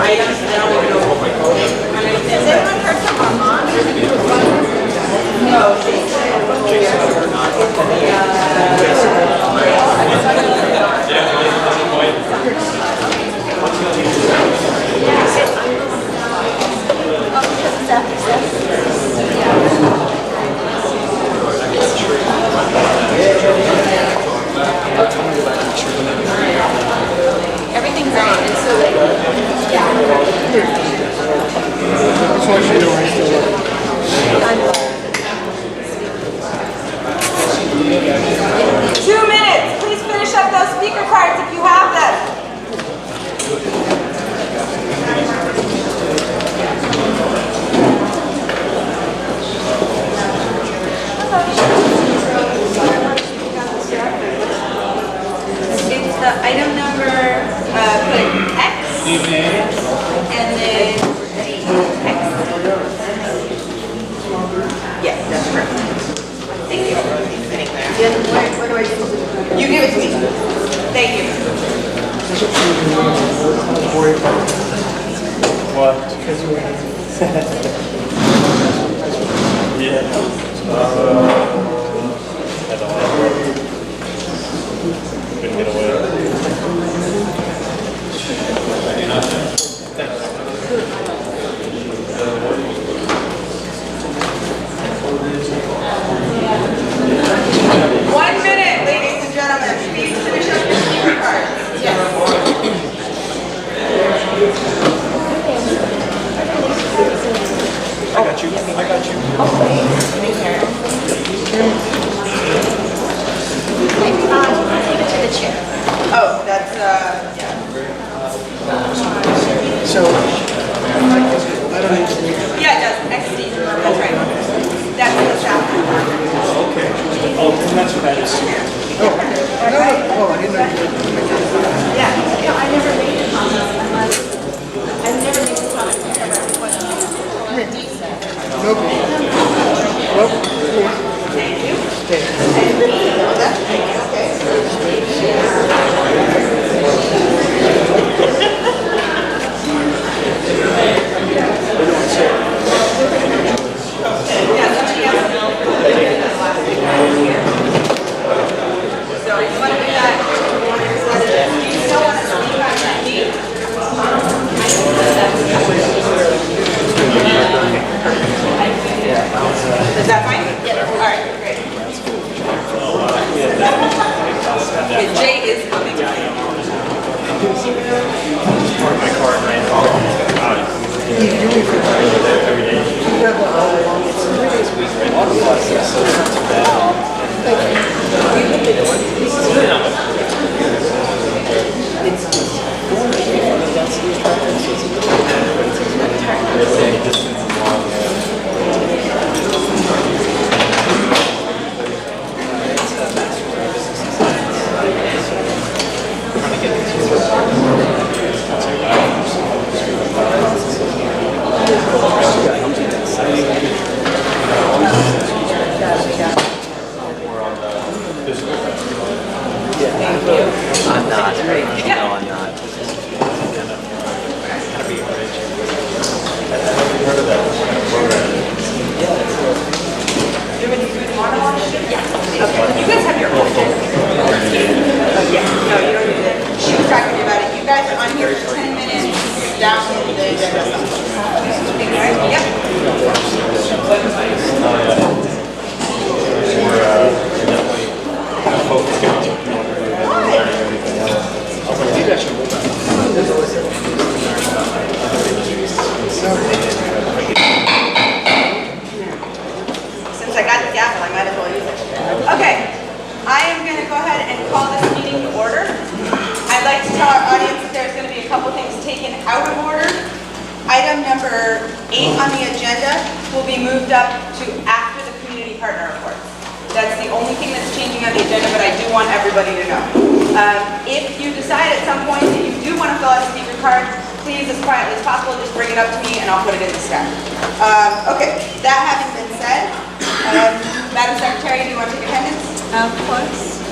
items, and then I'll move it over. Has anyone heard from Armand? No, everything's on. It's so late. Yeah. 2 minutes. Please finish up those speaker cards if you have them. It's the item number, put X, and then X. Yes, that's correct. Thank you. What do I do? You give it to me. Thank you. What? Yeah. I don't know. Couldn't get away. Thanks. 1 minute, ladies and gentlemen. Please finish up your speaker card. Yes. I got you. I got you. Give it to the chair. Oh, that's, yeah. So, I don't need to read. Yeah, it does. XD. That's right. That's what it's after. Okay. Oh, and that's what that is. Oh, no, I didn't know you were. Yeah. No, I never made a comment unless, I've never made a comment unless what D said. No, nope. Thank you. Stay. So you want to do that? Do you still want to speak on that D? Is that fine? Yeah. All right, great. Okay, Jay is coming. Park my car and ran home. Every day. I'm not. No, I'm not. Okay, you guys have your own agenda. Yeah, no, you don't need to keep track of me about it. You guys are on here for 10 minutes, download the agenda. Yep. Since I got the gavel, I might as well use it. Okay, I am going to go ahead and call this meeting to order. I'd like to tell our audience that there's going to be a couple things taken out of order. Item number 8 on the agenda will be moved up to after the community partner reports. That's the only thing that's changing on the agenda, but I do want everybody to know. If you decide at some point that you do want to fill out a speaker card, please, as quietly as possible, just bring it up to me and I'll put it in the stack. Okay, that having been said, Madam Secretary, do you want to take attendance? Of course.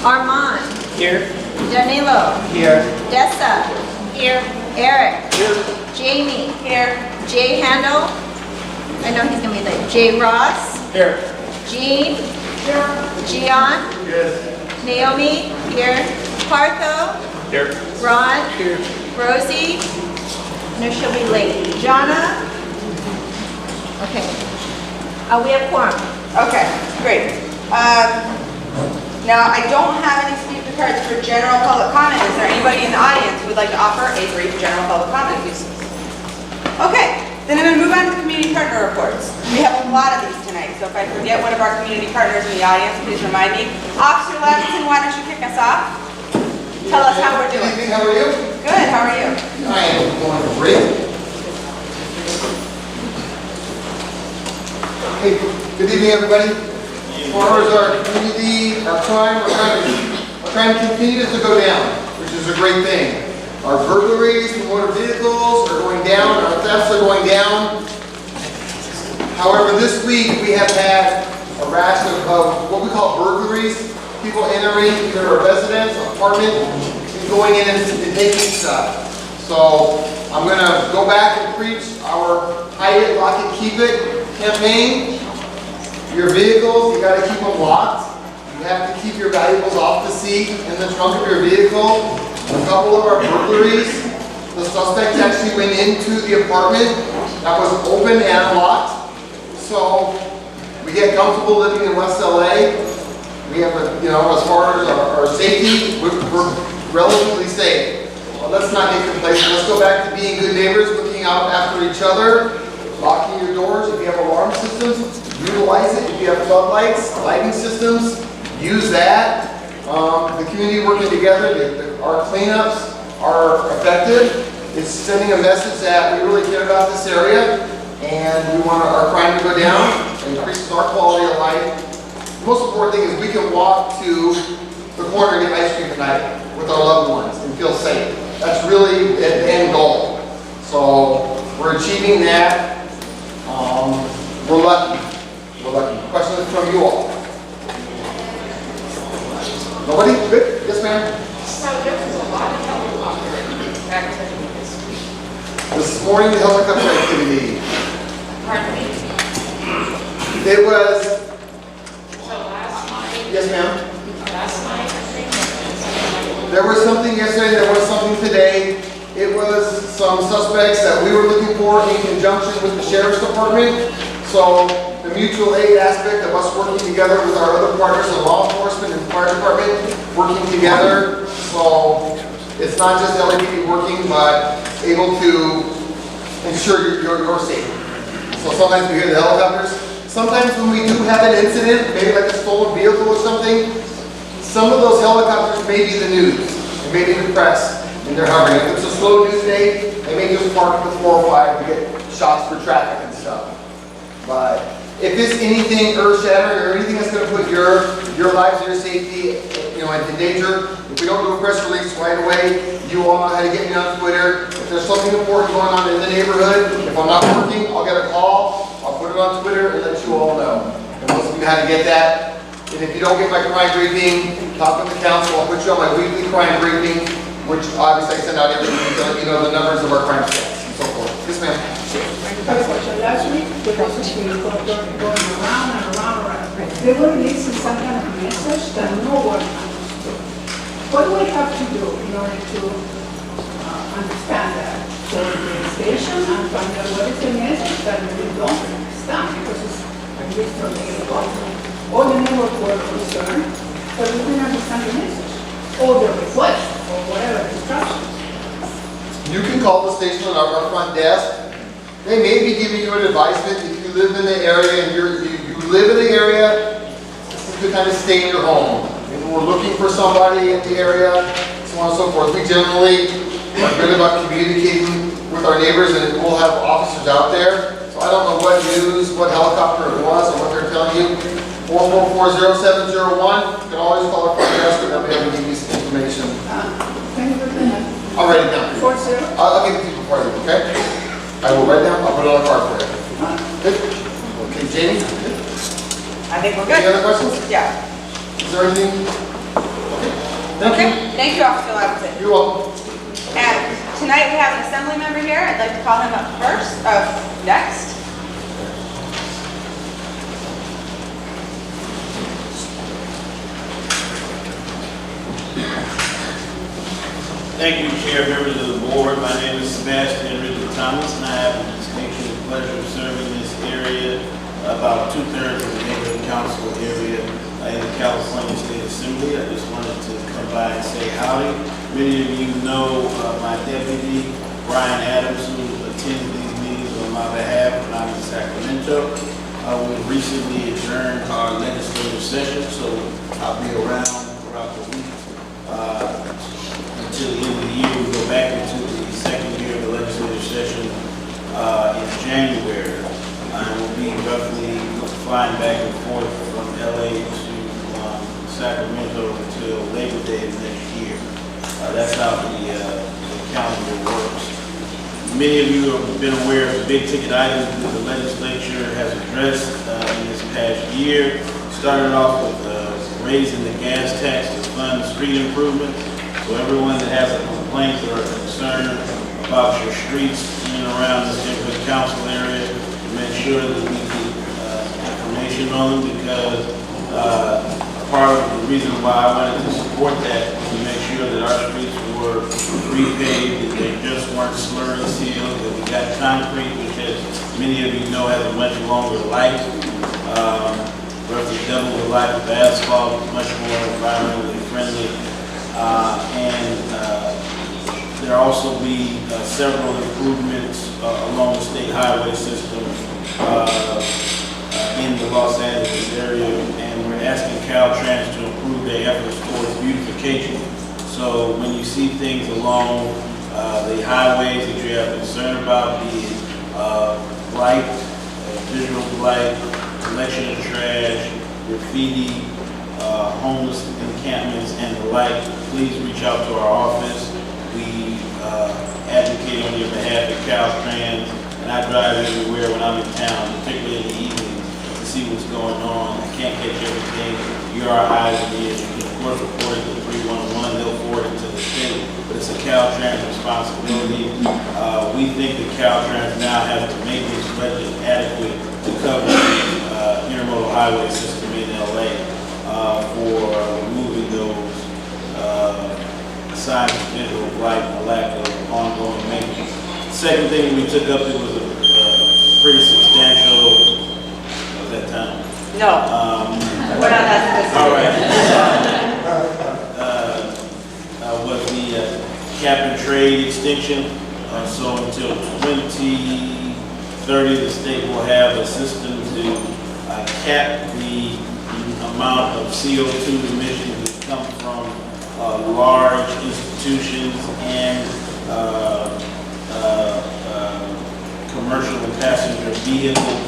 Armand. Here. Danilo. Here. Dessa. Here. Eric. Jamie. Here. Jay Handel. I know he's gonna be late. Jay Ross. Here. Jean. Gian. Naomi. Here. Partho. Here. Ron. Rosie. No, she'll be late. Jonna. Okay. We have quorum. Okay, great. Now, I don't have any speaker cards for general public comment. Is there anybody in the audience who would like to offer a brief general public comment, please? Okay, then I'm going to move on to the community partner reports. We have a lot of these tonight, so if I forget one of our community partners in the audience, please remind me. Officer Levinson, why don't you kick us off? Tell us how we're doing. Good evening, how are you? Good, how are you? I am going great. Hey, good evening, everybody. As far as our community, our crime continues to go down, which is a great thing. Our burglaries from motor vehicles are going down, our thefts are going down. However, this week we have had a rash of what we call burglaries. People entering either a residence, apartment, and going in and taking stuff. So I'm going to go back and preach our Hide It, Lock It, Keep It campaign. Your vehicles, you got to keep them locked. You have to keep your valuables off the seat in the trunk of your vehicle. A couple of our burglaries, the suspect actually went into the apartment that was open and locked. So we get comfortable living in West LA. We have, as far as our safety, we're relatively safe. Well, let's not get complacent. Let's go back to being good neighbors, looking out after each other, locking your doors. If you have alarm systems, utilize it. If you have floodlights, lighting systems, use that. The community working together, our cleanups are effective. It's sending a message that we really care about this area and we want our crime to go down. It increases our quality of life. The most important thing is we can walk to the corner and get ice cream tonight with our loved ones and feel safe. That's really the end goal. So we're achieving that. We're lucky. We're lucky. Questions from you all? Nobody? Good? Yes, ma'am? So there was a lot of helicopter activity this week. This morning, the helicopter activity. Pardon me? It was, So last night, yes, ma'am? I think, There was something yesterday, there was something today. It was some suspects that we were looking for in conjunction with the sheriff's department. So the mutual aid aspect of us working together with our other partners in law enforcement and fire department, working together. So it's not just LAPD working, but able to ensure your safety. So sometimes we hear the helicopters. Sometimes when we do have an incident, maybe like a stolen vehicle or something, some of those helicopters may be the news, and maybe the press, and they're hovering. If it's a slow news day, they may just park at the 405 to get shots for traffic and stuff. But if it's anything earth-shattering or anything that's going to put your lives and your safety, in danger, if we don't do a press release right away, you all know how to get me on Twitter. If there's something important going on in the neighborhood, if I'm not working, I'll get a call. I'll put it on Twitter and let you all know. And most of you know how to get that. And if you don't get my crime briefing, talk with the council. I'll put you on my weekly crime briefing, which obviously I send out every week to let you know the numbers of our crime stats and so forth. Yes, ma'am. Last week, the position going around and around. They were releasing some kind of message that no one understood. What do we have to do in order to understand that? Go to the station and find out what is the message that we don't understand, because it's at least from the government. All the neighbors were concerned, but we didn't understand the message, or the request, or whatever instructions. You can call the station on our front desk. They may be giving you an advisement if you live in the area and you live in the area, it's a good time to stay in your home. If we're looking for somebody in the area, so on and so forth. We generally are good about communicating with our neighbors, and we'll have officers out there. So I don't know what news, what helicopter it was, or what they're telling you. 444-0701. You can always call our front desk and they'll be able to give you some information. Can you repeat that? I'll write it down. 40. I'll give it to you before I leave, okay? I will write down, I'll put it on a card for you. Good? Okay, Jamie? Good? I think we're Any good. other questions? Yeah. Is there anything? Okay. Thank Okay, you. thank you, Officer Levinson. You're welcome. And Tonight we have an assembly member here. I'd like to call him up next. Thank you, Chair, members of the board. My name is Sebastian Ridley Thomas, and I have the distinction and pleasure of serving this area, about 2/3 of the neighborhood council area in the California State Assembly. I just wanted to come by and say howdy. Many of you know my deputy, Brian Adams, who attends these meetings on my behalf when I'm in Sacramento. We recently adjourned our legislative session, so I'll be around throughout the week. Until the end of the year, we go back into the second year of the legislative session in January. I will be roughly flying back and forth from LA to Sacramento until Labor Day of next year. That's how the calendar works. Many of you have been aware of the big ticket items that the legislature has addressed in this past year. Started off with raising the gas tax to fund street improvements. So everyone that has a complaint or a concern about your streets in and around this neighborhood council area, make sure that we get information on them, because part of the reason why I wanted to support that was to make sure that our streets were repaved, that they just weren't slurry sealed, that we got concrete, which, as many of you know, has a much longer life, roughly double the life of asphalt, much more environmentally friendly. There'll also be several improvements along the state highway system in the Los Angeles area, and we're asking Caltrans to improve their efforts towards beautification. So when you see things along the highways that you have concern about, be it blight, visual blight, collection of trash, graffiti, homeless encampments, and the like, please reach out to our office. We advocate on your behalf at Caltrans, and I drive everywhere when I'm in town, particularly in the evenings, to see what's going on. I can't catch everything. You're our eyes and ears. You can, of course, report it to 311. They'll forward it to the state, but it's a Caltrans responsibility. We think that Caltrans now has the maintenance budget adequate to cover the intermodal highway system in LA for removing those signs of visual blight and the lack of ongoing maintenance. Second thing we took up, it was a pretty substantial, was that time? No. We're not that specific. Was the cap and trade extinction. So until 2030, the state will have a system to cap the amount of CO2 emissions that come from large institutions and commercial and passenger vehicles.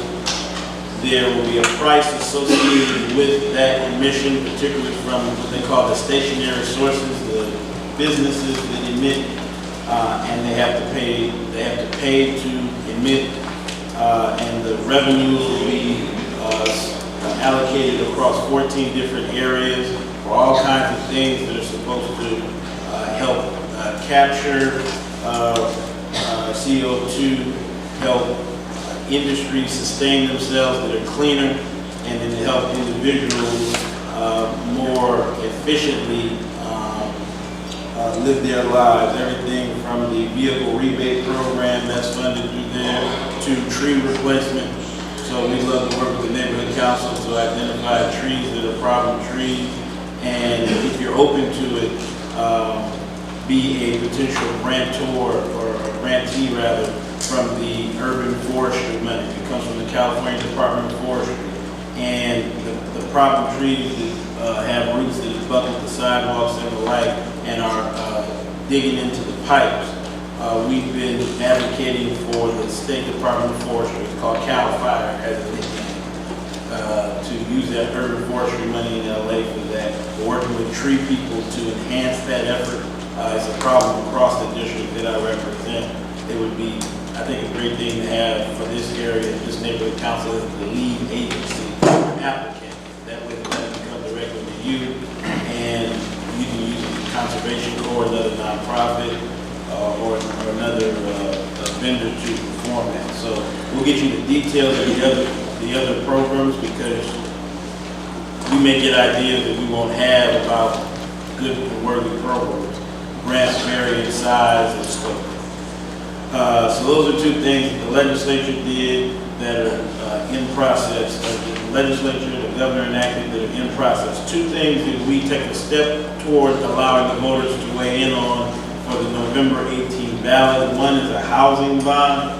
There will be a price associated with that emission, particularly from what they call the stationary sources, the businesses that emit, and they have to pay to emit, and the revenues will be allocated across 14 different areas for all kinds of things that are supposed to help capture CO2, help industries sustain themselves that are cleaner, and then to help individuals more efficiently live their lives. Everything from the vehicle rebate program that's funded through there to tree replacement. So we love to work with the neighborhood council to identify trees that are problem trees, and if you're open to it, be a potential grantor or a grantee rather from the urban forestry money. It comes from the California Department of Forestry, and the problem trees that have roots that buckle the sidewalks and the like and are digging into the pipes. We've been advocating for the State Department of Forestry, it's called CAL FIRE, as a nickname, to use that urban forestry money in LA for that. We're working with tree people to enhance that effort. It's a problem across the district that I represent. It would be, I think, a great thing to have for this area, this neighborhood council as the lead agency applicant. That way the money can come directly to you, and you can use it for Conservation Corps, another nonprofit, or another vendor to perform that. So we'll get you the details of the other programs, because we may get ideas that we won't have about good and worthy programs. Grants vary in size and scope. So those are two things that the legislature did that are in process. The legislature, the governor enacted that are in process. Two things that we take a step toward allowing the voters to weigh in on for the November 18 ballot. One is a housing bond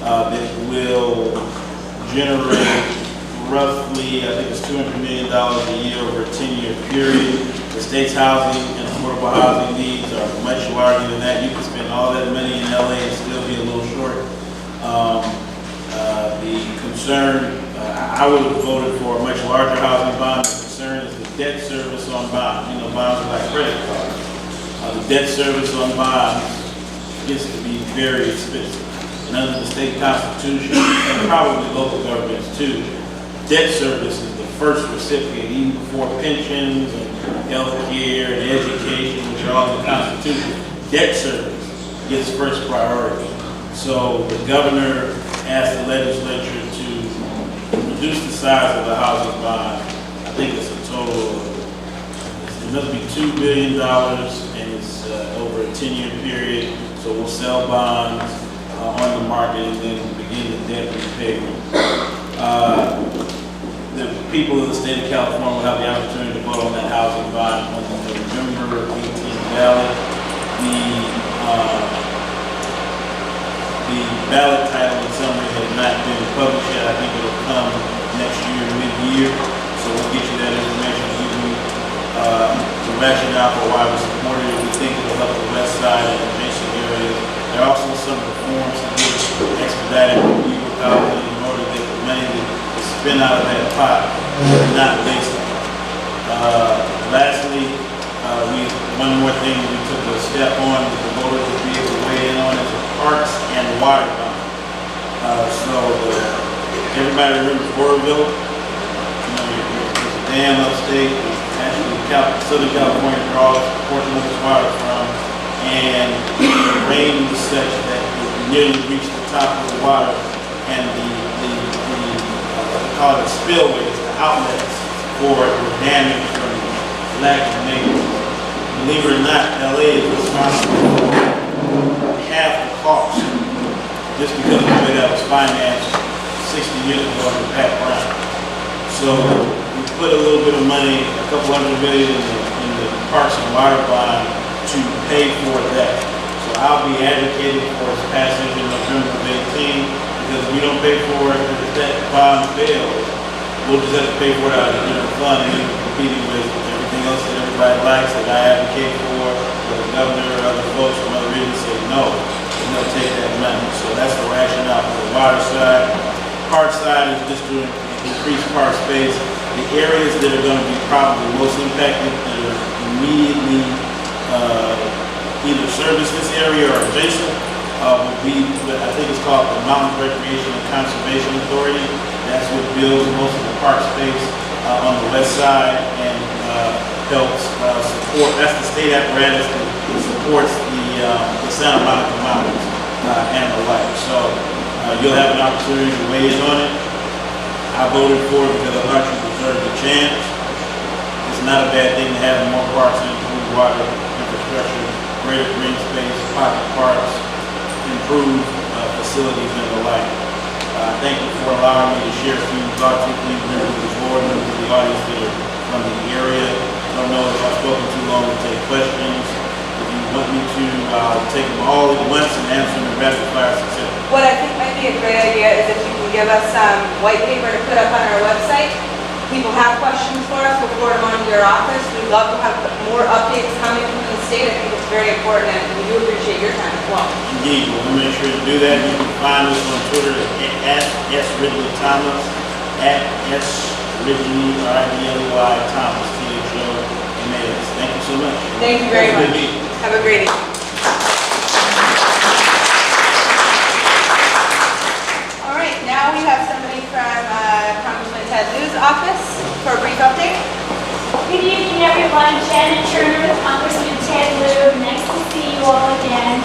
that will generate roughly, I think it's $200 million a year over a 10-year period. The state's housing and affordable housing needs are much larger than that. You can spend all that money in LA and still be a little short. The concern, I would have voted for a much larger housing bond. The concern is the debt service on bonds. You know, bonds are like credit cards. The debt service on bonds gets to be very expensive. And under the state constitution, and probably local governments too, debt service is the first recipient, even before pensions and health care and education, which are all in the Constitution. Debt service gets first priority. So the governor asked the legislature to reduce the size of the housing bond. I think it's a total of, it must be $2 billion, and it's over a 10-year period. So we'll sell bonds on the market and then begin the debt repayment. The people of the state of California will have the opportunity to vote on that housing bond on the November 18th ballot. The ballot title and summary has not been published yet. I think it'll come next year, mid-year. So we'll get you that information, give you the rationale for why we supported it. We think it'll help the west side and adjacent areas. There are also some reforms to get expedited review of housing in order to get the money to spin out of that pot and not waste it. Lastly, one more thing we took a step on that the voters will be able to weigh in on is the parks and water bond. Everybody remembers Oroville. You know, there's a dam upstate. Actually, Southern California draws a portion of its water from, and the rain was such that it nearly reached the top of the water, and they call it spillways, the outlets for it were damaged from lack of maintenance. Believe it or not, LA is responsible for half the cost, just because of the way that was financed 60 years ago under Pat Brown. So we put a little bit of money, a couple $100 million in the Parks and Water Bond to pay for that. So I'll be advocating for its passage in November of 18, because if we don't pay for it, if that bond fails, we'll just have to pay for it out of the general fund, and then we're competing with everything else that everybody likes that I advocate for, but the governor or other folks from other regions say no, we're going to take that money. So that's the rationale for the water side. Park side is just to increase park space. The areas that are going to be probably most impacted, that are immediately either service this area or adjacent, would be what I think it's called the Mountain Recreation and Conservation Authority. That's what builds most of the park space on the west side and helps support, that's the state apparatus that supports the Santa Monica Mountains and the like. So you'll have an opportunity to weigh in on it. I voted for it because I thought you deserved a chance. It's not a bad thing to have more parks and improved water infrastructure, greater green space, pocket parks, improved facilities and the like. Thank you for allowing me to share a few thoughts with you, members of the board, members of the audience that are from the area. I don't know if I've spoken too long to take questions. If you want me to, I'll take them all at once and answer them in rapid fire succession. What I think might be a great idea is if you can give us some white paper to put up on our website. People have questions for us, we'll forward them on to your office. We'd love to have more updates coming from the state. I think it's very important, and we do appreciate your time as well. Indeed, we'll make sure to do that. You can find us on Twitter at @SRidley Thomas, at @SRidley, R-I-D-L-E-Y, Thomas, T-H-O-M-A-S. Thank you so much. Thank you very much. Have a great evening. All right, now we have somebody from Congressman Ted Lieu's office for a brief update. Good evening, everyone. Janet Turner with Congressman Ted Lieu. Nice to see you all again.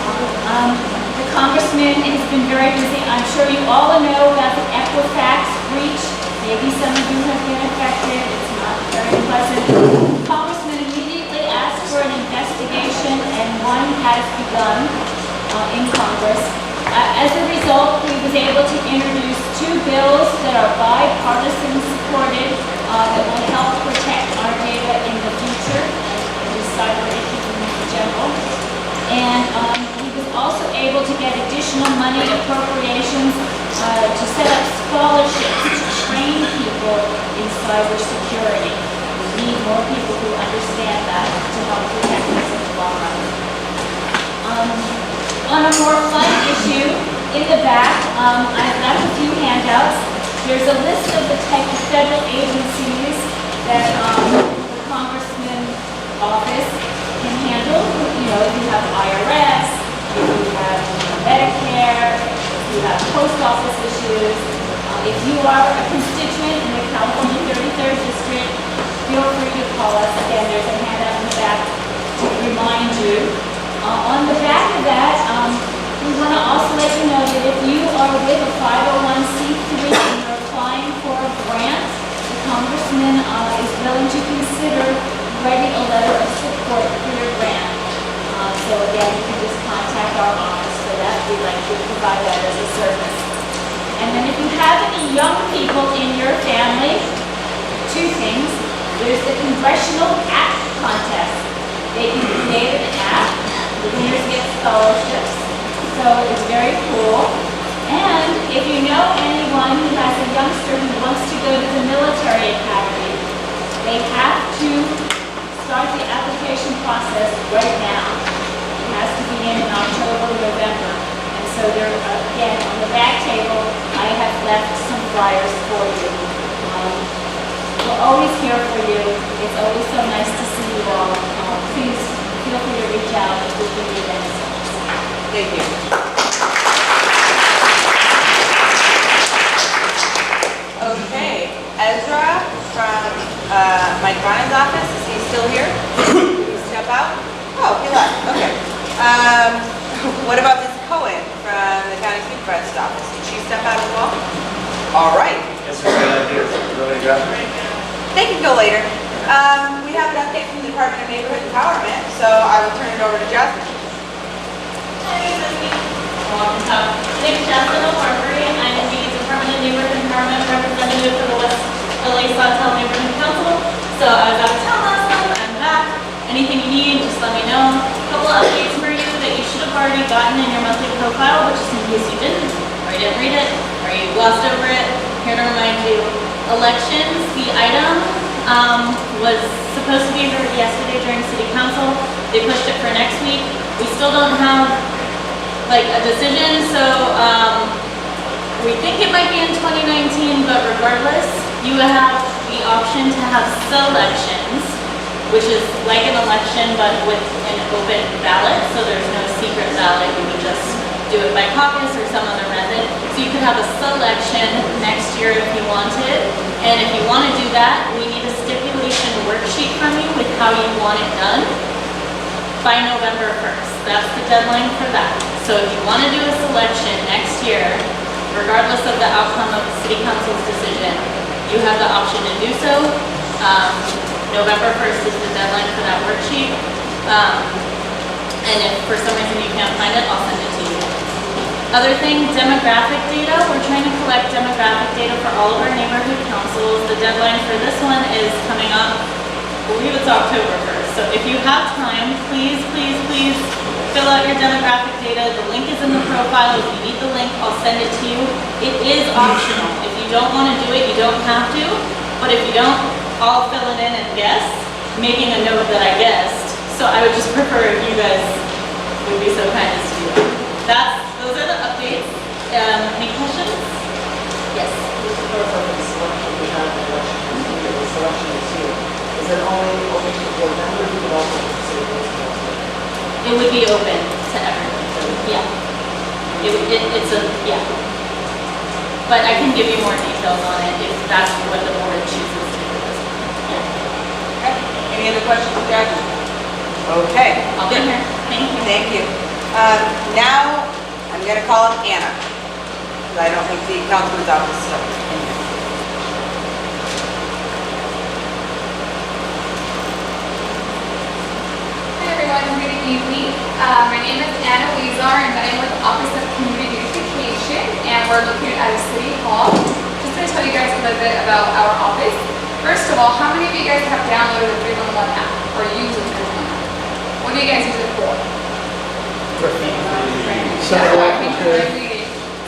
The Congressman has been very busy. I'm sure you all know about the Equifax breach. Maybe some of you have been affected. It's not very pleasant. Congressman immediately asked for an investigation, and one has begun in Congress. As a result, we was able to introduce 2 bills that are bipartisan supported that will help protect our data in the future and the cyber issues in general. And we was also able to get additional money appropriations to set up scholarships to train people in cybersecurity. We need more people who understand that to help protect us in the long run. On a more fun issue, in the back, I've left a few handouts. There's a list of the type of federal agencies that the Congressman's office can handle. You know, if you have IRS, if you have Medicare, if you have post office issues. If you are a constituent in the California 33rd District, feel free to call us. Again, there's a handout in the back to remind you. On the back of that, we want to also let you know that if you are with a 501c3 and you're applying for a grant, the Congressman is willing to consider writing a letter of support for your grant. So again, you can just contact our office for that. We'd like to provide that as a service. And then if you have any young people in your family, 2 things. There's the Congressional App Contest. They can create an app. The winners get scholarships. So it's very cool. And if you know anyone who has a youngster who wants to go to the military academy, they have to start the application process right now. It has to be in October, November. And so there, again, on the back table, I have left some flyers for you. We're always here for you. It's always so nice to see you all. Please feel free to reach out if we can do that. Thank you. Okay, Ezra from Mike Ryan's office, is he still here? Did he step out? Oh, he left, okay. What about Ms. Cohen from the county supervisor's office? Did she step out as well? All right. Yes, sir, right here. Really good. They can go later. We have an update from the Department of Neighborhood Empowerment, so I will turn it over to Jasmine. Nick Jasmine O'Marbury. I'm the Department of Neighborhood Empowerment representative for the West LA Sawtelle Neighborhood Council. So I was out of town last month. I'm back. Anything you need, just let me know. A couple of updates for you that you should have already gotten in your monthly profile, which is in case you didn't, or you didn't read it, or you glossed over it. Here to remind you, elections, the item was supposed to be heard yesterday during City Council. They pushed it for next week. We still don't have like a decision, so we think it might be in 2019, but regardless, you have the option to have selections, which is like an election, but with an open ballot, so there's no secret ballot. You would just do it by caucus or some other method. So you could have a selection next year if you wanted, and if you want to do that, we need a stipulation worksheet from you with how you want it done by November 1st. That's the deadline for that. So if you want to do a selection next year, regardless of the outcome of the City Council's decision, you have the option to do so. November 1st is the deadline for that worksheet. And if for some reason you can't find it, I'll send it to you. Other thing, demographic data. We're trying to collect demographic data for all of our neighborhood councils. The deadline for this one is coming up, I believe it's October 1st. So if you have time, please, please, please fill out your demographic data. The link is in the profile. If you need the link, I'll send it to you. It is optional. If you don't want to do it, you don't have to. But if you don't, I'll fill it in and guess, making a note that I guessed. So I would just prefer if you guys would be so kind as to do it. Those are the updates. Any questions? Yes. Just to clarify the selection we have in the selection this year, is it only open to board members or also to city council? It would be open to everyone. Yeah. Yeah. But I can give you more details on it if that's what the board chooses to do. Yeah. Okay. Any other questions, Jasmine? Okay. I'll be here. Thank you. Thank you. Now, I'm going to call up Anna, because I don't think the councilman's office is in here. Hi everyone, good evening. My name is Anna Weezar and I'm with the Office of Community Beautification and we're located at a City Hall. Just going to tell you guys a little bit about our office. First of all, how many of you guys have downloaded the 311 app or use the 311 app? What do you guys use it for? So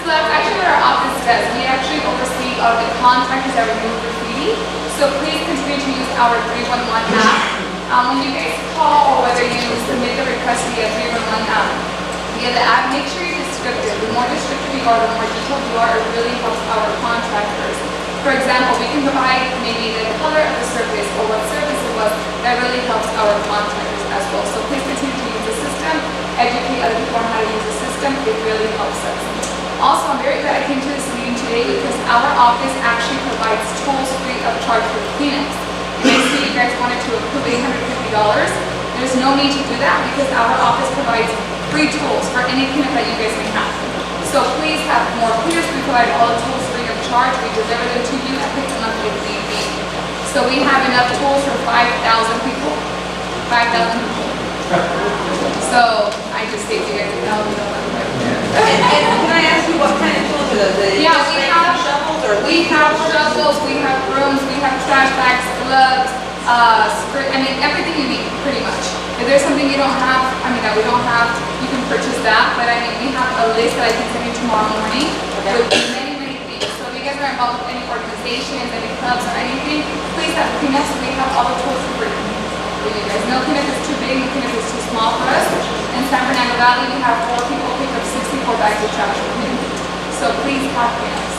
that's actually what our office does. We actually oversee all the contractors that remove graffiti. So please continue to use our 311 app. When you guys call or whether you submit the request via 311 via the app, make sure you're descriptive. The more descriptive you are, the more detailed you are, it really helps our contractors. For example, we can provide maybe the color of the surface or what surface it was. That really helps our contractors as well. So please continue to use the system, educate other people on how to use the system. It really helps us. Also, I'm very glad I came to this meeting today because our office actually provides tools free of charge for cleanups. And I see you guys wanted to approve $850. There's no need to do that because our office provides free tools for any cleanup that you guys may have. So please have more cleaners. We provide all the tools free of charge. We deliver them to you and pick them up if need be. So we have enough tools for 5,000 people. 5,000 people. So I just gave you guys a $1,000. And can I ask you what kind of tools are those? Yeah, we have shovels or shovels, we have brooms, we have trash bags, gloves, everything you need, pretty much. If there's something you don't have, that we don't have, you can purchase that. But we have a list that I can send you tomorrow morning with many, many things. So if you guys are involved with any organizations, any clubs or anything, please have cleanups. We have all the tools for free. You guys, no cleanup is too big, no cleanup is too small for us. In San Fernando Valley, we have 4 people pick up 64 bags of trash per week. So please have cleanups.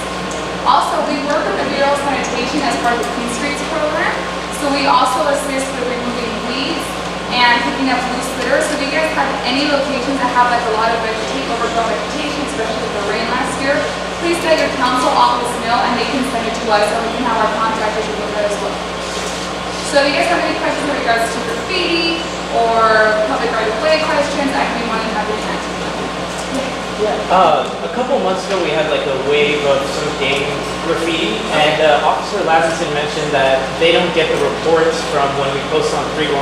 Also, we work with the Bureau of Sanitation as part of the Clean Streets program. So we also assist with removing weeds and picking up loose litter. So if you guys have any locations that have a lot of overgrown vegetation, especially with the rain last year, please let your council office know and they can send it to us so we can have our contractors remove it as well. So if you guys have any questions in regards to graffiti or public right-of-way questions, I'd be more than happy to answer them. A couple months ago, we had a wave of some gang graffiti, and Officer Lazenson mentioned that they don't get the reports from when we post on 311.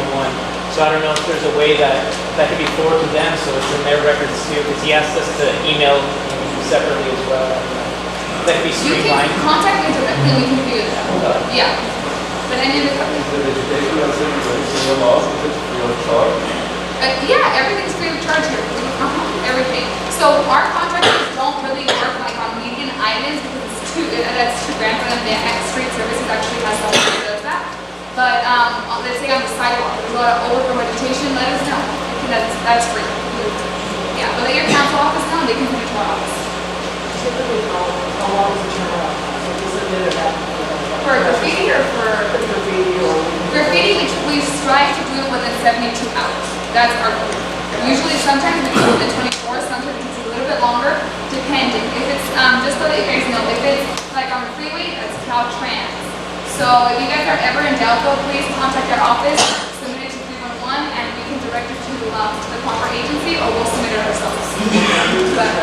So I don't know if there's a way that could be forwarded to them, so it's in their records too, because he asked us to email separately as well. That could be streamlined. You can contact me directly, we can figure that out. Yeah. But any of the companies. The vegetation and everything else, is it free of charge? Yeah, everything's free of charge here. Everything. So our contractors don't really work on median islands because that's too grand for them. The street services actually has someone who does that. But let's say on the sidewalk, there's a lot of overgrown vegetation. Let us know. That's free. Yeah, but let your council office know and they can send it to our office. Typically, how long is the turnaround? So is it good or bad? For graffiti or for graffiti or graffiti, we strive to do it within 72 hours. That's our goal. Usually, sometimes we do it within 24, sometimes it takes a little bit longer, depending. If it's just so that you guys know, if it's like on the freeway, that's Caltrans. So if you guys are ever in Delco, please contact our office, submit it to 311, and we can direct it to the proper agency, or we'll submit it ourselves. But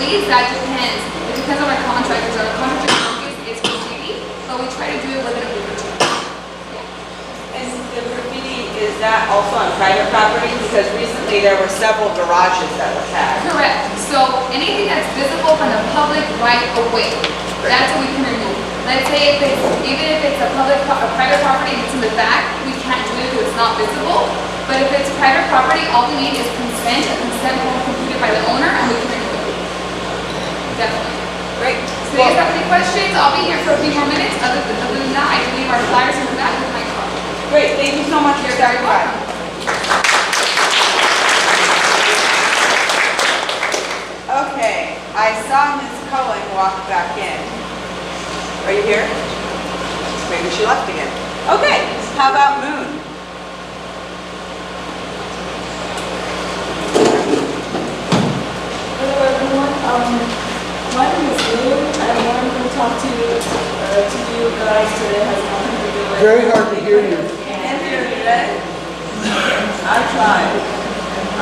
please, that depends. It depends on our contractors. Our contractor focus is graffiti, but we try to do it within a week or two. And the graffiti, is that also on private property? Because recently there were several garages that were tagged. Correct. So anything that's visible from the public right away, that's what we can remove. Let's say even if it's a private property and it's in the back, we can't do it because it's not visible. But if it's private property, all we need is consent, a consent form completed by the owner, and we can remove it. Definitely. Great. So if you guys have any questions, I'll be here for a few more minutes. Other than that, I can leave our flyers in the back with my car. Great, thank you so much. You're very welcome. Okay, I saw Ms. Cohen walk back in. Are you here? Maybe she left again. Okay, how about Moon? Hello everyone, my name is Moon, and what I'm going to talk to you guys today has nothing to do with... Very hard to hear you. Can't hear you today? I tried.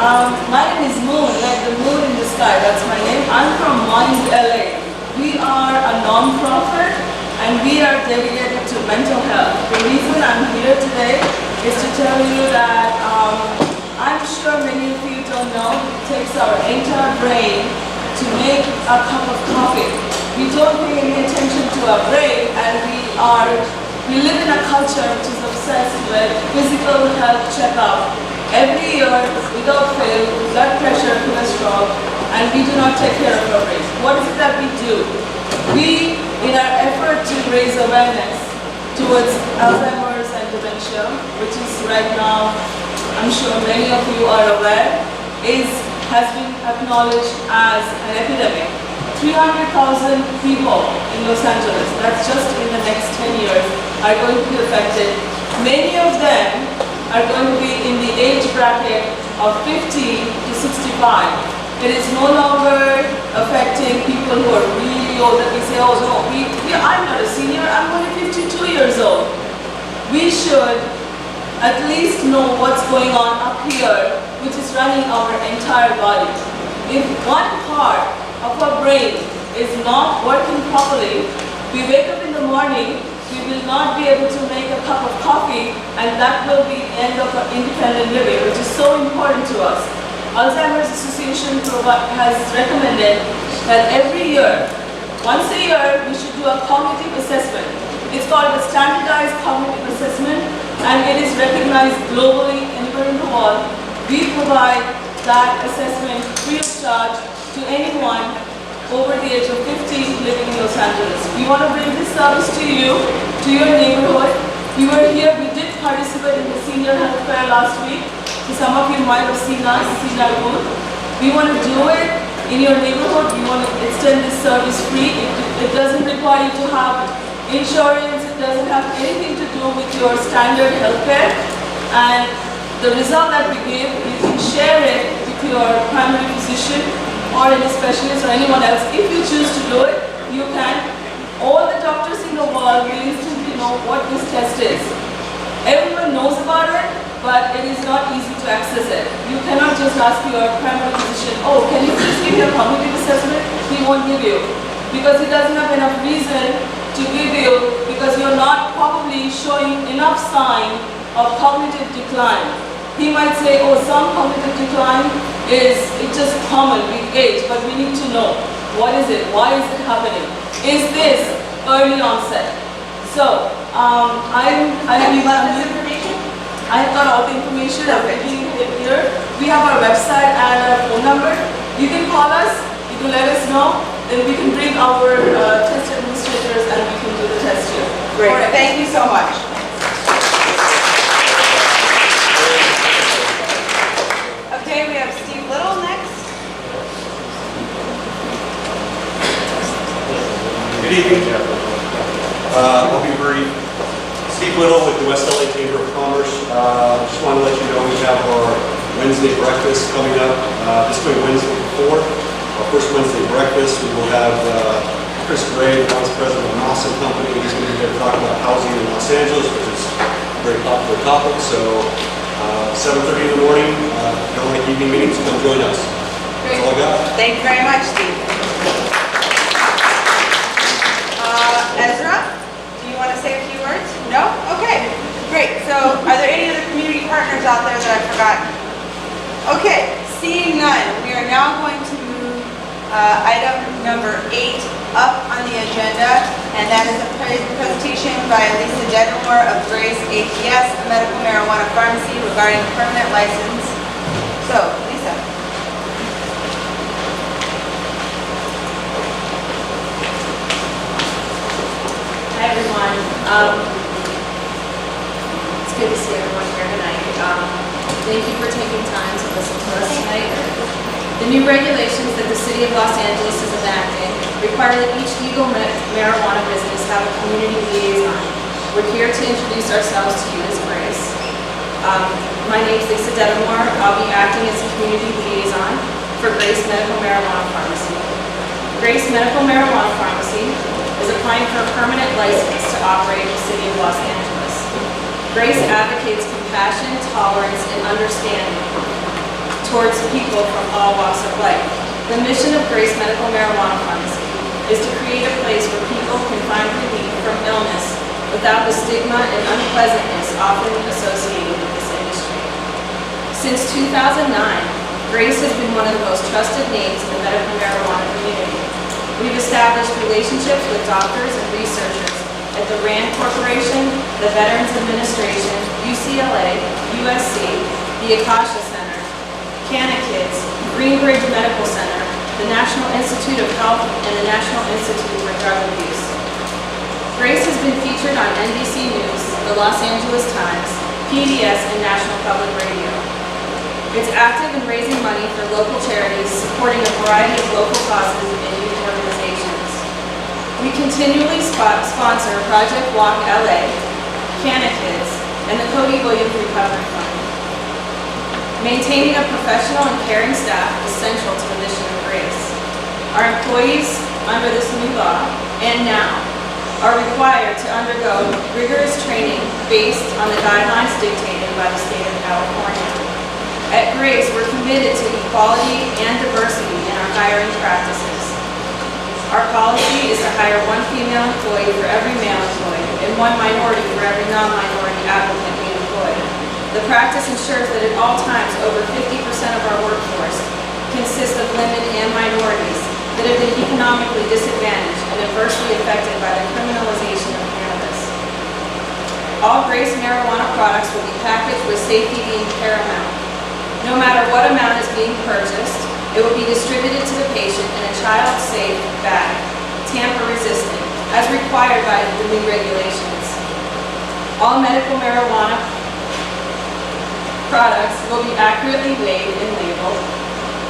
My name is Moon, like the moon in the sky, that's my name. I'm from WLA. We are a non-profit and we are dedicated to mental health. The reason I'm here today is to tell you that I'm sure many of you don't know, it takes our entire brain to make a cup of coffee. We don't pay any attention to our brain, and we live in a culture which is obsessed with physical health checkup every year without fail, blood pressure, cholesterol, and we do not take care of our brains. What is it that we do? We, in our effort to raise awareness towards Alzheimer's and dementia, which is right now, I'm sure many of you are aware, has been acknowledged as an epidemic. 300,000 people in Los Angeles, that's just in the next 10 years, are going to be affected. Many of them are going to be in the age bracket of 50 to 65. It is no longer affecting people who are really old that we say, oh no, I'm not a senior, I'm only 52 years old. We should at least know what's going on up here, which is running our entire body. If one part of our brain is not working properly, we wake up in the morning, we will not be able to make a cup of coffee, and that will be the end of our independent living, which is so important to us. Alzheimer's Association has recommended that every year, once a year, we should do a cognitive assessment. It's called a standardized cognitive assessment, and it is recognized globally anywhere in the world. We provide that assessment free of charge to anyone over the age of 50 living in Los Angeles. We want to bring this service to you, to your neighborhood. We were here, we did participate in the senior health fair last week. So some of you might have seen us, seen our booth. We want to do it in your neighborhood. We want to extend this service free. It doesn't require you to have insurance. It doesn't have anything to do with your standard health care. And the result that we give, you can share it with your primary physician or any specialist or anyone else. If you choose to do it, you can. All the doctors in the world will instantly know what this test is. Everyone knows about it, but it is not easy to access it. You cannot just ask your primary physician, oh, can you please give me a cognitive assessment? He won't give you, because he doesn't have enough reason to give you, because you're not probably showing enough sign of cognitive decline. He might say, oh, some cognitive decline it's just common with age, but we need to know, what is it? Why is it happening? Is this early onset? So, I've got all the information. I'm giving it here. We have our website and our phone number. You can call us. You can let us know. Then we can bring our test administrators and we can do the test here. Great. Right. Thank you so much. Okay, we have Steve Little next. Good evening. I'll be brief. Steve Little with the West LA Chamber of Commerce. Just want to let you know we have our Wednesday breakfast coming up this coming Wednesday before. Our first Wednesday breakfast, we will have Chris Gray, the Vice President of Mawson Company. He's going to be there to talk about housing in Los Angeles, which is a very popular topic. So 7:30 in the morning, if you don't like evening meetings, come join us. That's all I got. Thank you very much, Steve. Ezra, do you want to say a few words? No? Okay, great. So are there any other community partners out there that I forgot? Okay, seeing none, we are now going to move item number 8 up on the agenda, and that is a presentation by Lisa Dedmore of Grace APS, a medical marijuana pharmacy, regarding a permanent license. So, Lisa. Hi everyone. It's good to see everyone here tonight. Thank you for taking time to listen to us tonight. The new regulations that the City of Los Angeles is enacting require that each legal marijuana business have a community liaison. We're here to introduce ourselves to you as Grace. My name is Lisa Dedmore. I'll be acting as a community liaison for Grace Medical Marijuana Pharmacy. Grace Medical Marijuana Pharmacy is applying for a permanent license to operate in the City of Los Angeles. Grace advocates compassion, tolerance, and understanding to towards people from all walks of life. The mission of Grace Medical Marijuana Pharmacy is to create a place where people can find relief from illness without the stigma and unpleasantness often associated with this industry. Since 2009, Grace has been one of the most trusted names in the medical marijuana community. We've established relationships with doctors and researchers at the RAND Corporation, the Veterans Administration, UCLA, USC, the Akasha Center, Kids, Greenbridge Medical Center, the National Institute of Health, and the National Institute for Drug Abuse. Grace has been featured on NBC News, the Los Angeles Times, PBS, and National Public Radio. It's active in raising money for local charities, supporting a variety of local causes and youth organizations. We continually sponsor Project WLA, Kids, and the Cody Williams Recovery Fund. Maintaining a professional and caring staff is central to the mission of Grace. Our employees, under this new law, and now, are required to undergo rigorous training based on the guidelines dictated by the state of California. At Grace, we're committed to equality and diversity in our hiring practices. Our policy is to hire one female employee for every male employee and one minority for every non-minority applicant we employ. The practice ensures that at all times over 50% of our workforce consists of women and minorities that have been economically disadvantaged and adversely affected by the criminalization of cannabis. All Grace marijuana products will be packaged with safety being paramount. No matter what amount is being purchased, it will be distributed to the patient in a child-safe bag, tamper-resistant, as required by the new regulations. All medical marijuana products will be accurately weighed and labeled.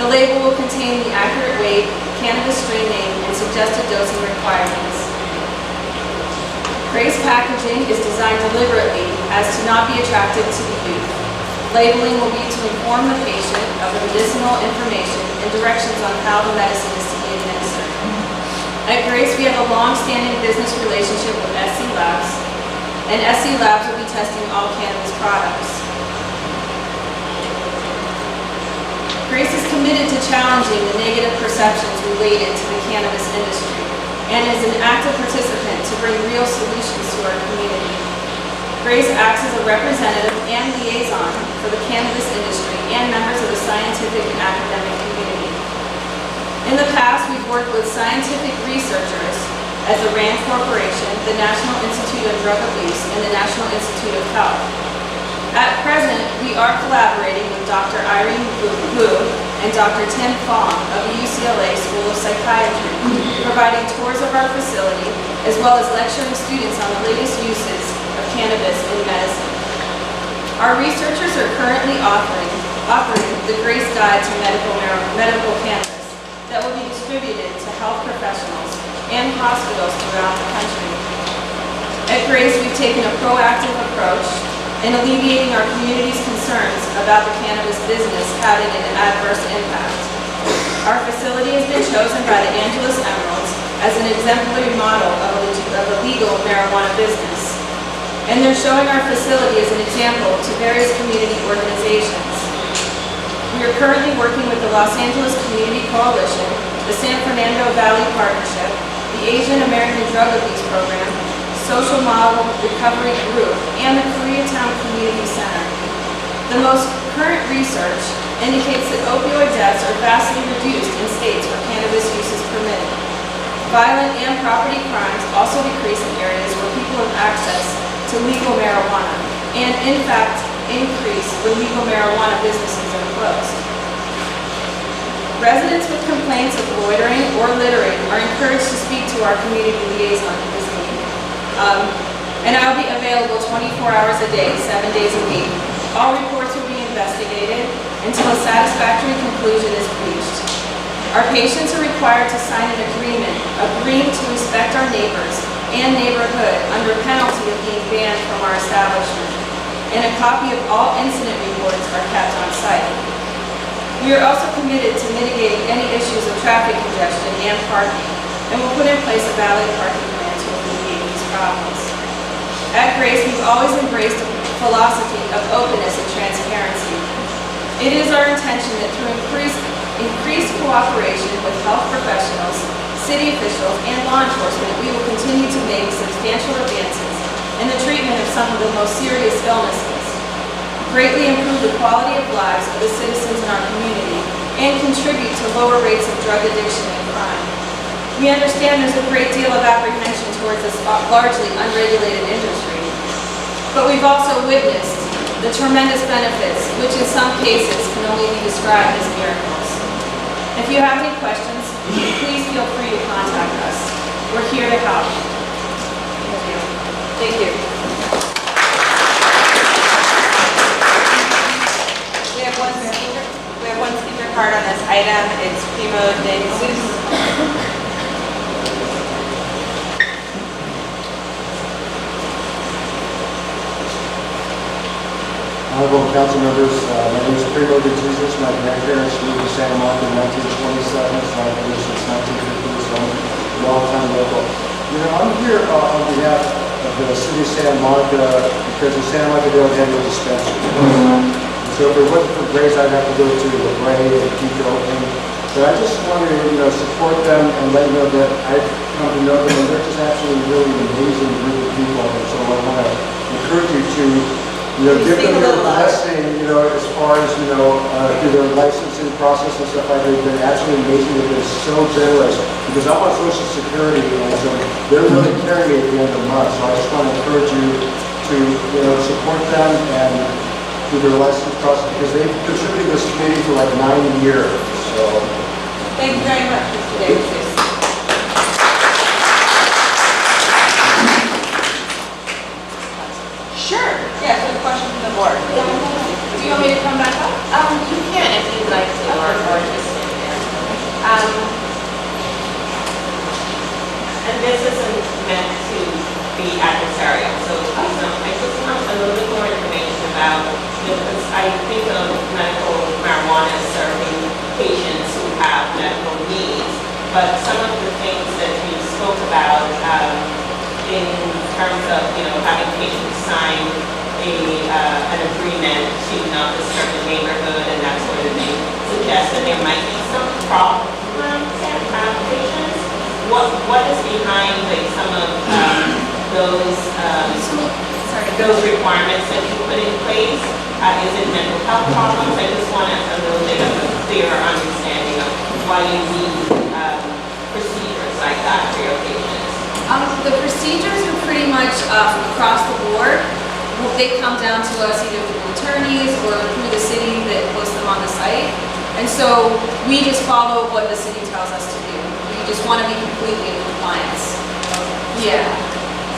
The label will contain the accurate weight, cannabis strain name, and suggested dosing requirements. Grace packaging is designed deliberately as to not be attractive to the youth. Labeling will be to inform the patient of the medicinal information and directions on how the medicine is to be administered. At Grace, we have a long-standing business relationship with SC Labs, and SC Labs will be testing all cannabis products. Grace is committed to challenging the negative perceptions related to the cannabis industry and is an active participant to bring real solutions to our community. Grace acts as a representative and liaison for the cannabis industry and members of the scientific and academic community. In the past, we've worked with scientific researchers at the RAND Corporation, the National Institute of Drug Abuse, and the National Institute of Health. At present, we are collaborating with Dr. Irene Wu and Dr. Tim Fong of the UCLA School of Psychiatry, providing tours of our facility, as well as lecturing students on the latest uses of cannabis in medicine. Our researchers are currently offering the Grace Guide to Medical Cannabis that will be distributed to health professionals and hospitals throughout the country. At Grace, we've taken a proactive approach in alleviating our community's concerns about the cannabis business having an adverse impact. Our facility has been chosen by the Angeles Emeralds as an exemplary model of a legal marijuana business. And they're showing our facility as an example to various community organizations. We are currently working with the Los Angeles Community Coalition, the San Fernando Valley Partnership, the Asian American Drug Abuse Program, Social Model Recovery Group, and the Koreatown Community Center. The most current research indicates that opioid deaths are vastly reduced in states where cannabis use is permitted. Violent and property crimes also decrease in areas where people have access to legal marijuana, and in fact increase when legal marijuana businesses are closed. Residents with complaints of loitering or littering are encouraged to speak to our community liaison at this meeting. And I'll be available 24 hours a day, 7 days a week. All reports will be investigated until a satisfactory conclusion is reached. Our patients are required to sign an agreement agreeing to respect our neighbors and neighborhood under penalty of being banned from our establishment. And a copy of all incident reports are kept on site. We are also committed to mitigating any issues of traffic congestion and parking, and will put in place a valet parking plan to alleviate these problems. At Grace, we've always embraced a philosophy of openness and transparency. It is our intention that through increased cooperation with health professionals, city officials, and law enforcement, we will continue to make substantial advances in the treatment of some of the most serious illnesses, greatly improve the quality of lives of the citizens in our community, and contribute to lower rates of drug addiction and crime. We understand there's a great deal of apprehension towards this largely unregulated industry, but we've also witnessed the tremendous benefits, which in some cases can only be described as miracles. If you have any questions, please feel free to contact us. We're here to help. Thank you. Thank you. We have one speaker card on this item. It's Primo de Jesus. Honorable council members, my name is Primo de Jesus. My grandparents moved to Santa Monica in 1927, so I've been here since 1950, so I'm a long-time local. You know, I'm here on behalf of the city of Santa Monica because in Santa Monica they don't have no dispensary. So if it wasn't for Grace, I'd have to go to La Brea and keep it open. But I just want to, support them and let you know that I've come to know them, and they're just absolutely really an amazing group of people. And so I want to encourage you to give them their blessing, as far as, through their licensing process and stuff like that. They've been absolutely amazing. They've been so generous because I'm on Social Security, and so they're really carrying me at the end of the month. So I just want to encourage you to, support them and through their license process because they've contributed to this community for like 9 years. So thank you very much, Mr. Davis. Sure. Yeah, so a question from the board. Do you want me to come back up? You can if you'd like to, or just stand there. And this isn't meant to be adversarial, so please don't. I just want a little bit more information about, because I think of medical marijuana as serving patients who have medical needs, but some of the things that you spoke about in terms of, having patients sign an agreement to not disturb the neighborhood and that sort of thing, suggests that there might be some problem with patients. What is behind some of those requirements that you put in place? Is it mental health problems? I just want a little bit of a clearer understanding of why you need procedures like that for your patients. The procedures are pretty much across the board. They come down to us either through attorneys or through the city that posts them on the site. And so we just follow what the city tells us to do. We just want to be completely in compliance. Yeah.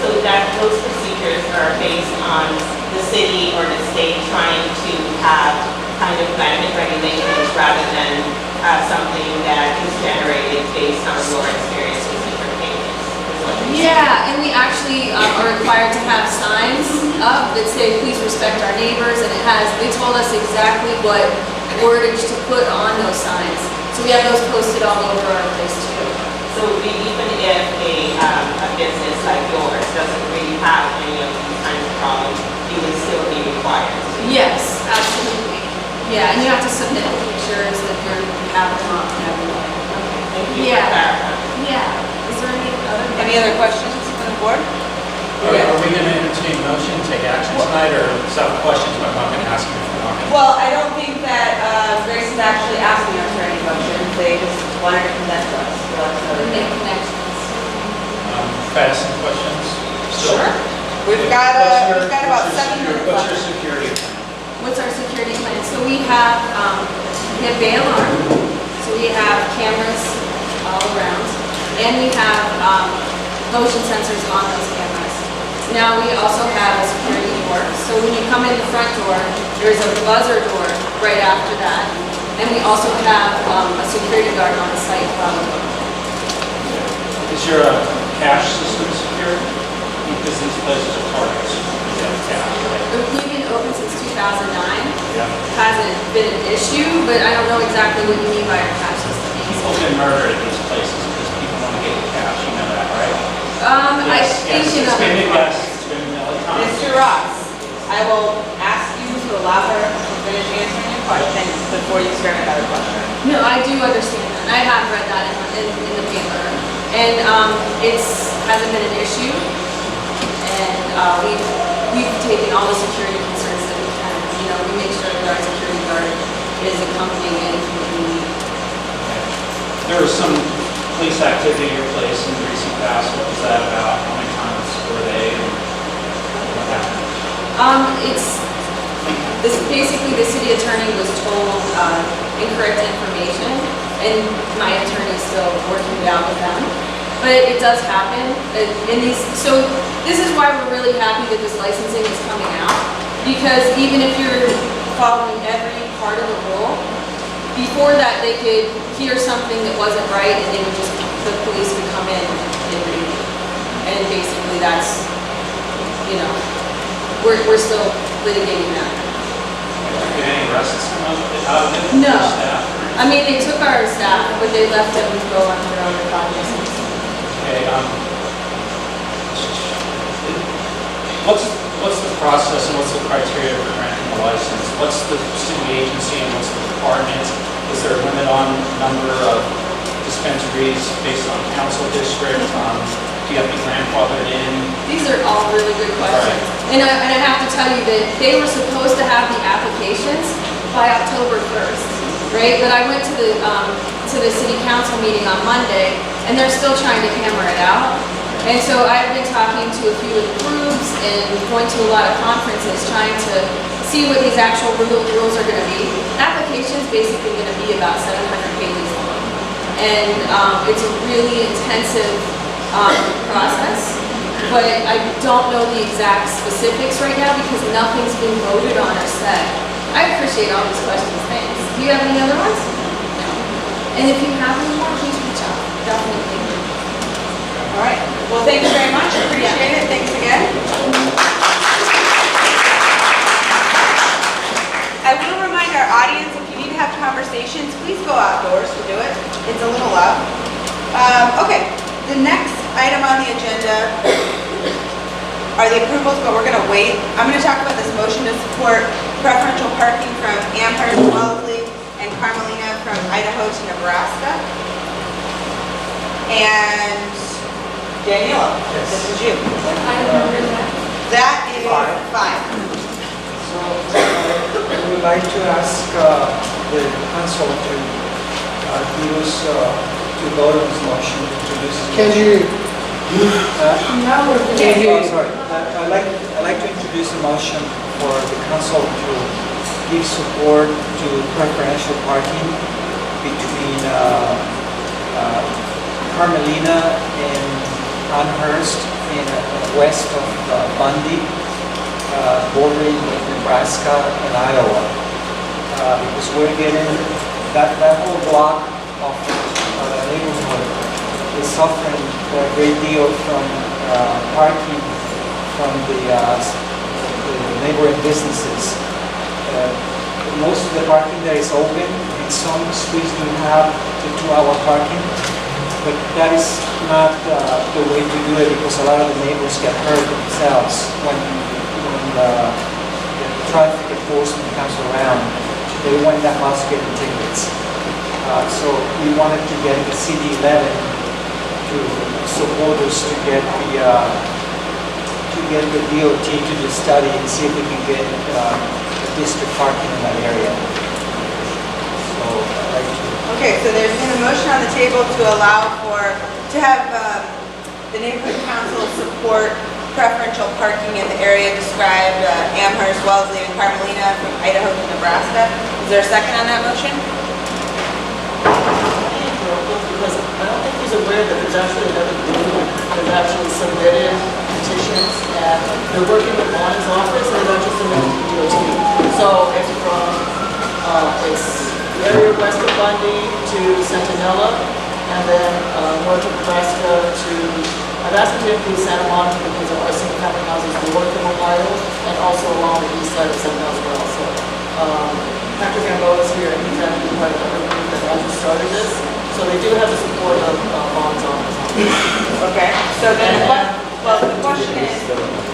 So that those procedures are based on the city or the state trying to have kind of blanket regulations rather than something that is generated based on your experience with different patients. Yeah, and we actually are required to have signs up that say, please respect our neighbors, and they told us exactly what wordage to put on those signs. So we have those posted all over our place too. So even if a business like yours doesn't really have any of these kinds of problems, you would still be required to? Yes, absolutely. Yeah, and you have to submit pictures that you have them up and everything. Okay, thank you for clarifying. Yeah. Is there Any other questions from the board? Are we going to entertain motion, take action tonight, or some questions I'm not going to ask you if we're not going to? Well, I don't think that Grace is actually asking us for any motions. They just wanted to present to us. Make connections. Pass some questions? Sure. We've got about 7 minutes What's your left. security plan? What's our security plan? So we have bay alarm. So we have cameras all around, and we have motion sensors on those cameras. Now we also have a security door. So when you come in the front door, there's a buzzer door right after that, and we also have a security guard on the site following. Is your cash system secure? Because these places are targets. You have cash, right? We've been open since 2009. Yeah. Hasn't been an issue, but I don't know exactly what you mean by our cash system. People get murdered at these places because people want to get cash. You know that, right? I think you know. It's been a guess. It's been a million times. Mr. Ross, I will ask you to allow her to finish answering your question before you start another question. No, I do understand that. I have read that in the paper. And it hasn't been an issue. And we've taken all the security concerns that we can. You know, we make sure that our security guard is accompanying anything that we need. There was some police activity in your place in the recent past. What was that about? How many times were they? And what happened? This basically the city attorney was told incorrect information, and my attorney's still working it out with them. But it does happen. So this is why we're really happy that this licensing is coming out, because even if you're following every part of the rule, before that they could hear something that wasn't right, and the police could come in and read it. And basically that's, you know, we're still litigating that. Get any arrests out of it? No. Staff? I mean, they took our staff, but they left them to go on their own cognizance. Okay, what's the process and what's the criteria for granting a license? What's the city agency and what's the department? Is there a limit on number of dispensaries based on council district? Do you have to be grandfathered in? These are all really good questions. Right. And I have to tell you that they were supposed to have the applications by October 1st, right? But I went to the city council meeting on Monday, and they're still trying to hammer it out. And so I've been talking to a few of the groups and going to a lot of conferences trying to see what these actual rules are going to be. Application's basically going to be about 700 pages long. And it's a really intensive process, but I don't know the exact specifics right now because nothing's been voted on or said. I appreciate all these questions, thanks. Do you have any other ones? No. And if you have any more, please reach out, definitely. All right, well, thank you very much, appreciate it, thanks again. I will remind our audience, if you need to have conversations, please go outdoors to do it. It's a little loud. Okay, the next item on the agenda are the approvals, but we're going to wait. I'm going to talk about this motion to support preferential parking from Amherst, Wellesley, and Carmelina from Idaho to Nebraska. And Daniela, this is you. That is 5. So I would like to ask the council to give us to vote on this motion to introduce. Can you? Sorry. I'd like to introduce a motion for the council to give support to preferential parking between Carmelina and Amherst in west of Bundy, bordering with Nebraska and Iowa. Because we're getting that whole block of neighborhood is suffering a great deal from parking from the neighboring businesses. Most of the parking there is open, and some streets do have the 2-hour parking, but that is not the way to do it because a lot of the neighbors get hurt themselves when the traffic enforcement comes around. They wind up us getting tickets. So we wanted to get the city 11 to support us to get the DOT to the study and see if we can get district parking in that area. So I'd like to. Okay, so there's been a motion on the table to allow to have the neighborhood council support preferential parking in the area described, Amherst, Wellesley, and Carmelina from Idaho to Nebraska. Is there a second on that motion? Because I don't think he's aware that there's actually another group that actually submitted petitions, and they're working with Lonnie's office, and they've actually submitted to DOT. So it's from it's the area west of Bundy to Centinela, and then north of Nebraska to, I've asked them to include Santa Monica because there are some family houses north of Ohio, and also along the east side of Centinela as well. So Patrick Gamboa is here, and he's actually part of the group that actually started this. So they do have the support of Lon's office. Okay, so then what? Well, the question is,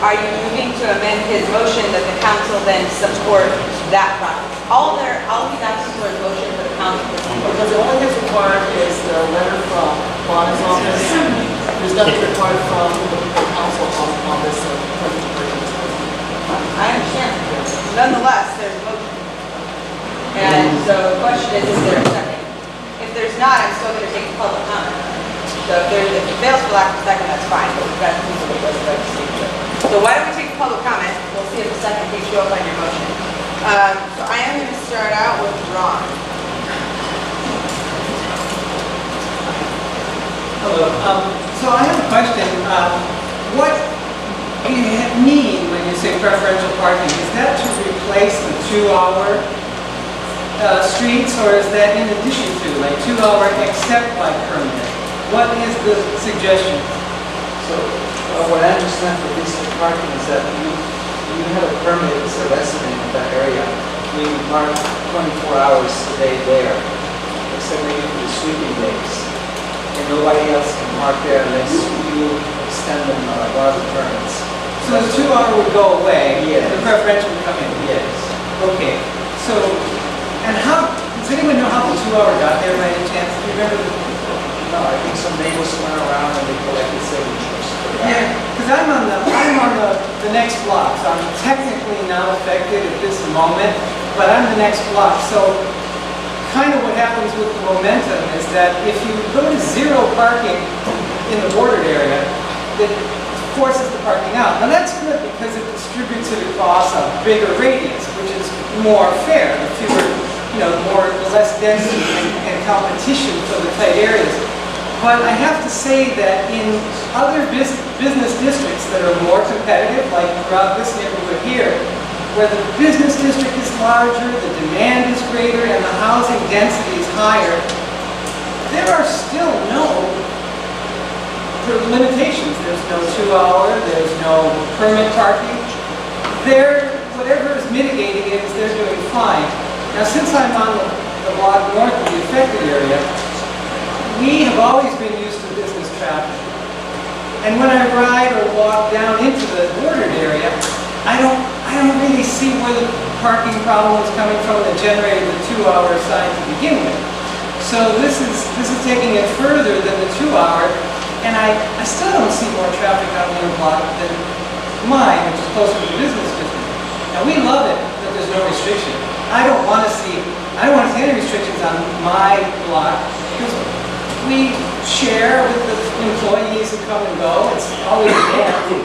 are you moving to amend his motion that the council then support that project? All he's asking for is motion for the council to support. Because the only thing that's required is the letter from Bonnie's office. There's nothing required from the council on this permit agreement. I understand. Nonetheless, there's a motion. And so the question is there a second? If there's not, I'm still going to take public comment. So if it fails for lack of a second, that's fine, but we've got people that would like to see it. So why don't we take public comment? We'll see if the second takes you up on your motion. So I am going to start out with Ron. Hello. So I have a question. What do you mean when you say preferential parking? Is that to replace the 2-hour streets, or is that in addition to, like 2-hour except by permit? What is the suggestion? So, what I understand for this parking is that you have a permit as a resident of that area. We park 24 hours a day there, except maybe for the sweeping days. And nobody else can park there unless you extend them one of the permits. So the 2-hour would go away, yes. The preferential would come in? Yes. Okay. So, and how, does anyone know how the 2-hour got there by any chance? Do you remember the... No, I think some neighbors went around and they collected signatures for that. Yeah, because I'm on the next block, so I'm technically not affected at this moment, but I'm the next block. So kind of what happens with the momentum is that if you go to 0 parking in the bordered area, it forces the parking out. Now that's good because it distributes it across a bigger radius, which is more fair. The fewer, the less density and competition for the tight areas. But I have to say that in other business districts that are more competitive, like throughout this neighborhood here, where the business district is larger, the demand is greater, and the housing density is higher, there are still no limitations. There's no 2-hour, there's no permit parking. Whatever is mitigating it is they're doing fine. Now, since I'm on the block north of the affected area, we have always been used to business traffic. And when I ride or walk down into the bordered area, I don't really see where the parking problem is coming from that generated the 2-hour sign to begin with. So this is taking it further than the 2-hour, and I still don't see more traffic on your block than mine, which is closer to the business district. Now we love it that there's no restriction. I don't want to see any restrictions on my block because we share with the employees who come and go. It's always a dance,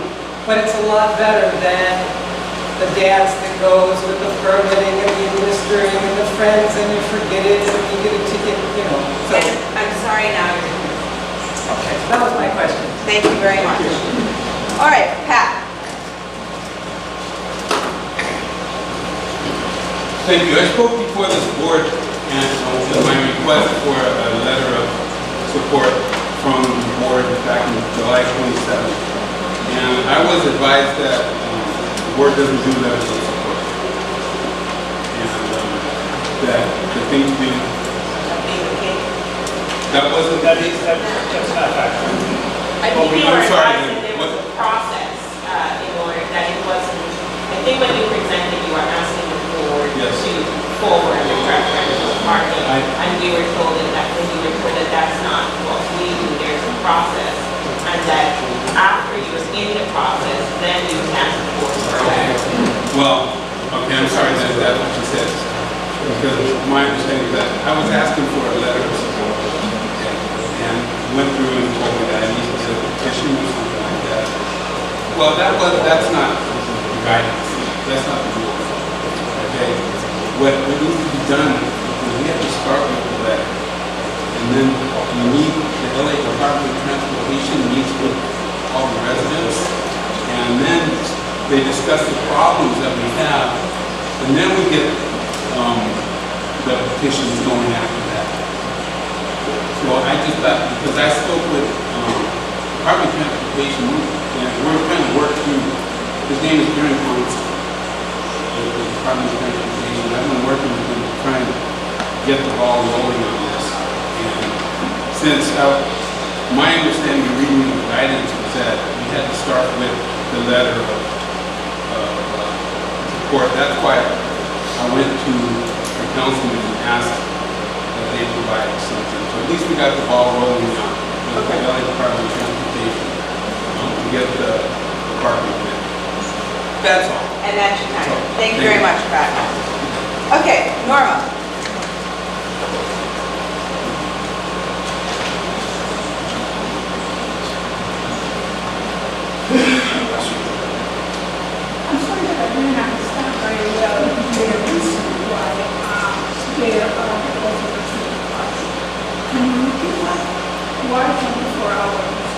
but it's a lot better than the dance that goes with the permitting and the administering and the friends and you forget it and you get a ticket, So I'm sorry now. Okay, that was my question. Thank you very much. All right, Pat. Thank you. I spoke before this board and my request for a letter of support from the board back in July 27th. And I was advised that the board doesn't do letters of support. And that the thing to do, that wasn't the case. That's not factual. I think you were advising there was a process in order that it wasn't, I think when you presented, you were asking the board to forward the preferential parking, and we were told that that's not what we do, there's a process, and that after you was in the process, then you can ask the board for a letter. Well, okay, I'm sorry that that's what you said. Because my understanding is that I was asking for a letter of support and went through and told me that I needed to petition or something like that. Well, that's not guidance. That's not the rule. Okay? What needs to be done is we have to start with the letter. And then the LA Department of Transportation meets with all the residents. And then they discuss the problems that we have. And then we get the petitions going after that. So I just thought, because I spoke with Department of Transportation, and we're trying to work through, his name is Aaron Council, the Department of Transportation. I've been working with him trying to get the ball rolling on this. And since my understanding of reading the guidance was that we had to start letter of support. That's why I went to the councilman and asked that they provide something. So at least we got the ball rolling now. The LA Department of Transportation to get the department in. That's all. And that's your time. Thank you very much, Pat. Okay, Norma. I'm sorry that I didn't understand very well the reason why there are overseas parties. Can you repeat that? Why 24 hours?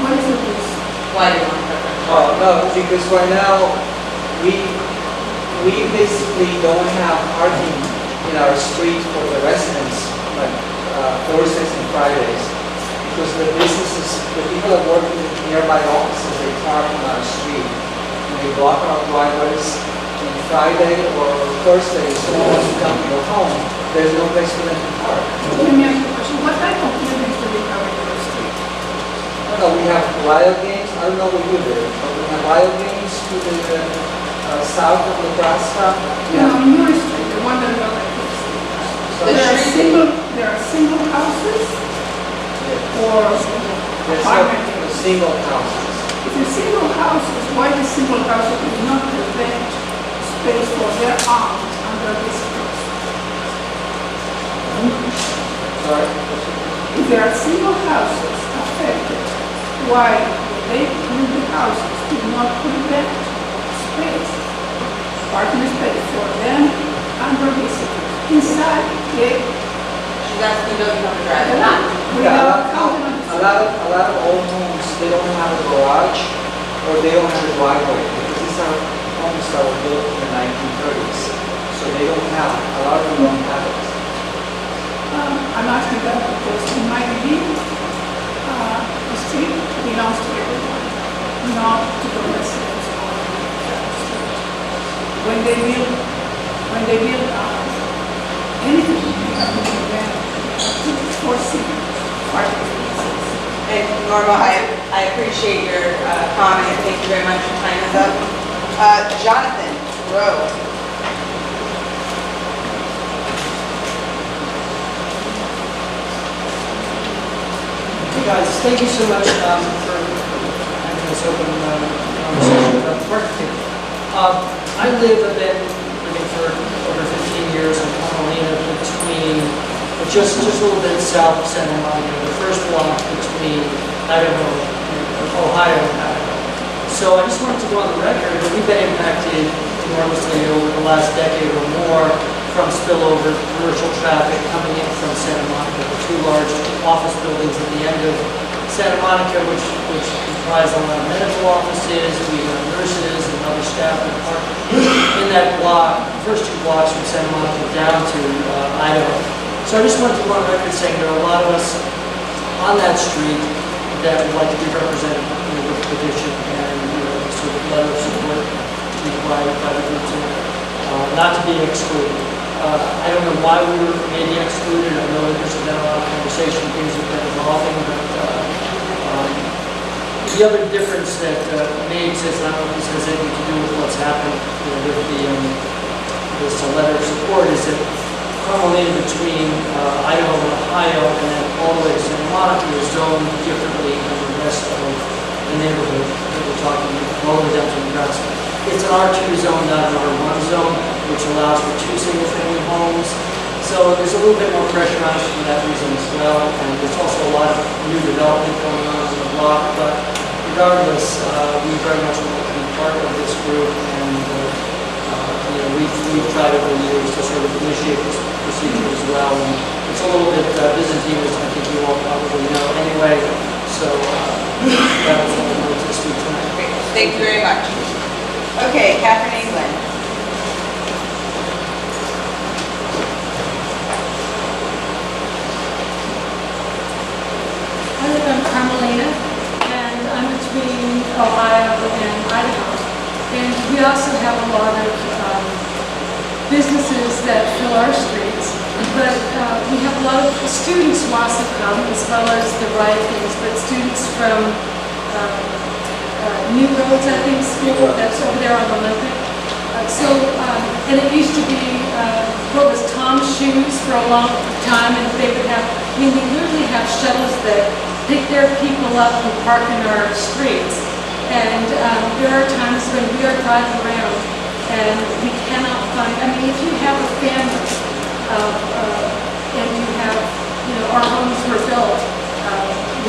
What is the reason? Why do you want to cover? Oh, no, because right now, we basically don't have parking in our street for the residents, like Thursdays and Fridays. Because the businesses, the people that work in the nearby offices, they park on our street. And they block our driveways on Friday or Thursday, so once you come to your home, there's no place for them to park. Let me ask you a question. What type of buildings do we have in your street? No, we have wild games. I don't know what you do, but we have wild games to the south of Nebraska. No, in your street, the one that you're like there are single houses or apartments? Single houses. If the single houses, why the single houses do not prevent space for their arms under this house? Sorry? If there are single houses affected, why they build the houses do not prevent space, parking space for them under visitors inside the She's asking about you have a driveway. A lot of old homes, they don't have a garage or they don't have a driveway because these are homes that were built in the 1930s. So they don't have, a lot of them don't have it. I'm asking that because in my view, the street belongs to everyone, not to the residents of the street. When they build anything, they have to prevent forcing parking spaces. And Norma, I appreciate your comment. Thank you very much. Your time is up. Jonathan Rowe. Hey guys, thank you so much for having this open conversation about the parking ticket. I living for over 15 years in Catalina between, just a little bit south of Santa Monica, the first block between Idaho and Ohio and Idaho. So I just wanted to go on the record that we've been impacted enormously over the last decade or more from spillover commercial traffic coming in from Santa Monica. The two large office buildings at the end of Santa Monica, which comprise a lot of medical offices, we have nurses and other staff that park in that block, the first two blocks from Santa Monica down to Idaho. So I just wanted to go on record saying there are a lot of us on that street that would like to be represented with the petition and sort of letter of support by the groups not to be excluded. I don't know why we were maybe excluded. I know that there's been a lot of conversation, things have been evolving, but the other difference that may exist, I don't know if this has anything to do with what's happened with this letter of support, is that Carmelina between Idaho and Ohio and then all the way to Santa Monica is zoned differently than the rest of the neighborhood that we're talking all the way down to Nebraska. It's an R2 zone, not an R1 zone, which allows for 2 single-family homes. So there's a little bit more pressure on us for that reason as well. And there's also a lot of new development going on in the block. But regardless, we very much want to be part of this group. And we've tried over the years to sort of initiate this procedure as well. And it's a little bit Byzantine, as I think you all probably know anyway. So that was what I wanted to speak tonight. Thank you very much. Okay, Catherine England. I live in Carmelina, and I'm between Ohio and Idaho. And we also have a lot of businesses that fill our streets, but we have a lot of students who also come, as well as the right things, but students from New Roads, I think, school that's over there on Olympic. And it used to be, what was Tom's Shoes for a long time, and they would have, we literally have shuttles that pick their people up and park in our streets. And there are times when we are driving around and we cannot find, if you have a family and you have, our homes were built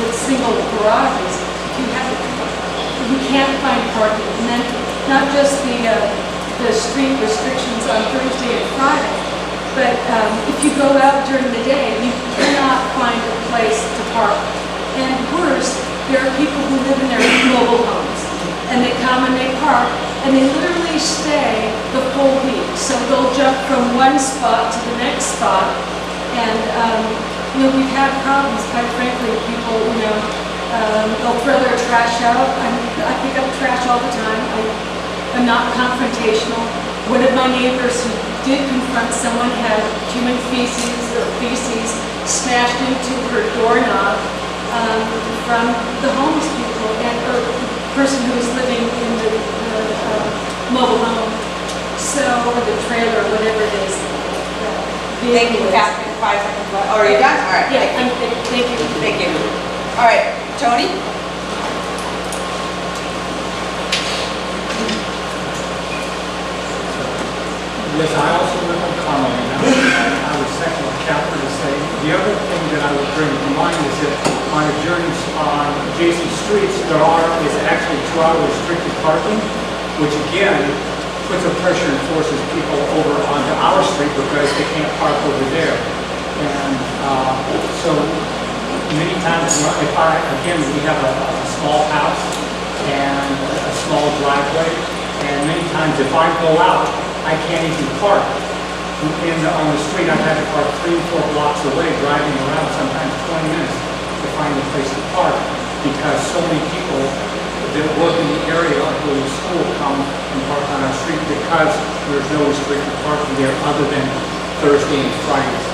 with single garages, you can't find parking. And then not just the street restrictions on Thursday and Friday, but if you go out during the day, you cannot find a place to park. And worse, there are people who live in their mobile homes, and they come and they park, and they literally stay the full week. So they'll jump from one spot to the next spot, and we've had problems, quite frankly, people, they'll throw their trash out. I pick up trash all the time. I'm not confrontational. One of my neighbors who did confront someone had human feces smashed into her doorknob from the homeless people or the person who was living in the mobile home, or the trailer, whatever it is. Thank you, Catherine. 5 seconds left. Oh, are you done? All right. Yeah, thank you. Thank you. All right, Tony? Yes, I also live in Carmelina. I would second what Catherine is saying. The other thing that I would bring to mind is that on journeys on adjacent streets, is actually 2-hour restricted parking, which again puts a pressure and forces people over onto our street because they can't park over there. And so many times, we have a small house and a small driveway, and many times if I go out, I can't even park on the street. I've had to park 3 or 4 blocks away, driving around sometimes 20 minutes to find a place to park because so many people that work in the area or go to school come and park on our street because there's no restricted parking there other than Thursday and Fridays.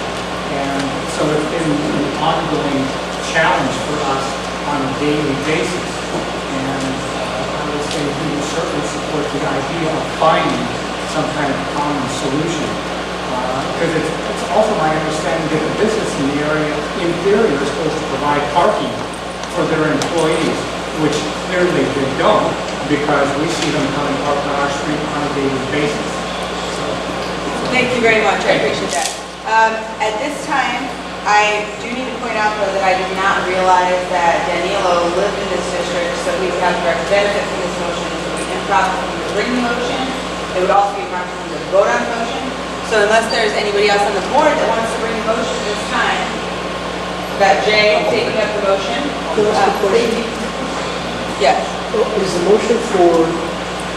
And so it's been an ongoing challenge for us on a daily basis. And I would say we would certainly support the idea of finding some kind of common solution. Because it's also my understanding that the business in the area, in theory, are supposed to provide parking for their employees, which clearly they don't, because we see them coming park on our street on a daily basis. Thank you very much. I appreciate that. At this time, I do need to point out, though, that I did not realize that Danilo lived in this district, so he would have direct benefit from this motion. So we can improper for him to bring the motion. It would also be improper for him to vote on the motion. So unless there's anybody else on the board that wants to bring a motion this time, got Jay taking up the motion. Yes. Is the motion for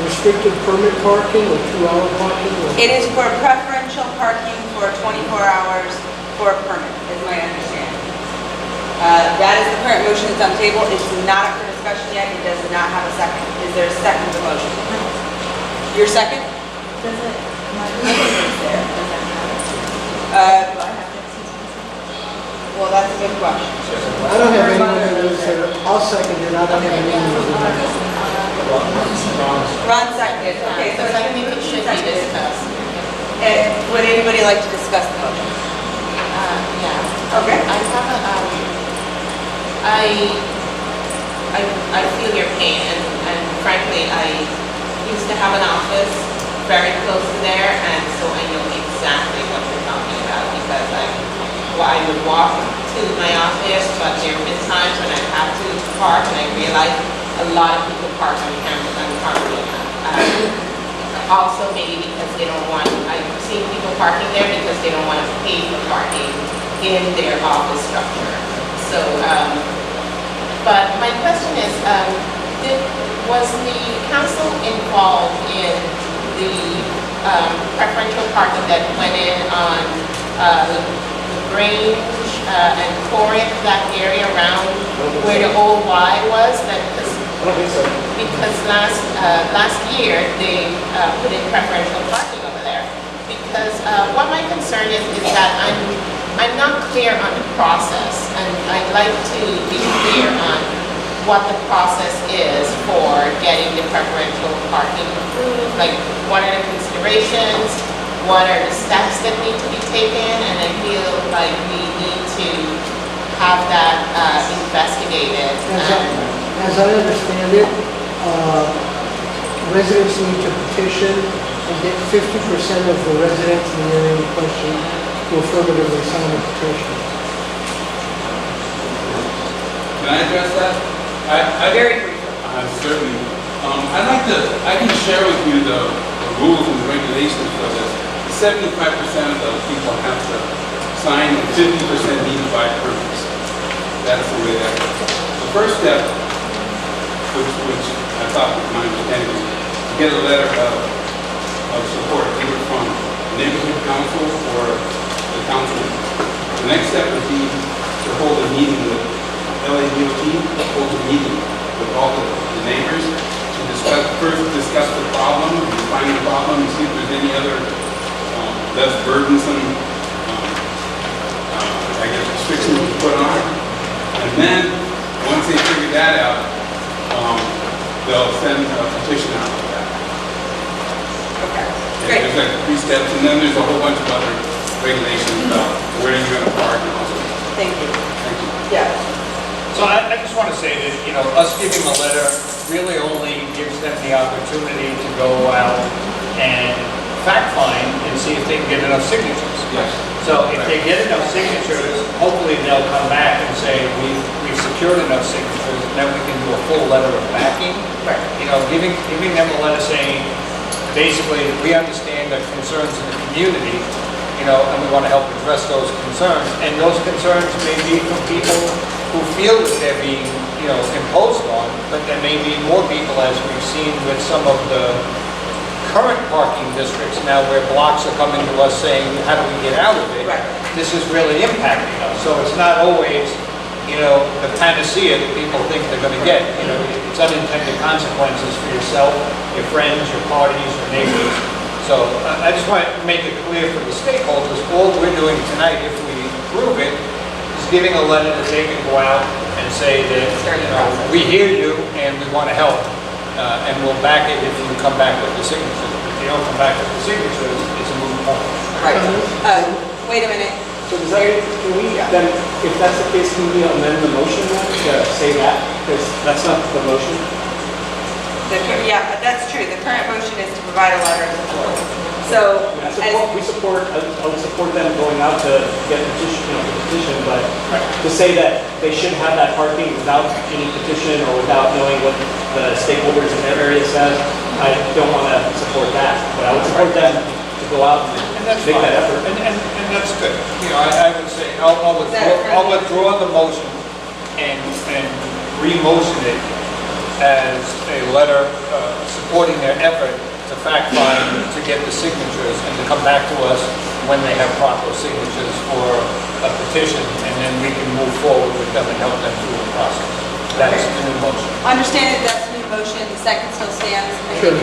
restricted permit parking or 2-hour parking? It is for preferential parking for 24 hours for a permit, is my understanding. That is the current motion that's on the table. It's not up for discussion yet. It does not have a second. Is there a second to the motion? Your second? Does it? My is there. Well, that's a good question. I don't have anyone that lives there. I'll second it. I don't have anyone that lives there. Ron seconded. Okay, so I think it should be discussed. Would anybody like to discuss the motion? Yeah. Okay. I have I feel your pain, and frankly, I used to have an office very close to there, and so I know exactly what you're talking about because I would walk to my office, but there have been times when I have to park, and I realize a lot of people park on campus and parking. Also, maybe because they don't want, I've seen people parking there because they don't want to pay for parking in their office structure. So, but my question is, was the council involved in the preferential parking that went in on the Grange and Corinth, that area around where the old Y was? Because last year they put in preferential parking over there. Because what my concern is that I'm not clear on the process, and I'd like to be clear on what the process is for getting the preferential parking approved, like what are the considerations, what are the steps that need to be taken, and I feel like we need to have that investigated. As I understand it, residents need to petition and get 50% of the residents in the area in question to affirmatively sign the petition. Can I address that? Very briefly. Certainly. I can share with you the rules and regulations for this. 75% of those people have to sign and 50% need to buy permits. That's the way that goes. The first step, which I thought was my understanding, was to get a letter of support either from the neighborhood council or the council. The next step would be to hold a meeting with LADOT, hold a meeting with all the neighbors to discuss the problem, define the problem, and see if there's any other less burdensome, restrictions to put on. And then, once they figure that out, they'll send a petition out for that. Okay, And great. there's like 3 steps, and then there's a whole bunch of other regulations about where you're going to park and all sorts of stuff. Thank you. Thank you. Yeah. So I just want to say that, us giving a letter really only gives them the opportunity to go out and fact find and see if they can get enough signatures. Yes. So if they get enough signatures, hopefully they'll come back and say, we've secured enough signatures, and then we can do a full letter of backing. Right. Giving them a letter saying, basically, we understand the concerns in the community, and we want to help address those concerns. And those concerns may be from people who feel that they're being, imposed on, but there may be more people, as we've seen with some of the current parking districts now, where blocks are coming to us saying, how do we get out of it? Right. This is really impacting us. So it's not always, the panacea that people think they're going to get. It's unintended consequences for yourself, your friends, your parties, your neighbors. So I just want to make it clear for the stakeholders, all we're doing tonight, if we approve it, is giving a letter that they can go out and say that, we hear you and we want to help. And we'll back it if you come back with the signatures. If you don't come back with the signatures, it's a moot point. Right. Wait a minute. So does that, can we, then, if that's the case, can we amend the motion then to say that? Because that's not the motion. Yeah, that's true. The current motion is to provide a letter of support. So, I would support them going out to get a petition, but to say that they should have that parking without any petition or without knowing what the stakeholders in their area says, I don't want to support that. But I would support them to go out and make that effort. And that's good. I would say, I'll withdraw the motion and re-motion it as a letter supporting their effort to fact find, to get the signatures, and to come back to us when they have proper signatures for a petition, and then we can move forward with them and help them through the process. That's the new motion. understand that that's the new motion, the second still stands. Sure.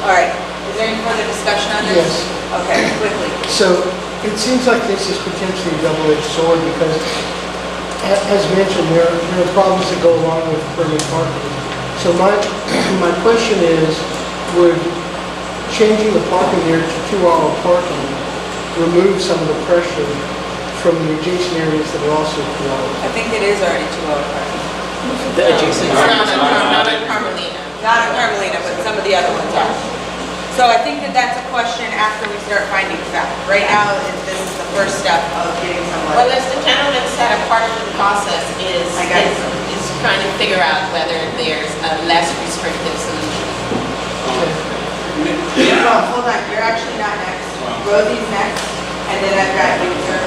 All right, is there any further discussion on this? Yes. Okay, quickly. So it seems like this is potentially a double-edged sword because, as mentioned, there are problems that go along with permit parking. So my question is, would changing the parking there to 2-hour parking remove some of the pressure from the adjacent areas that are also 2 hours? I think it is already 2-hour parking. The adjacent Not in Carmelina. Not in Carmelina, but some of the other ones are. So I think that that's a question after we start finding fact. Right now, this is the first step of getting someone. Well, as the gentleman said, a part of the process is trying to figure out whether there's a less restrictive solution. Hold on, you're actually not next. Rosie's next, and then I've got you, sir.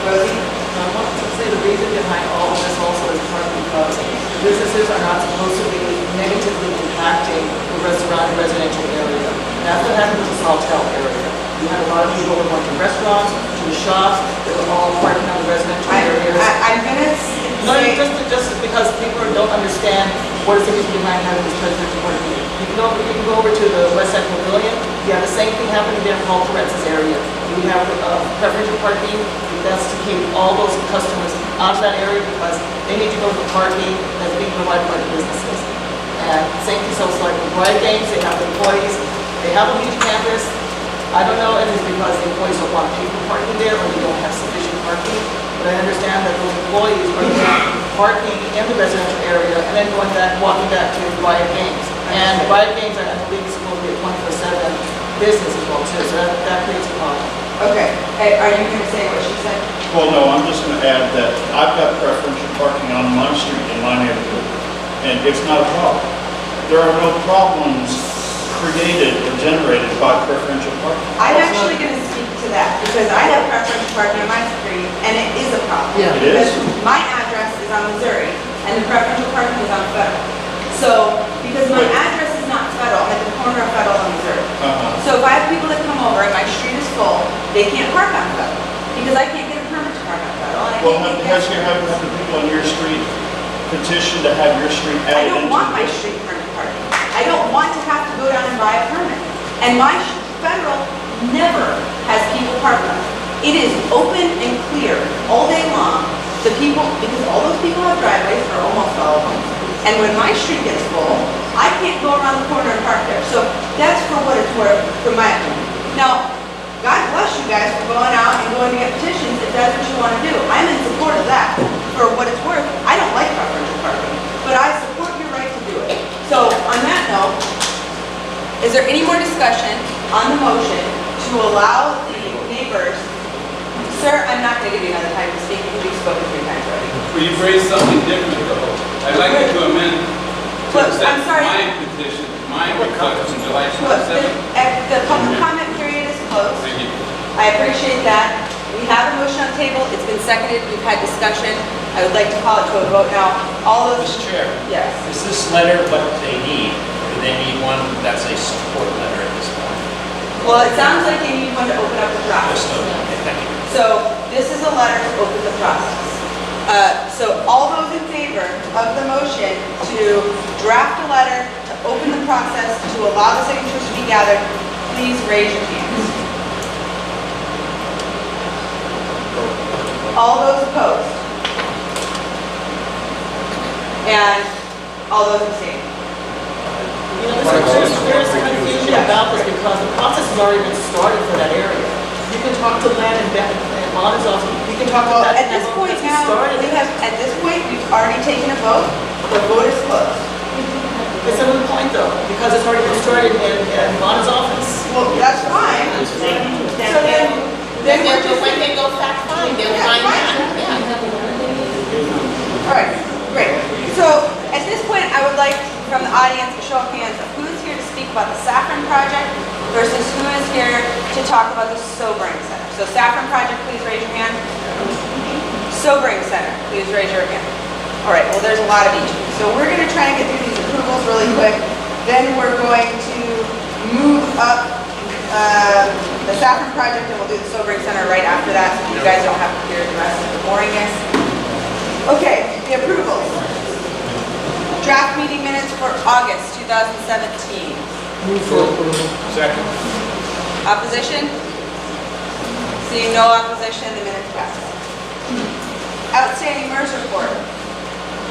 Rosie? I want to say the reason behind all of this also is partly because businesses are not supposed to be negatively impacting the surrounding residential area. And that's what happened with the Sawtelle area. You had a lot of people who went to restaurants, to the shops, they were all parking on the residential areas. I'm gonna say... just because people don't understand what is the reason behind having this residential parking. You can go over to the West Side Pavilion, you have the same thing happening there in Paul Terence's area. We have preferential parking, that's to keep all those customers out of that area because they need to go to the parking that's being provided by the businesses. And same thing, so it's like with Riot Games, they have the employees, they have a huge campus. I don't know if it's because the employees don't want people parking there or they don't have sufficient parking, but I understand that those employees are parking in the residential area and then walking back to Riot Games. And Riot Games, I believe, is supposed to be a 24/7 business as well too, so that creates a problem. Okay, hey, are you gonna say what she said? Well, no, I'm just gonna add that I've got preferential parking on my street in my neighborhood, and it's not a problem. There are no problems created or generated by preferential parking. I'm actually gonna speak to that, because I have preferential parking on my street, and it is a problem. Yeah. It is? Because my address is on Missouri, and the preferential parking is on Federal. So, because my address is not Federal, I'm at the corner of Federal and Missouri. So if I have people that come over and my street is full, they can't park on Federal, because I can't get a permit to park on Federal, and I Well, can't has get. you have the people on your street petition to have your street I added don't into? want my street permit parking. I don't want to have to go down and buy a permit. And my Federal never has people parked on it. It is open and clear all day long to people, because all those people have driveways, or almost all of them. And when my street gets full, I can't go around the corner and park there. So that's for what it's worth, from my opinion. Now, God bless you guys for going out and going to get petitions if that's what you want to do. I'm in support of that, for what it's worth. I don't like preferential parking, but I support your right to do it. So on that note, is there any more discussion on the motion to allow the neighbors? Sir, I'm not going to give you another time to speak because you've spoken 3 times already. Well, you've raised something different though. I'd like you to amend to Look, accept I'm sorry. my petition, my request from July Look, 27th. the public comment period is closed. Thank you. I appreciate that. We have a motion on the table. It's been seconded. We've had discussion. I would like to call it to a vote now. All those. Mr. Chair. Yes. Is this letter what they need? Or do they need one that's a support letter at this point? Well, it sounds like they need one to open up the process. Okay, thank you. So this is a letter to open the process. So all those in favor of the motion to draft a letter to open the process to allow the signatures to be gathered, please raise your hands. All those opposed? And all those abstaining? You know, there's confusion about this because the process has already been started for that area. You can talk to Len and Bon's office, you can talk to Well, that. at this point now, we've already taken a vote. The vote is closed. It's a moot point though, because it's already been started in Bon's office. Well, that's fine. So then we're just. When they go fact find, they'll find out. All right, great. So at this point, I would like from the audience a show of hands of who is here to speak about the Saffron project versus who is here to talk about the Sobering Center. So Saffron project, please raise your hand. Sobering Center, please raise your hand. All right, well, there's a lot of each. So we're going to try and get through these approvals really quick. Then we're going to move up the Saffron project, and we'll do the Sobering Center right after that, so you guys don't have to hear the rest of the boringness. Okay, the approvals. Draft meeting minutes for August 2017. Move for approval. Second. Opposition? Seeing no opposition, the minutes pass. Outstanding MERS report.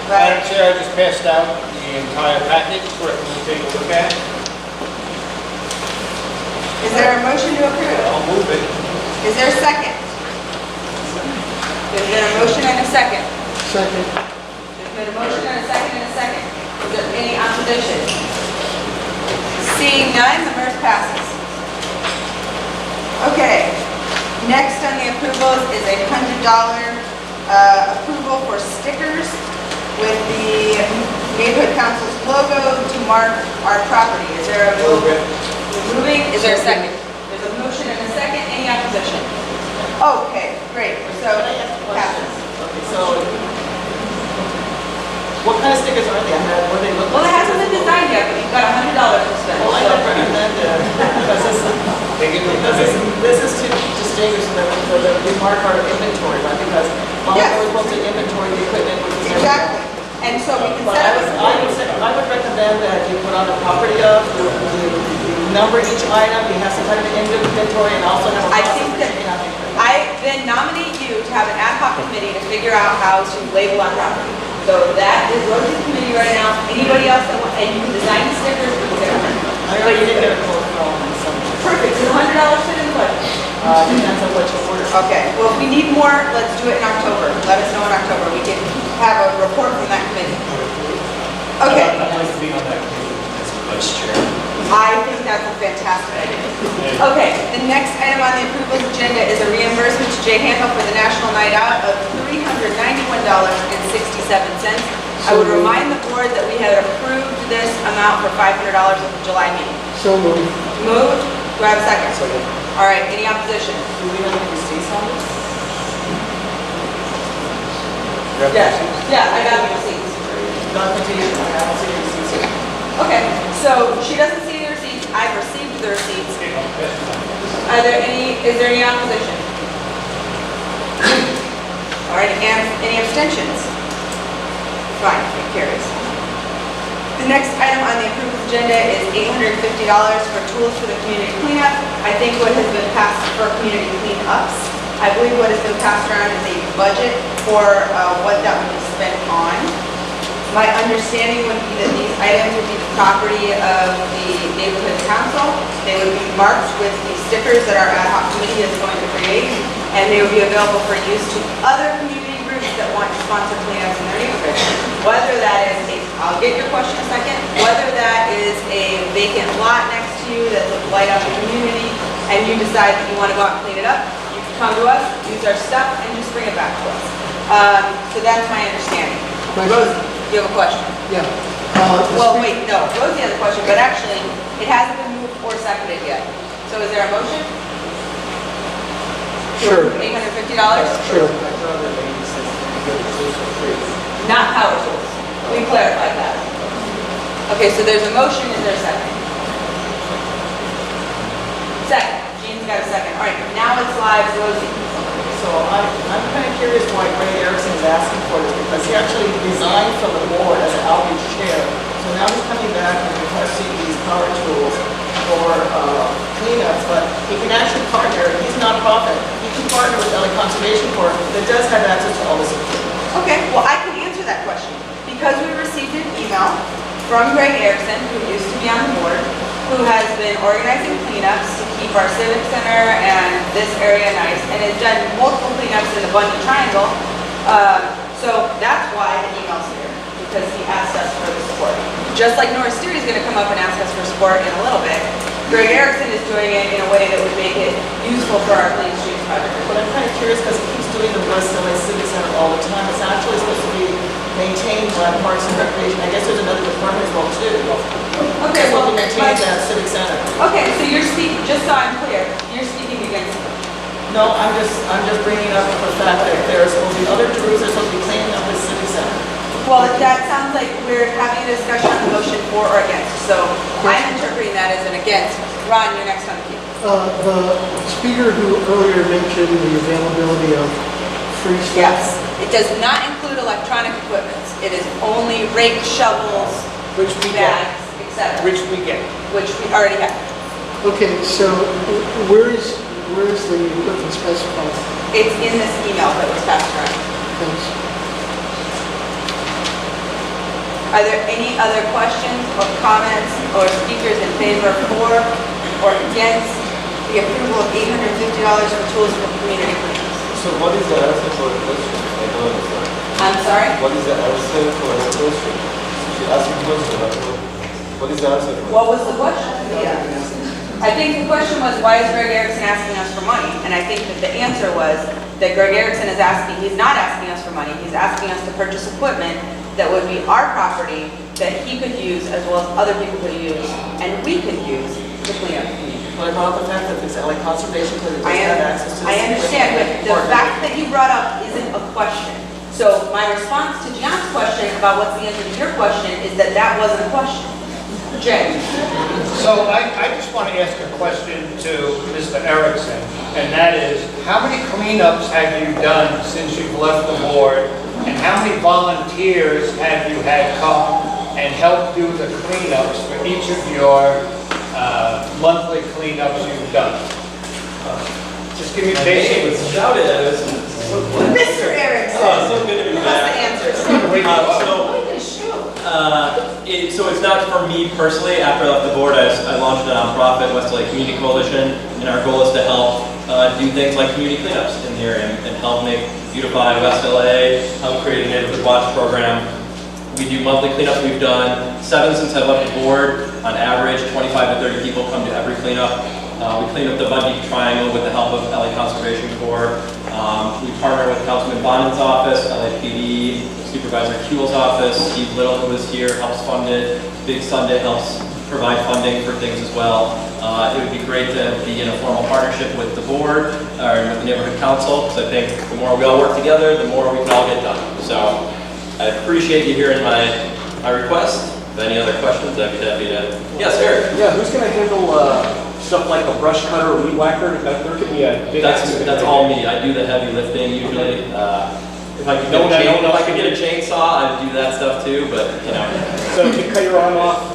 Madam Chair, I just passed out the entire package for everyone to take a look at. Is there a motion to approve? I'll move it. Is there a second? Is there a motion and a second? Second. There's been a motion and a second and a second. Is there any opposition? Seeing none, the MERS passes. Okay, next on the approvals is a $100 approval for stickers with the neighborhood council's logo to mark our property. Is there a move? Moving, is there a second? There's a motion and a second, any opposition? Okay, great, so passes. Okay, so what kind of stickers are they? What they look like? Well, it hasn't been designed yet, but you've got $100 to spend. Well, I would recommend that, because this is to distinguish the mark our inventory, right? Because Yes. we're supposed to inventory the equipment, which is. Exactly, and so we can But set I would recommend then that you put on the property of, you number each item, you have some kind of inventory, and also have a I process think for that checking out the I then nominate you to have an ad hoc committee to figure out how to label on property. So that is Rosie's committee right now. Anybody else that and you can design the stickers, put them there. I already did get a quote from some. Perfect, is $100 fit in the budget? Depends on what you order. Okay, well, if we need more, let's do it in October. Let us know in October. We can have a report from that committee. Okay. I'd like to be on that committee as a vice chair. I think that's a fantastic idea. Okay, the next item on the approvals agenda is a reimbursement to Jay Handel for the National Night Out of $391.67. I would remind the board that we had approved this amount for $500 at the July meeting. So moved. Moved, do I have a second? All right, any opposition? Do we have any receipts on this? Yeah, I got the receipts. Documentation, I don't see any receipts here. Okay, so she doesn't see the receipts, I've received the receipts. Is there any opposition? All right, and any abstentions? Fine, it carries. The next item on the approved agenda is $850 for tools for the community cleanup. I think what has been passed for community cleanups, I believe what has been passed around is a budget for what that would be spent on. My understanding would be that these items would be the property of the neighborhood council. They would be marked with the stickers that our ad hoc committee is going to create, and they would be available for use to other community groups that want to sponsor cleanups in their neighborhood. Whether that is I'll get your question in a second, whether that is a vacant lot next to you that's a blight on the community, and you decide that you want to go out and clean it up, you can come to us, use our stuff, and just bring it back to us. So that's my understanding. Rosie, you have a question? Yeah. Well, wait, no, Rosie has a question, but actually, it hasn't been moved or seconded yet. So is there a motion? Sure. $850? Sure. Not power tools. We clarified that. Okay, so there's a motion, is there a second? Second, Jean's got a second. All right, now it's live, Rosie. So I'm kind of curious why Ray Erickson is asking for this, because he actually resigned from the board as an outreach chair. So now he's coming back and requesting these power tools for cleanups, but he can actually partner, he's a nonprofit, he can partner with LA Conservation Corps that does have access to all this equipment. Okay, well, I can answer that question. Because we received an email from Greg Erickson, who used to be on the board, who has been organizing cleanups to keep our civic center and this area nice, and has done multiple cleanups in the Bundy Triangle. So that's why the email's here, because he asked us for the support. Just like Norris Steary is going to come up and ask us for support in a little bit, Greg Erickson is doing it in a way that would make it useful for our Clean Streets project. But I'm kind of curious because he keeps doing the West LA Civic Center all the time. It's actually supposed to be maintained by Parks and Recreation. I guess there's another department as well too. Okay, well, to maintain that Civic Center. Okay, so you're speaking, just so I'm clear, you're speaking against it. No, I'm just bringing up the fact that there's supposed to be other groups that are supposed to be cleaning up the Civic Center. Well, that sounds like we're having a discussion on the motion for or against, so I'm interpreting that as an against. Ron, you're next on the queue. The speaker who earlier mentioned the availability of free stuff. Yes, it does not include electronic equipment. It is only rake, shovels, Which we get. bags, etc. Which we get. Which we already have. Okay, so where is the equipment specified? It's in this email that was passed around. Thanks. Are there any other questions or comments or speakers in favor for or against the approval of $850 for tools for community cleanups? So what is the answer for the question? I don't understand. I'm sorry? What is the answer for the question? She asked a question. What is the answer? What was the question? I think the question was, why is Greg Erickson asking us for money? And I think that the answer was that Greg Erickson is asking, he's not asking us for money, he's asking us to purchase equipment that would be our property that he could use as well as other people could use and we could use to clean up the community. What about the fact that it's LA Conservation Corps that does have access to this? I understand, but the fact that you brought up isn't a question. So my response to John's question about what's the answer to your question is that that wasn't a question. Jay. So I just want to ask a question to Mr. Erickson, and that is, how many cleanups have you done since you've left the board, and how many volunteers have you had come and help do the cleanups for each of your monthly cleanups you've done? Just give me basic. Shouted at us. Mr. Erickson. Oh, so good to be What's back. the answer? So it's not for me personally. After I left the board, I launched a nonprofit, West LA Community Coalition, and our goal is to help do things like community cleanups in the area and help beautify West LA, help create a neighborhood watch program. We do monthly cleanups. We've done 7 since I left the board. On average, 25 to 30 people come to every cleanup. We cleaned up the Bundy Triangle with the help of LA Conservation Corps. We partner with Councilman Bonden's office, LAPD, Supervisor Kuehl's office. Steve Little, who is here, helps fund it. Big Sunday helps provide funding for things as well. It would be great to be in a formal partnership with the board or with the neighborhood council, because I think the more we all work together, the more we can all get done. So I appreciate you hearing my request. If any other questions, I'd be happy to. Yes, Eric. Yeah, who's going to handle stuff like a brush cutter or weed whacker? There could be a big. That's all me. I do the heavy lifting usually. If I could get a chainsaw, I'd do that stuff too. But you know. So you can cut your arm off.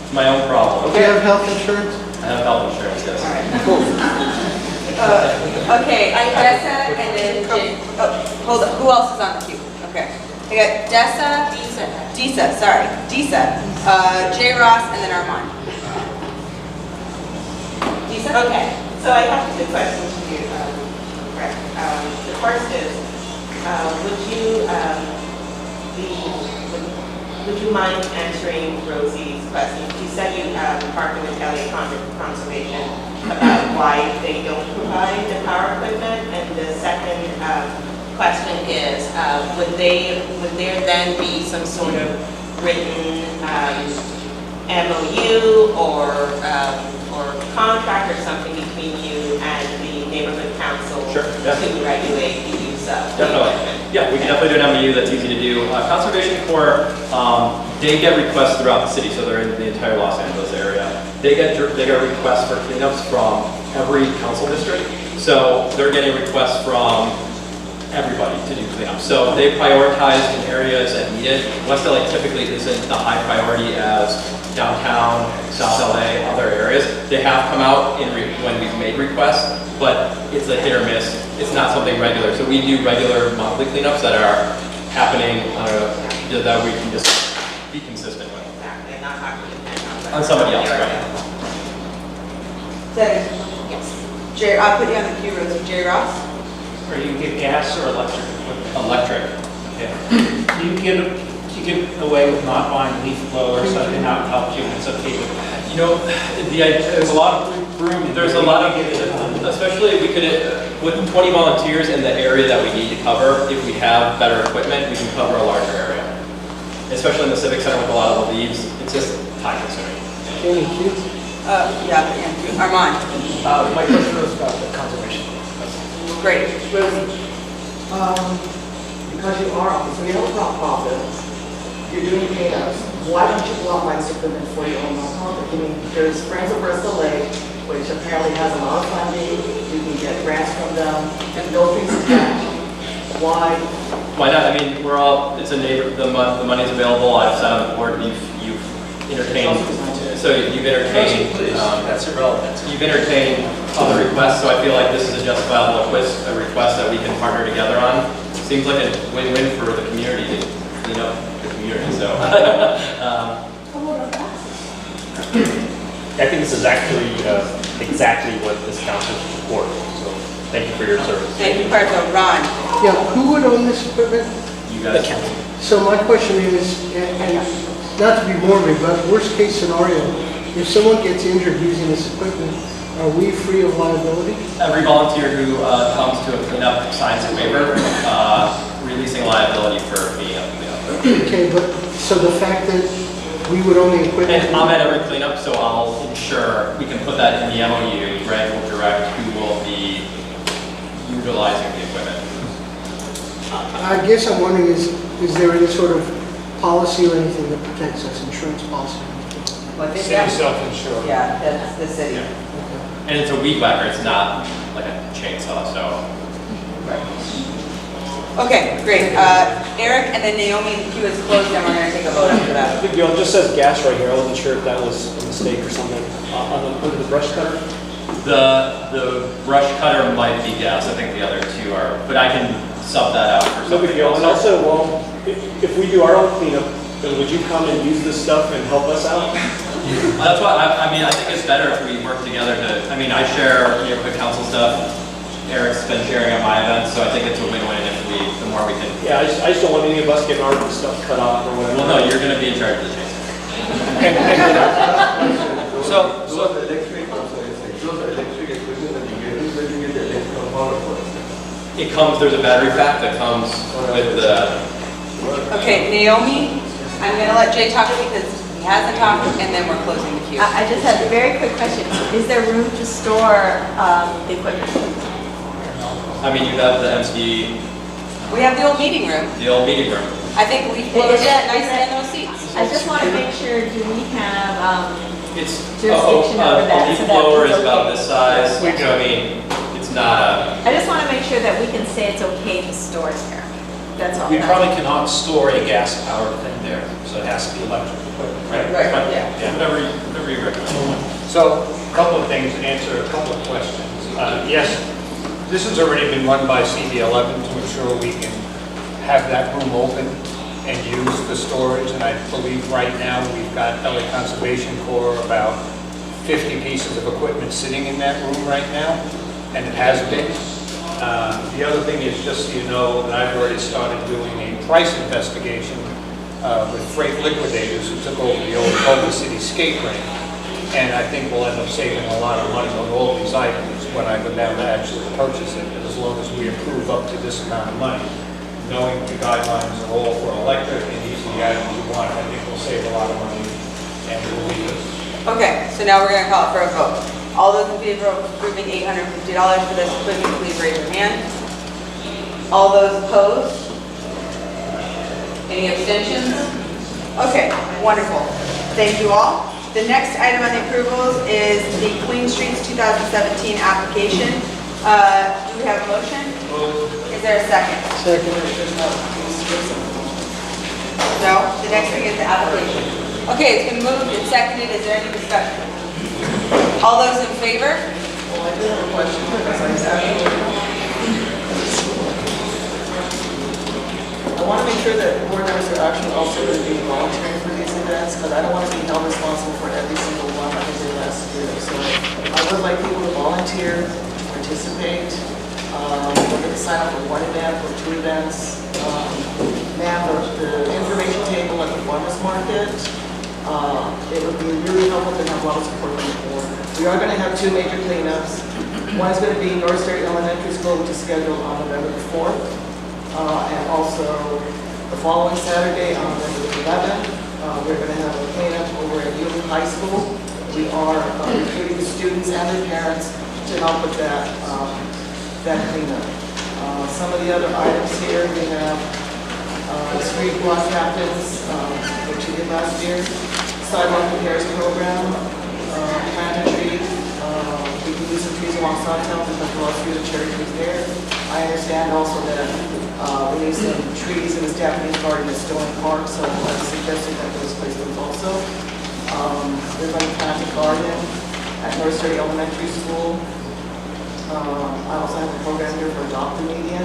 It's my own problem. Do you have health insurance? I have health insurance. Yes. All right. Cool. Okay, Dessa and then hold on. Who else is on the queue? Okay. I got Dessa, Disa, J. Ross, and then Armand. Disa? Okay, so I have 2 questions for you. Right. The first is, would you mind answering Rosie's question? You said you partnered with LA Conservation about why they don't provide the power equipment, and the second question is, would there then be some sort of written MOU or contract or something between you and the neighborhood council Sure, yeah. to regulate the use of? Definitely. Yeah, we can definitely do an MOU that's easy to do. Conservation Corps, they get requests throughout the city, so they're in the entire Los Angeles area. They get requests for cleanups from every council district. So they're getting requests from everybody to do cleanups. So they prioritize in areas that need it. West LA typically isn't the high priority as downtown, South LA, other areas. They have come out when we've made requests, but it's a hit or miss. It's not something regular. So we do regular monthly cleanups that are happening that we can just be consistent with. Exactly, not having to depend On somebody else, right? Yes. I'll put you on the queue, Rosie. J. Ross? Or you get gas or electric equipment? Electric. Okay. You get away with not buying leaf blowers, so they not help you, and it's okay with that. You know, there's a lot of room. There's a lot of, especially if we could, with 20 volunteers in the area that we need to cover, if we have better equipment, we can cover a larger area. Especially in the Civic Center with a lot of the leaves, it's just time consuming. Any kids? Yeah, Armand. My question was about the conservation. Great. Rosie? Because you are obviously a nonprofit, you're doing cleanups, why don't you go out and buy this equipment for your own nonprofit? I mean, there's Friends of West LA, which apparently has a lot of funding, you can get grants from them, and no things attached. Why? Why not? I mean, we're all, it's a neighbor, the money's available, I've sat on the board, you've entertained, so you've entertained, That's irrelevant. you've entertained other requests, so I feel like this is a justifiable request that we can partner together on. Seems like a win-win for the community, you know, the community, so. I think this is actually exactly what this council supports. So thank you for your service. Thank you, Parker. Ron? Yeah, who would own this equipment? You guys. So my question is, and not to be morbid, but worst case scenario, if someone gets injured using this equipment, are we free of liability? Every volunteer who comes to a cleanup signs a waiver, releasing liability for being a cleanup. Okay, but so the fact that we would own the equipment. And I'm at every cleanup, so I'll ensure we can put that in the MOU. Greg will direct who will be utilizing the equipment. I guess I'm wondering, is there any sort of policy or anything that protects us, insurance policy? City self-insured. Yeah, that's the city. And it's a weed whacker, it's not like a chainsaw, so. Okay, great. Eric and then Naomi, the queue is closed and we're gonna take a vote after that. Big deal, it just says gas right here, I wasn't sure if that was a mistake or something. Under the brush cutter? The brush cutter might be gas, I think the other two are, but I can sub that out for No something big deal, else. and also, well, if we do our own cleanup, then would you come and use this stuff and help us out? That's why, I mean, I think it's better if we work together to, I mean, I share neighborhood council stuff, Eric's been sharing at my events, so I think it's a win-win if the more we can. Yeah, I just don't want any of us getting our stuff cut off or whatever. Well, no, you're gonna be in charge of the chase. So, It comes, there's a battery pack that comes with the, Okay, Naomi, I'm gonna let Jay talk because he hasn't talked and then we're closing the queue. I just had a very quick question. Is there room to store the equipment? I mean, you have the MC, We have the old meeting room. the old meeting room. I think we closed it nicely in those seats. I just want to make sure, do we have It's, jurisdiction over a that? leaf so that blower it's is about okay? this size, Yeah. so I mean, it's not a, I just want to make sure that we can say it's okay to store it there. That's all. we probably cannot store a gas-powered thing there, so it has to be electric equipment, right? Right, yeah. Whatever you recommend. So, a couple of things, answer a couple of questions. Yes, this has already been run by CB11 to ensure we can have that room open and used for storage, and I believe right now we've got LA Conservation Corps about 50 pieces of equipment sitting in that room right now, and it has been. The other thing is, just so you know, that I've already started doing a price investigation with freight liquidators who took over the old Culver City skate rink, and I think we'll end up saving a lot of money on all these items when I go down to actually purchase it, as long as we approve up to this amount of money. Knowing the guidelines are all for electric and each of the items you want, I think we'll save a lot of money and we'll be good. Okay, so now we're gonna call it for a vote. All those in favor of approving $850 for this equipment, please raise your hand. All those opposed? Any abstentions? Okay, wonderful. Thank you all. The next item on the approvals is the Clean Streets 2017 application. Do we have a motion? Is there a second? Second. No? The next thing is the application. Okay, it's been moved and seconded. Is there any discussion? All those in favor? Well, I do have a question because I want to make sure that board members are actually also going to be volunteering for these events, because I don't want to be held responsible for every single one like I did last year. So I would like people to volunteer, participate, whether to sign up for one event or two events. Ma'am, the information table at the farmer's market, it would be really helpful to have a lot of support from the board. We are going to have two major cleanups. One is going to be North Sterry Elementary School, which is scheduled on November the 4th. And also the following Saturday on November 11th, we're going to have a cleanup over at Union High School. We are recruiting the students and their parents to help with that cleanup. Some of the other items here, we have street block captains, which we did last year, sidewalk repairs program, plant a tree. We can use some trees along Sawtelle because we're all through the cherry trees there. I understand also that we need some trees in this Japanese garden that's still in park, so I'm suggesting that those places also. We're going to plant a garden at North Sterry Elementary School. I also have a program here for Adopt a Median.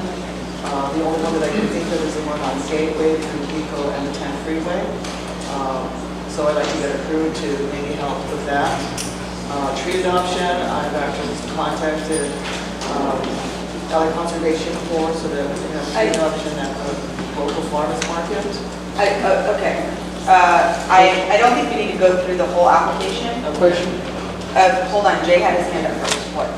The only one that I can think of is the one on Gateway between Pico and the 10 freeway. So I'd like to get a crew to maybe help with that. Tree adoption, I've actually contacted LA Conservation Corps so that we can have tree adoption at the local farmers market. Okay. I don't think we need to go through the whole application. A question? Hold on, Jay had his hand up first. What?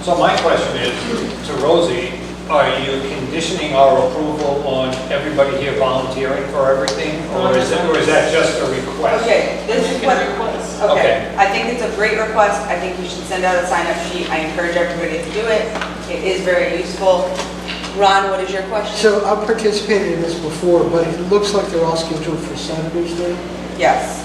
So my question is to Rosie, are you conditioning our approval on everybody here volunteering for everything? Or is that just a request? Okay, this is what, Okay. okay. I think it's a great request. I think we should send out a sign-up sheet. I encourage everybody to do it. It is very useful. Ron, what is your question? So I've participated in this before, but it looks like they're all scheduled for Saturdays there? Yes.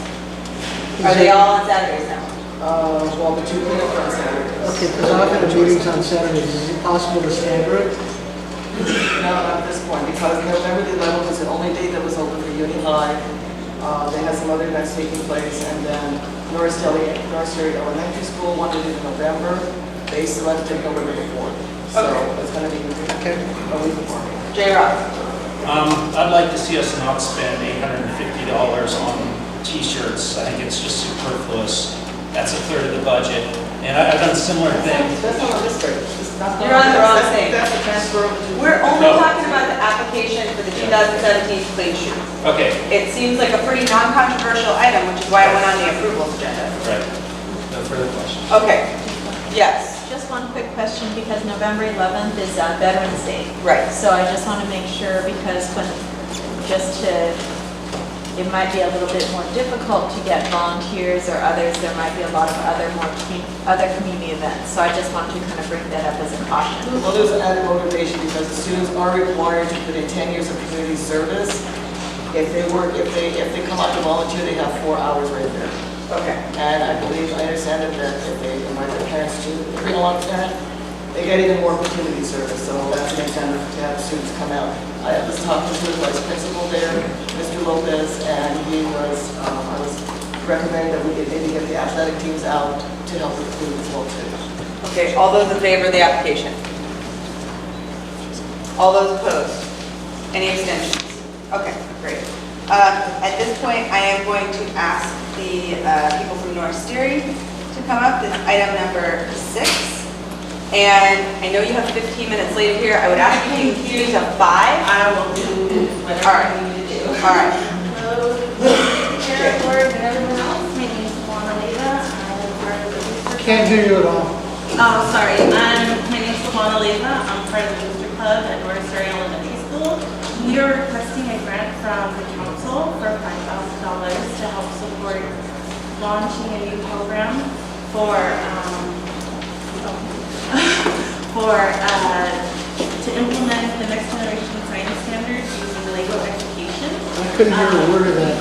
Are they all on Saturdays now? Well, the two cleanups are on Saturdays. Okay, because I've had meetings on Saturdays. Is it possible to stagger it? No, not at this point, because November the 11th was the only date that was open for Uni High. They had some other events taking place, and then North Sterry Elementary School wanted it in November. They selected November the 4th. So it's going to be a week before. J-Rob. I'd like to see us not spend $850 on t-shirts. I think it's just superfluous. That's a third of the budget. And I've done similar things. That's not on this page. You're on the wrong thing. That's the transfer over to. We're only talking about the application for the 2017 clean shoes. Okay. It seems like a pretty non-controversial item, which is why I went on the approvals agenda. Right. No further questions. Okay. Yes. Just one quick question, because November 11th is Veterans Day. Right. So I just want to make sure, because it might be a little bit more difficult to get volunteers or others. There might be a lot of other community events. So I just want to kind of bring that up as a caution. Well, there's an added motivation because the students are required to put in 10 years of community service. If they come out to volunteer, they have 4 hours right there. Okay. And I understand that if they invite their parents to bring along a parent, they get even more community service. So that's an incentive to have students come out. I was talking to the vice principal there, Mr. Lopez, and I was recommending that we could maybe get the athletic teams out to help with the food as well too. Okay, all those in favor of the application? All those opposed? Any abstentions? Okay, great. At this point, I am going to ask the people from North Sterry to come up. This is item number 6. And I know you have 15 minutes later here. I would ask you to keep it to 5. I will do whatever I need to do. All right. Hello, Chair, Board, and everyone else. My name is Luana Leyva. I'm part of the booster club. Can't hear you at all. Oh, sorry. My name is Luana Leyva. I'm part of the booster club at North Sterry Elementary School. We are requesting a grant from the council for $5,000 to help support launching a new program to implement the next generation science standards using Lego education. I couldn't hear a word of that.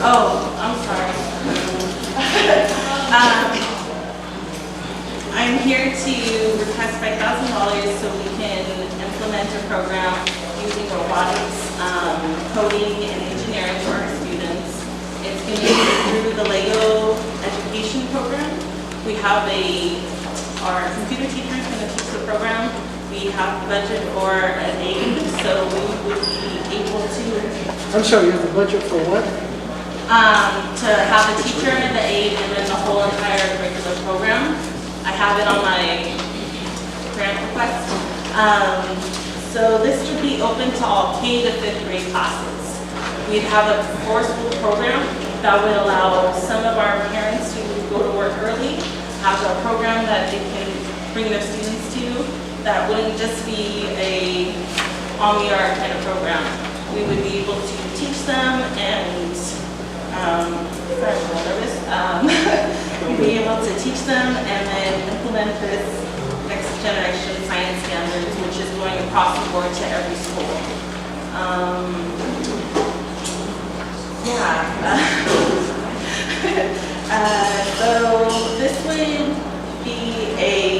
Oh, I'm sorry. I'm here to request $5,000 so we can implement a program using robotics, coding, and engineering for our students. It's going to be through the Lego education program. We have our computer teacher is going to teach the program. We have budget for an aide, so we would be able to. I'm sorry, you have the budget for what? To have a teacher and the aide, and then the whole entire curricular program. I have it on my grant request. So this would be open to all K to 5th grade classes. We'd have a 4-school program that would allow some of our parents who go to work early have a program that they can bring their students to that wouldn't just be a on-the-yard kind of program. We would be able to teach them and, sorry, I'm a little nervous. We'd be able to teach them and then implement this next generation science standards, which is going across the board to every school. So this would be a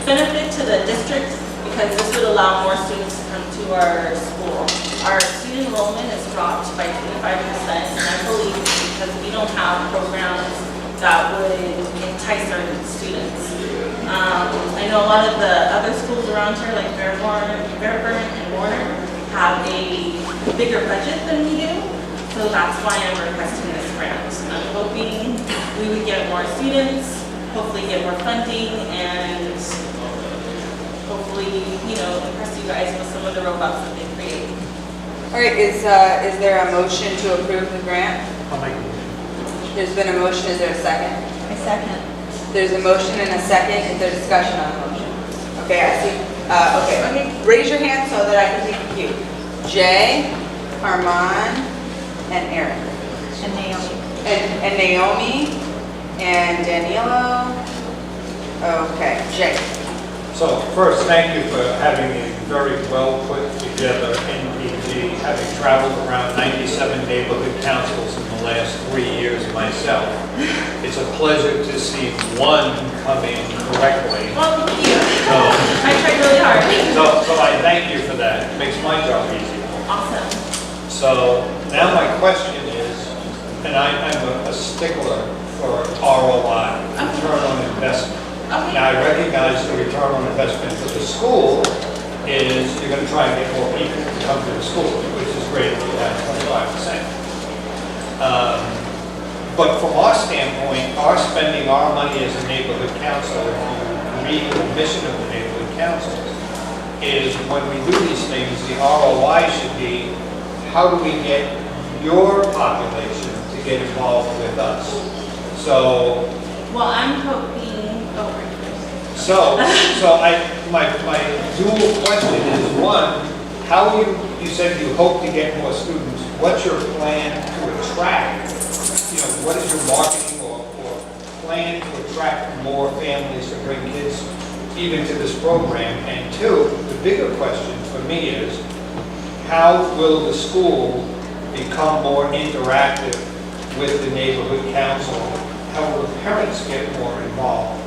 benefit to the district because this would allow more students to come to our school. Our student enrollment is dropped by 25%, and I believe it's because we don't have programs that would entice our students. I know a lot of the other schools around here, like Fairburn and Warner, have a bigger budget than we do. So that's why I'm requesting this grant. I'm hoping we would get more students, hopefully get more funding, and hopefully, impress you guys with some of the robots that they create. All right, is there a motion to approve the grant? I'll make a motion. There's been a motion, is there a second? I second. There's a motion and a second, is there discussion on the motion? Okay, I see, okay, raise your hand so that I can take a cue. Jay, Armand, and Aaron. And Naomi. And Naomi, and Danilo. Okay, Jay. So first, thank you for having a very well put together NPD, having traveled around 97 neighborhood councils in the last 3 years myself. It's a pleasure to see one come in correctly. Well, thank you. I tried really hard. So I thank you for that. It makes my job easier. Awesome. So now my question is, and I'm a stickler for ROI, return on investment. Now I recognize the return on investment for the school is you're going to try and get more people to come to the school, which is great if you have 25%. But from our standpoint, our spending our money as a neighborhood council, if you read the mission of the neighborhood council, is when we do these things, the ROI should be, how do we get your population to get involved with us? So, Well, I'm hoping, my dual question is, one, how you said you hope to get more students, what's your plan to attract? What is your marketing or plan to attract more families to bring kids even to this program? And two, the bigger question for me is, how will the school become more interactive with the neighborhood council? How will the parents get more involved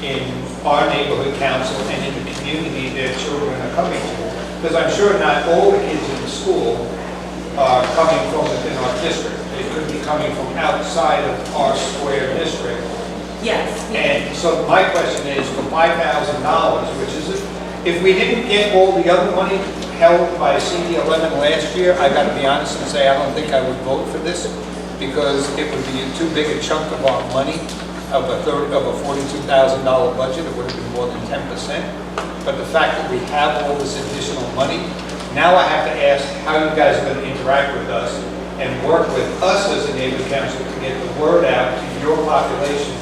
in our neighborhood council and in the community their children are coming to? Because I'm sure not all the kids in the school are coming from within our district. They could be coming from outside of our square district. yes. And so my question is, for $5,000, which is, if we didn't get all the other money held by CD11 last year, I got to be honest and say I don't think I would vote for this, because it would be too big a chunk of our money, of a $42,000 budget. It would have been more than 10%. But the fact that we have all this additional money, now I have to ask how you guys are going to interact with us and work with us as a neighborhood council to get the word out to your population,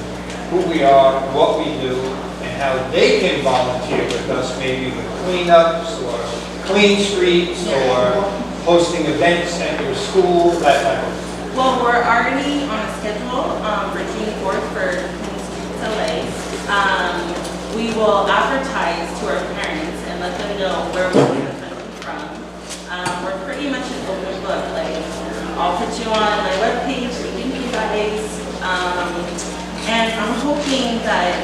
who we are, what we do, and how they can volunteer with us, maybe with cleanups or clean streets or hosting events at your school, that type of thing. Well, we're already on a schedule for June 4th for Clean Streets LA. We will advertise to our parents and let them know where we're getting the funding from. We're pretty much an open book. Like, I'll put you on my webpage, thank you guys. And I'm hoping that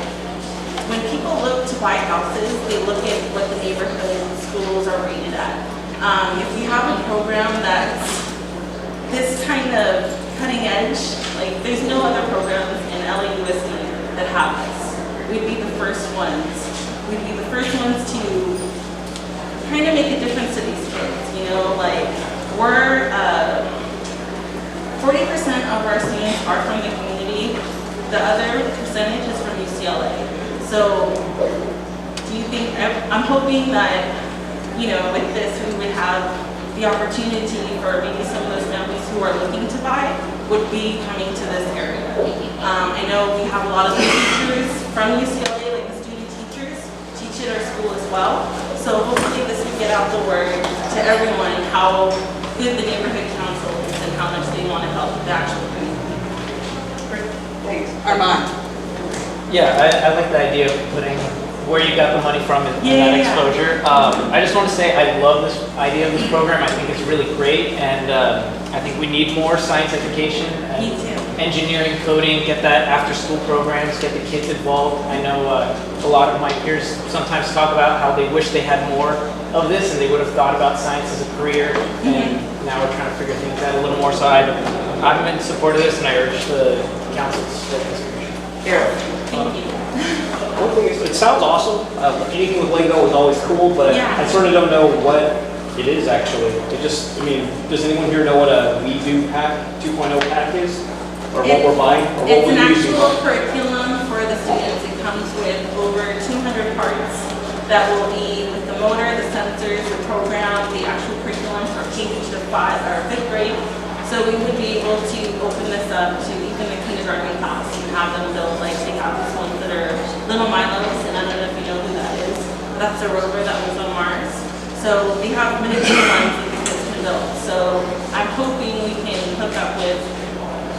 when people look to buy houses, they look at what the neighborhood schools are rated at. If you have a program that's this kind of cutting edge, like there's no other programs in LAUSD that have this. We'd be the first ones. We'd be the first ones to kind of make a difference to these kids. Like we're 40% of our students are from the community. The other percentage is from UCLA. So do you think, I'm hoping that, with this we would have the opportunity for maybe some of those families who are looking to buy would be coming to this area. I know we have a lot of the teachers from UCLA, like the student teachers, teach at our school as well. So hopefully this would get out the word to everyone how good the neighborhood council is and how much they want to help the actual community. Thanks. Armand. Yeah, I like the idea of putting where you got the money from and that exposure. I just want to say I love this idea of this program. I think it's really great, and I think we need more science education and engineering, coding, get that after-school programs, get the kids involved. I know a lot of my peers sometimes talk about how they wish they had more of this and they would have thought about science as a career, and now we're trying to figure things out a little more. So I'm in support of this, and I urge the council to support this. Thank you. One thing is, it sounds awesome. Anything with lingo is always cool, but I sort of don't know what it is actually. Does anyone here know what a We Do Pack 2.0 pack is? Or what we're buying? Or It's what an we're using? actual curriculum for the students. It comes with over 200 parts that will be with the motor, the sensors, the program, the actual curriculum for K to 5 or 5th grade. So we would be able to open this up to even the kindergarten class and have them build, like they have these ones that are little Milos, and I don't know if you know who that is. That's a rover that was on Mars. So they have many different ones that the kids can build. So I'm hoping we can hook up with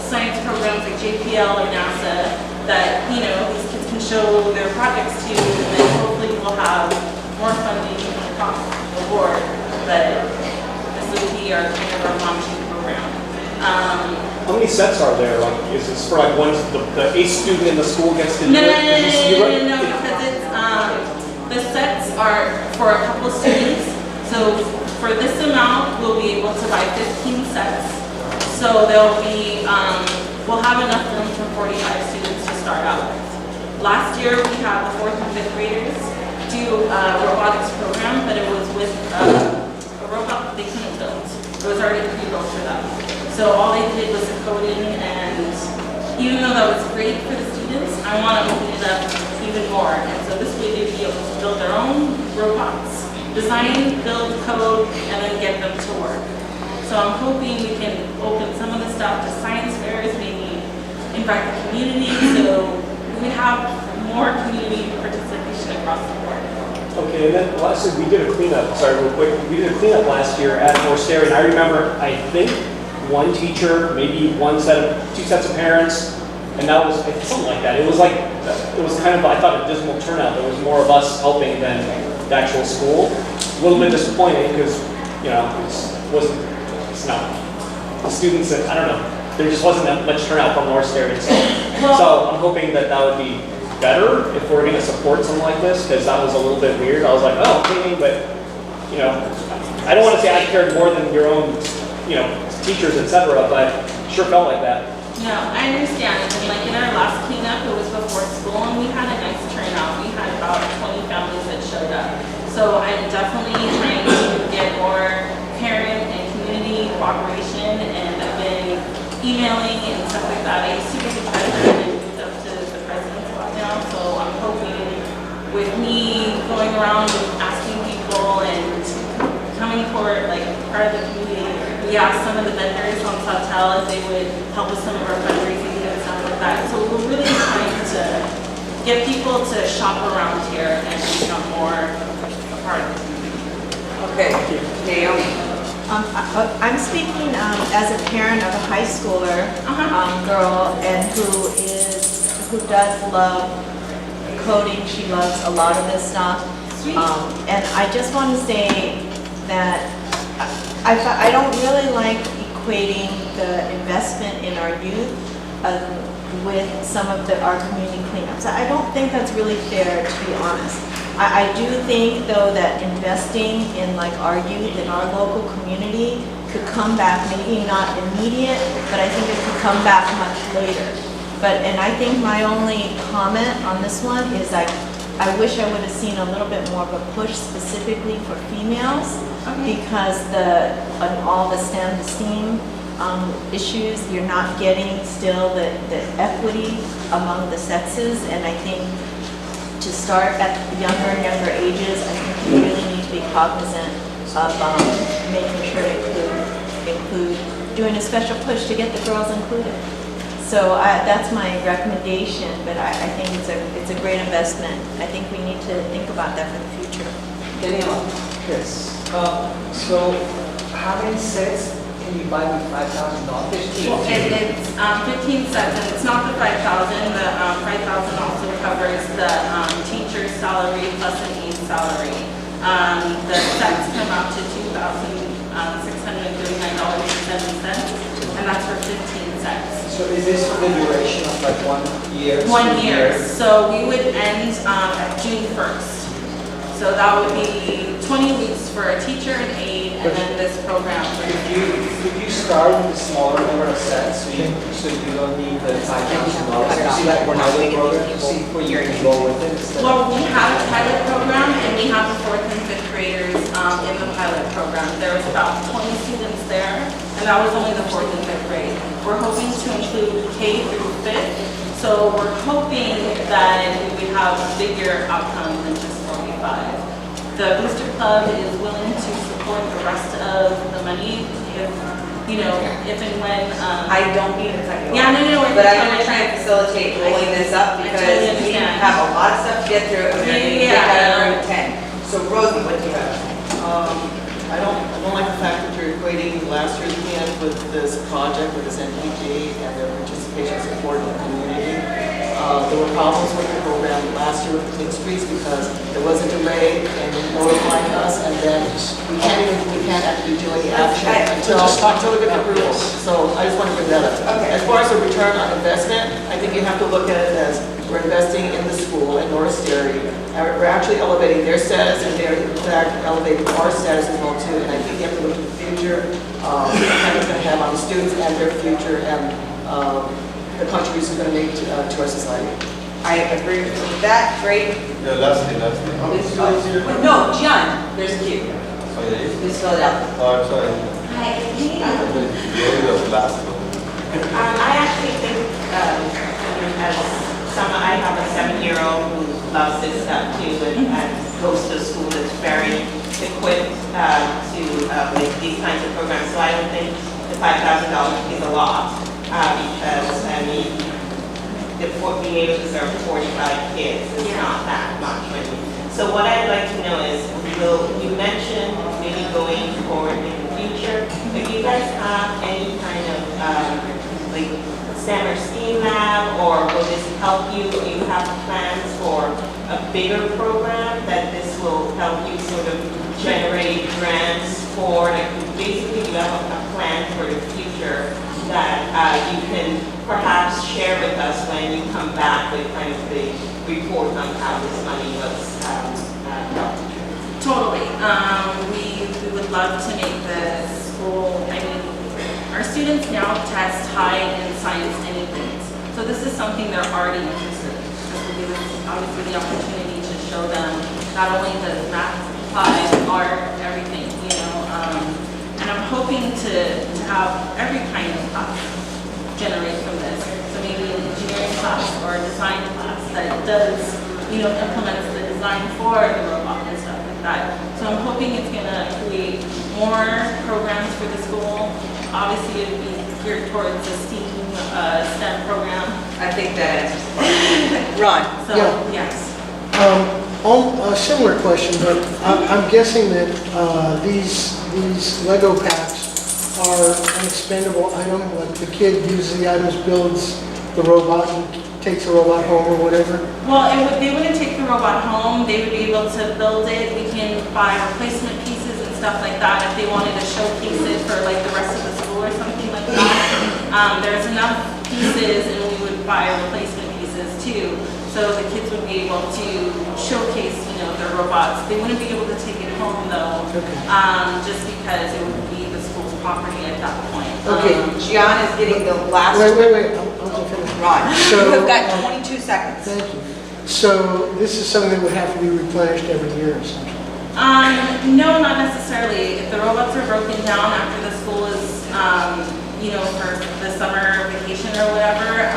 science programs like JPL or NASA that, these kids can show their projects to, and then hopefully we'll have more funding across the board. But this would be our kind of our launching program. How many sets are there? Like, is this for like once the eighth student in the school gets to do No, it? Is this- no, because it's, the sets are for a couple students. So for this amount, we'll be able to buy 15 sets. So there'll be, we'll have enough room for 45 students to start out with. Last year, we had the 4th and 5th graders do a robotics program, but it was with a robot that they couldn't build. It was already pre-built for them. So all they did was the coding, and even though that was great for the students, I want to open it up even more. And so this way they'd be able to build their own robots, design, build, code, and then get them to work. So I'm hoping we can open some of the stuff to science fairs, maybe invite the community, so we have more community participation across the board. Okay, and then lastly, we did a cleanup, sorry, real quick. We did a cleanup last year at North Sterry, and I remember, I think, one teacher, maybe two sets of parents, and that was something like that. It was kind of, I thought, a dismal turnout. There was more of us helping than the actual school. A little bit disappointing because, you know, it's not, the students, I don't know, there just wasn't that much turnout from North Sterry itself. So I'm hoping that would be better if we're going to support something like this, because that was a little bit weird. I was like, oh, cleaning, but, you know, I don't want to say I cared more than your own, you know, teachers, etc., but sure felt like that. No, I understand. And like in our last cleanup, it was before school, and we had a nice turnout. We had about 20 families that showed up. So I'm definitely trying to get more parent and community cooperation, and I've been emailing and stuff like that. I used to be the president and moved up to the president's spot now, so I'm hoping with me going around and asking people and coming forward, like part of the community, we asked some of the vendors on Sawtelle if they would help with some of our fundraising and stuff like that. So we're really trying to get people to shop around here and become more a part of the community. Okay, Naomi. I'm speaking as a parent of a high schooler girl, and who does love coding. She loves a lot of this stuff. And I just want to say that I don't really like equating the investment in our youth with some of our community cleanups. I don't think that's really fair, to be honest. I do think, though, that investing in like our youth in our local community could come back, maybe not immediate, but I think it could come back much later. And I think my only comment on this one is I wish I would have seen a little bit more of a push specifically for females, because on all the STEM issues, you're not getting still the equity among the sexes, and I think to start at younger and younger ages, I think we really need to be cognizant of making sure to include, doing a special push to get the girls included. So that's my recommendation, but I think it's a great investment. I think we need to think about that for the future. Daniela. Yes. So how many sets can you buy with $5,000? Well, it's 15 sets, and it's not the 5,000. The 5,000 also covers the teacher's salary plus an aide salary. The sets come out to $2,639.07, and that's for 15 sets. So is this for the duration of like 1 year? 1 year. So we would end at June 1st. So that would be 20 weeks for a teacher and aide, and then this program. Could you start with a smaller number of sets so you don't need the $5,000? See that we're not doing program to see where you can go with it? Well, we have a pilot program, and we have the 4th and 5th graders in the pilot program. There was about 20 students there, and that was only the 4th and 5th grade. We're hoping to include K through 5th, so we're hoping that we would have a bigger outcome than just 45. The Booster Club is willing to support the rest of the money if, you know, if and when. I don't mean to cut you off. Yeah, no, But I'm going to try and facilitate rolling this up because we have a lot of stuff to get through, and we're going to take that over to 10. So Rosie, what do you have? I don't like the fact that you're equating last year's cleanup with this project, with this NPG and their participation support in the community. There were problems with the program them last year with Clean Streets because there was a delay in notifying us, and then we can't actually do any action until we get approval. So I just want to bring that up. Okay. As far as the return on investment, I think you have to look at it as we're investing in the school in North Sterry. We're actually elevating their status, and they're in fact elevating our status as well too. And I think you have to look at the future, the impact it's going to have on the students and their future, and the contribution it's going to make to our society. I agree with that. Great. Yeah, last thing. How many students here? No, John, there's a queue. Oh, yeah. Please fill it out. Oh, I'm sorry. Hi, You're the last one. I actually think, as I have a 7-year-old who loves this stuff too, and goes to a school that's very equipped to make these kinds of programs. So I don't think the $5,000 is a lot, because I mean, being able to serve 45 kids is not that much money. So what I'd like to know is, you mentioned maybe going forward in the future, if you guys have any kind of like STEM or STEAM lab, or will this help you, or you have plans for a bigger program that this will help you sort of generate grants for, like basically you have a plan for the future that you can perhaps share with us when you come back with kind of the report on how this money was helped? Totally. We would love to make the school, I mean, our students now test high in science anything. So this is something they're already interested in. This will give us obviously the opportunity to show them not only does math apply, art, everything, you know. And I'm hoping to have every kind of class generate from this. So maybe an engineering class or a design class that does, you know, implements the design for the robot and stuff like that. So I'm hoping it's going to create more programs for the school. Obviously, it would be geared towards a STEM program. I think that answers the question. Ron? So, yes. A similar question, but I'm guessing that these Lego packs are an expendable item, like the kid uses the items, builds the robot, and takes the robot home or whatever? Well, they wouldn't take the robot home. They would be able to build it. We can buy replacement pieces and stuff like that if they wanted to showcase it for like the rest of the school or something like that. There's enough pieces, and we would buy replacement pieces too. So the kids would be able to showcase, you know, their robots. They wouldn't be able to take it home though, just because it would be the school's property at that point. Okay, Gian is getting the last. Wait. I'll finish. Ron, So, you've got 22 seconds. Thank you. So this is something that would have to be replenished every year, essentially? No, not necessarily. If the robots are broken down after the school is, you know, for the summer vacation or whatever,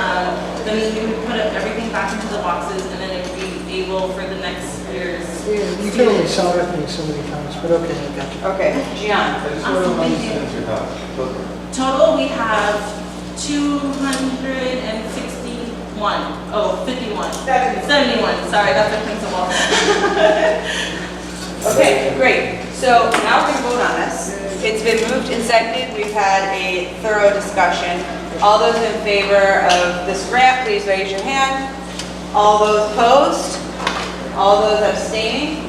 then we would put everything back into the boxes, and then it would be able for the next year's. Yeah, you can only solder things so many times, but okay, I got you. Okay, Gian. Total, we have 261. Oh, 51. 71. Sorry, that's the principal. Okay, great. So now we're going to vote on this. It's been moved and seconded. We've had a thorough discussion. All those in favor of this grant, please raise your hand. All those opposed? All those abstaining?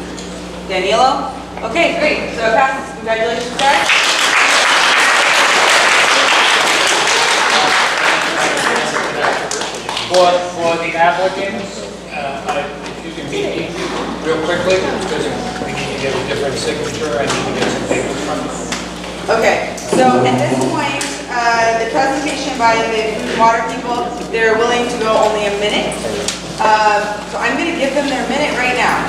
Danilo? Okay, great. So it passes. Congratulations, guys. For the applicants, if you can meet me real quickly, because we need to get a different signature, I need to get some papers from you. Okay, so at this point, the presentation by the food and water people, they're willing to go only a minute. So I'm going to give them their minute right now.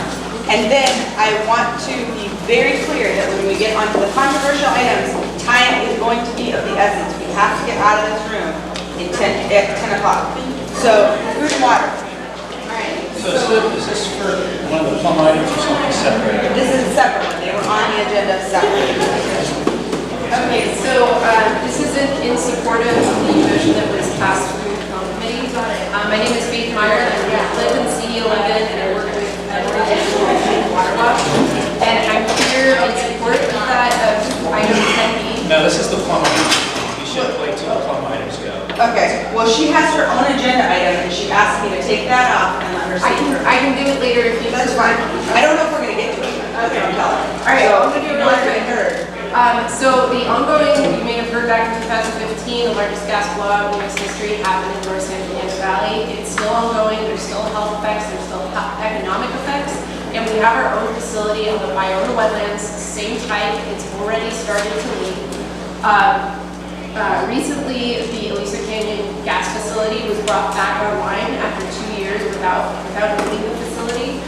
And then I want to be very clear that when we get onto the controversial items, time is going to be of the essence. We have to get out of this room at 10 o'clock. So, food and water. So is this for one of the plum items or something separate? This is a separate one. They were on the agenda separately. Okay, so this isn't in support of the motion that was passed through the committee. My name is Faith Meyer, and I live in CD11, and I work with Water Wash. And I'm here in support of that item 10B. No, this is the plum item. You should wait till the plum items go. Okay, well, she she has her own agenda item, and she asked me to take that off and let her I see her. can do it later if you. That's fine. I don't know if we're gonna get to it. Okay. I'm telling her. All right, I'm gonna do it Not later. getting heard. So the ongoing, you may have heard back in 2015, the largest gas blowout in U.S. history happened in North San Fernando Valley. It's still ongoing, there's still health effects, there's still economic effects, and we have our own facility in the Biona wetlands, same type, it's already started to leak. Recently, the Aliso Canyon gas facility was brought back online after 2 years without needing the facility.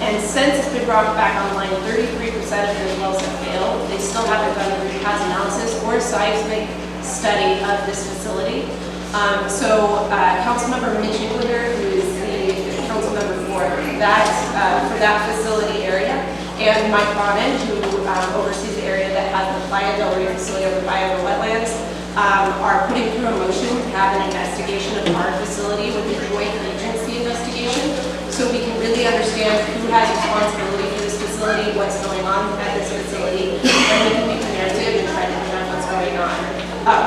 And since it's been brought back online, 33% of those wells have failed. They still haven't done a root cause analysis or seismic study of this facility. Councilmember Mitch Englander, who is the council member for that facility area, and Mike Bonin, who oversees the area that has the Playa del Rio facility over the Biona wetlands, are putting through a motion to have an investigation of our facility with a joint agency investigation, so we can really understand who has responsibility for this facility, what's going on at this facility, and we can make the narrative and try to figure out what's going on.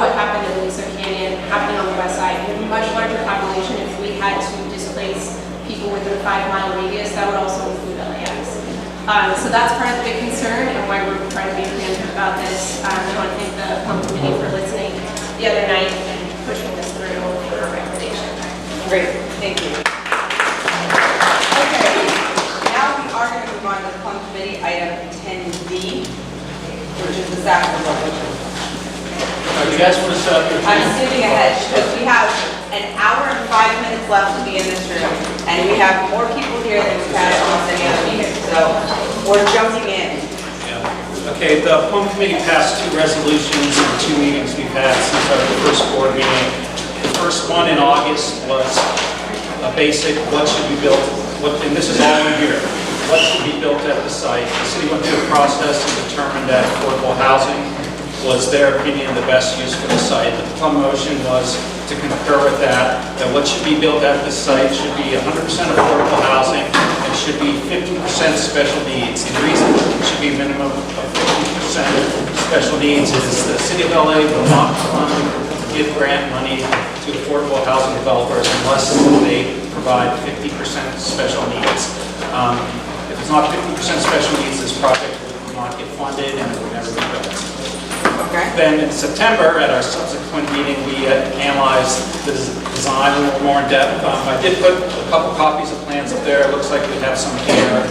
What happened in Aliso Canyon, happening on the west side, we have a much larger population. If we had to displace people within a 5-mile radius, that would also include LAX. So that's part of the big concern and why we're trying to be preemptive about this. I want to thank the Plum Committee for listening the other night and pushing this through for a recommendation. Great, thank you. Okay, now we are going to move on to the Plum Committee item 10D, which is the staff resolution. You guys want to set up your I'm skipping ahead because we have an hour and 5 minutes left to be in this room, and we have more people here than we've had almost any other meeting, so we're jumping in. Okay, the Plum Committee passed 2 resolutions in 2 meetings we've had since our first board meeting. The first one in August was a basic, what should be built, and this is all in here, what should be built at the site. The city went through a process and determined that affordable housing was their opinion the best use for the site. The Plum motion was to concur with that what should be built at this site should be 100% affordable housing and should be 50% special needs. And the reason it should be a minimum of 50% special needs is the city of LA will not give grant money to affordable housing developers unless they provide 50% special needs. If it's not 50% special needs, this project will not get funded and it will never be built. Okay. Then in September, at our subsequent meeting, we analyzed the design a little more in depth. I did put a couple copies of plans up there. It looks like we have some here.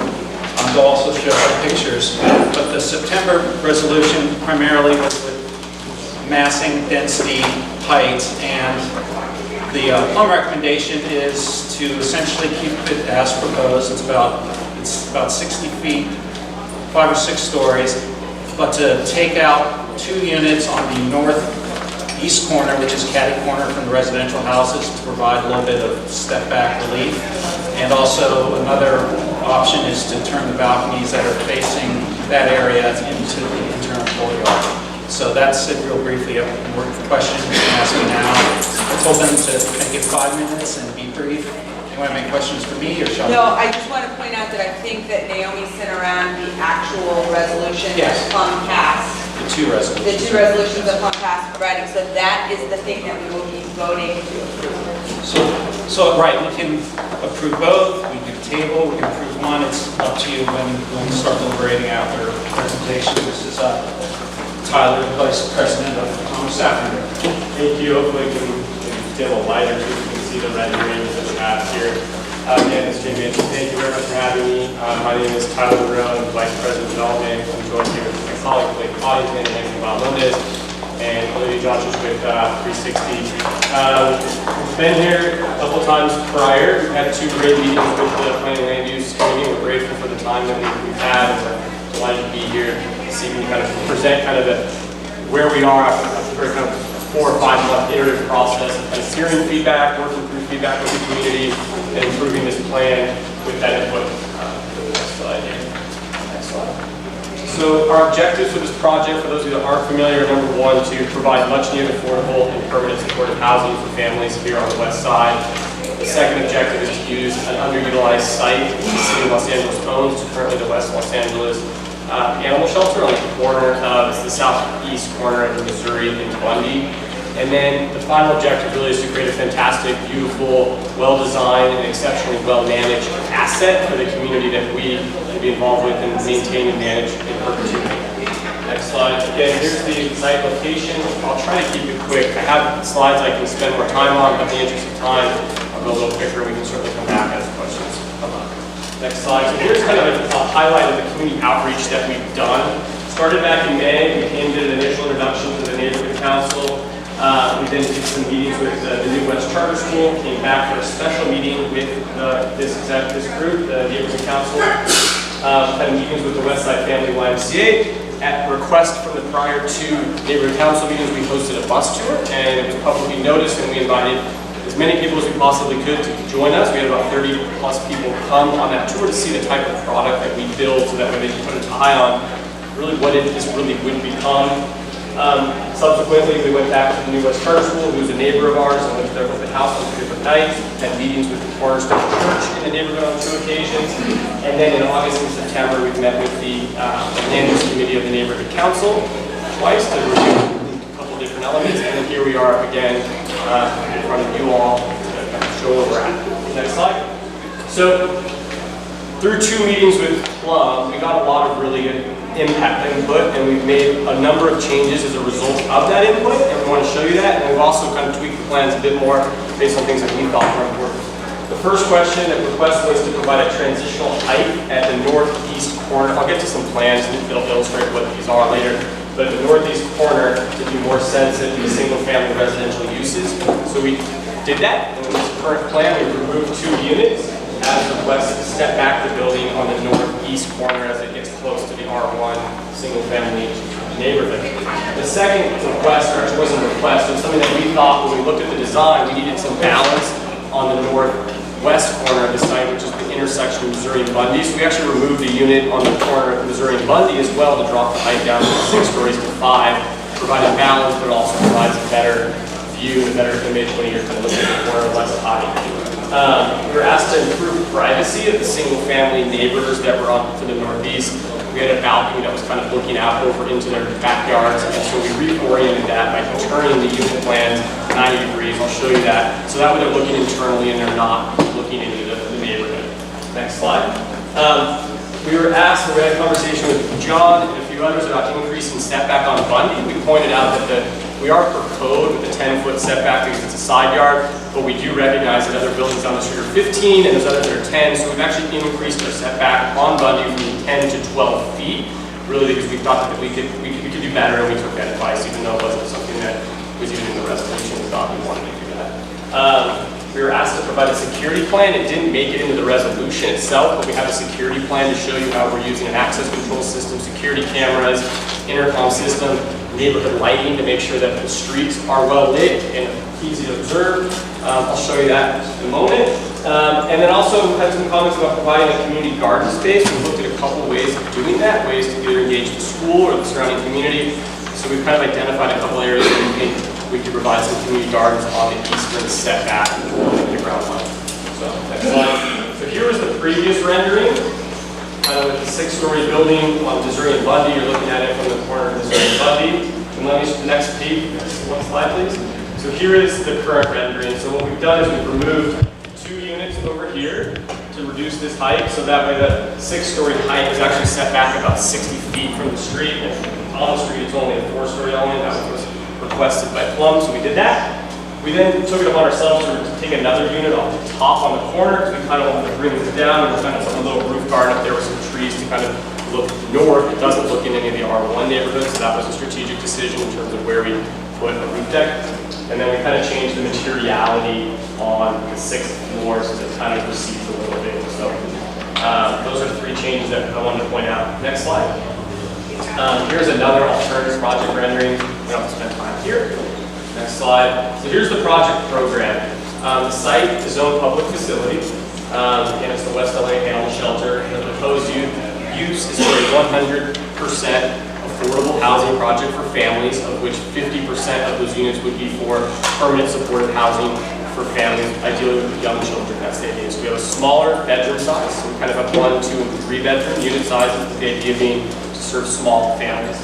They'll also show pictures. But the September resolution primarily was with massing, density, height, and the Plum recommendation is to essentially keep it as proposed. It's about 60 feet, 5 or 6 stories, but to take out 2 units on the northeast corner, which is catty corner from the residential houses, to provide a little bit of step back relief. And also another option is to turn the balconies that are facing that area into the internal courtyard. So that's it real briefly. If more questions, you can ask me now. I told them to make it 5 minutes and be brief. Anyone have any questions for me or shall I? No, I just want to point out that I think that Naomi sent around the actual resolution that Plum passed. The 2 resolutions. The 2 resolutions that Plum passed providing, so that is the thing that we will be voting to approve. So right, we can approve both, we can table, we can approve one. It's up to you when we start deliberating out their presentation. This is Tyler, the Vice President of Sawtelle. Thank you. Hopefully we can get a little lighter so you can see the renderings that we have here. Again, as Jay mentioned, thank you very much for having me. My name is Tyler Rowe, Vice President of Development. I'm joined here with my colleague Blake Coddington and Anthony Bob-Lundis, and Olivia Joshua with 360. We've been here a couple times prior. We've had 2 great meetings with the Planning and Land Use Committee. We're grateful for the time that we've had, and we're delighted to be here this evening, kind of present kind of where we are after kind of 4 or 5 month iterative process of kind of hearing feedback, working through feedback with the community, and improving this plan with that input. Next slide here. Next slide. So our objectives for this project, for those of you that aren't familiar, number 1, to provide much needed affordable and permanent supportive housing for families here on the west side. The second objective is to use an underutilized site the city of Los Angeles owns, currently the West Los Angeles animal shelter on the corner of the southeast corner of Missouri and Bundy. And then the final objective really is to create a fantastic, beautiful, well-designed, and exceptionally well-managed asset for the community that we can be involved with and maintain and manage in perpetuity. Next slide. Again, here's the site location. I'll try to keep it quick. I have slides I can spend more time on, but in the interest of time, I'll go a little quicker. We can certainly come back as questions come up. Next slide. So here's kind of a highlight of the community outreach that we've done. Started back in May. We came to an initial introduction to the neighborhood council. We then did some meetings with the New West Charter School. Came back for a special meeting with this group, the neighborhood council. Had meetings with the Westside Family YMCA. At request from the prior two neighborhood council meetings, we hosted a bus tour, and it was publicly noticed, and we invited as many people as we possibly could to join us. We had about 30 plus people come on that tour to see the type of product that we build, so that way they can put an eye on really what this really would become. Subsequently, we went back to the New West Charter School, who's a neighbor of ours, and went to their open house on 2 different nights, had meetings with the Cornerstone Church in the neighborhood on 2 occasions, and then in August and September, we've met with the land use committee of the neighborhood council twice to review a couple different elements, and then here we are again in front of you all to kind of show where we're at. Next slide. So, through 2 meetings with Plum, we got a lot of really good impact input, and we've made a number of changes as a result of that input, and we want to show you that, and we've also kind of tweaked the plans a bit more based on things that we thought were important. The first question and request was to provide a transitional height at the northeast corner. I'll get to some plans that'll illustrate what these are later, but the northeast corner to be more sensitive to single-family residential uses. So we did that, and in this current plan, we removed 2 units as requested to step back the building on the northeast corner as it gets close to the R1 single-family neighborhood. The second request, or actually wasn't a request, it was something that we thought when we looked at the design, we needed some balance on the northwest corner of the site, which is the intersection of Missouri and Bundy. So we actually removed a unit on the corner of Missouri and Bundy as well to drop the height down from 6 stories to 5, providing balance, but also provides a better view and a better image when you're kind of looking at the corner less high. We were asked to improve privacy of the single-family neighbors that were on to the northeast. We had a balcony that was kind of looking out over into their backyards, and so we reoriented that by turning the unit plans 90 degrees. I'll show you that. So that way they're looking internally and they're not looking into the neighborhood. Next slide. We were asked, we had a conversation with John and a few others about increasing setback on Bundy. We pointed out that we are per code with a 10-foot setback because it's a side yard, but we do recognize that other buildings on the street are 15 and there's others that are 10, so we've actually increased our setback on Bundy from 10 to 12 feet, really because we thought that we could do better, and we took that advice, even though it wasn't something that was even in the resolution. We thought we wanted to do that. We were asked to provide a security plan. It didn't make it into the resolution itself, but we have a security plan to show you how we're using an access control system, security cameras, intercom system, neighborhood lighting to make sure that the streets are well lit and easy to observe. I'll show you that in a moment. And then also had some comments about providing a community garden space. We looked at a couple ways of doing that, ways to either engage the school or the surrounding community. So we've kind of identified a couple areas where we think we could provide some community gardens on the eastern setback of the ground line. So next slide. So here was the previous rendering. With the 6-story building on Missouri and Bundy, you're looking at it from the corner of Missouri and Bundy. And let me the next page, one slide please. So here is the current rendering. So what we've done is we've removed 2 units over here to reduce this height, so that way the 6-story height is actually set back about 60 feet from the street. And on the street it's only a 4-story element. That was requested by Plum, so we did that. We then took it upon ourselves to take another unit off the top on the corner, because we kind of wanted to bring this down, and we're kind of putting a little roof garden up there with some trees to kind of look north. It doesn't look in any of the R1 neighborhoods, so that was a strategic decision in terms of where we put a roof deck. And then we kind of changed the materiality on the 6th floor so it kind of recedes a little bit. So those are the 3 changes that I wanted to point out. Next slide. Here's another alternative project rendering. We don't have to spend time here. Next slide. So here's the project program. The site is owned public facility. Again, it's the West LA Animal Shelter. And the proposed use is for a 100% affordable housing project for families, of which 50% of those units would be for permanent supportive housing for families, ideally with young children. That's the idea. So we have a smaller bedroom size. So we kind of have 1, 2, and 3 bedroom unit sizes, with the idea being to serve small families.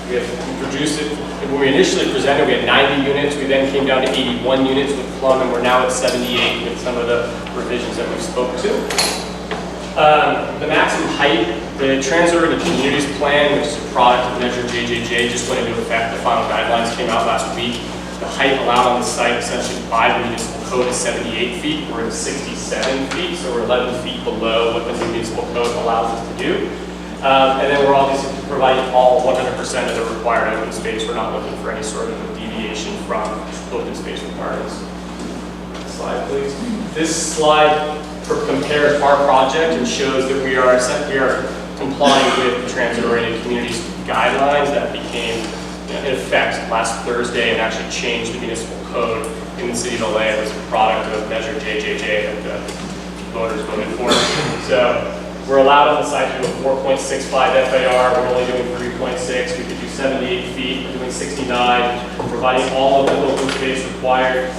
We reduced it. When we initially presented, we had 90 units. We then came down to 81 units with Plum, and we're now at 78 with some of the revisions that we spoke to. The maximum height, the transit-oriented communities plan, which is a product of Measure JJJ, just went into effect. The final guidelines came out last week. The height allowed on the site, essentially by the municipal code, is 78 feet. We're at 67 feet, so we're 11 feet below what the municipal code allows us to do. And then we're obviously providing all 100% of the required open space. We're not looking for any sort of a deviation from open space requirements. Next slide, please. This slide compares our project and shows that we are complying with the transit-oriented communities guidelines that became in effect last Thursday and actually changed the municipal code in the city of LA. It was a product of Measure JJJ that the voters voted for. So we're allowed on the site to do a 4.65 FAR. We're only doing 3.6. We could do 78 feet. We're doing 69, providing all of the open space required.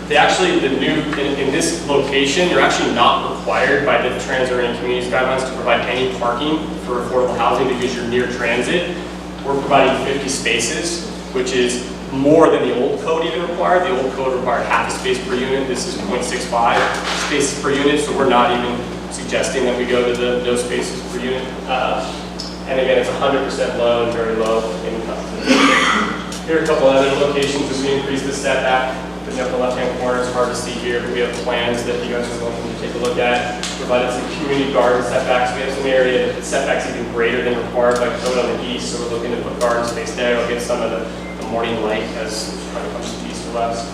In this location, you're actually not required by the transit-oriented communities guidelines to provide any parking for affordable housing because you're near transit. We're providing 50 spaces, which is more than the old code even required. The old code required half a space per unit. This is 0.65 spaces per unit, so we're not even suggesting that we go to the no spaces per unit. And again, it's 100% low and very low income. Here are a couple other locations as we increase the setback. In the upper left-hand corner, it's hard to see here, but we have plans that you guys are welcome to take a look at. Provided some community garden setbacks. We have some area that setbacks even greater than required by code on the east, so we're looking to put garden space there. It'll get some of the morning light as it kind of comes to the east or west.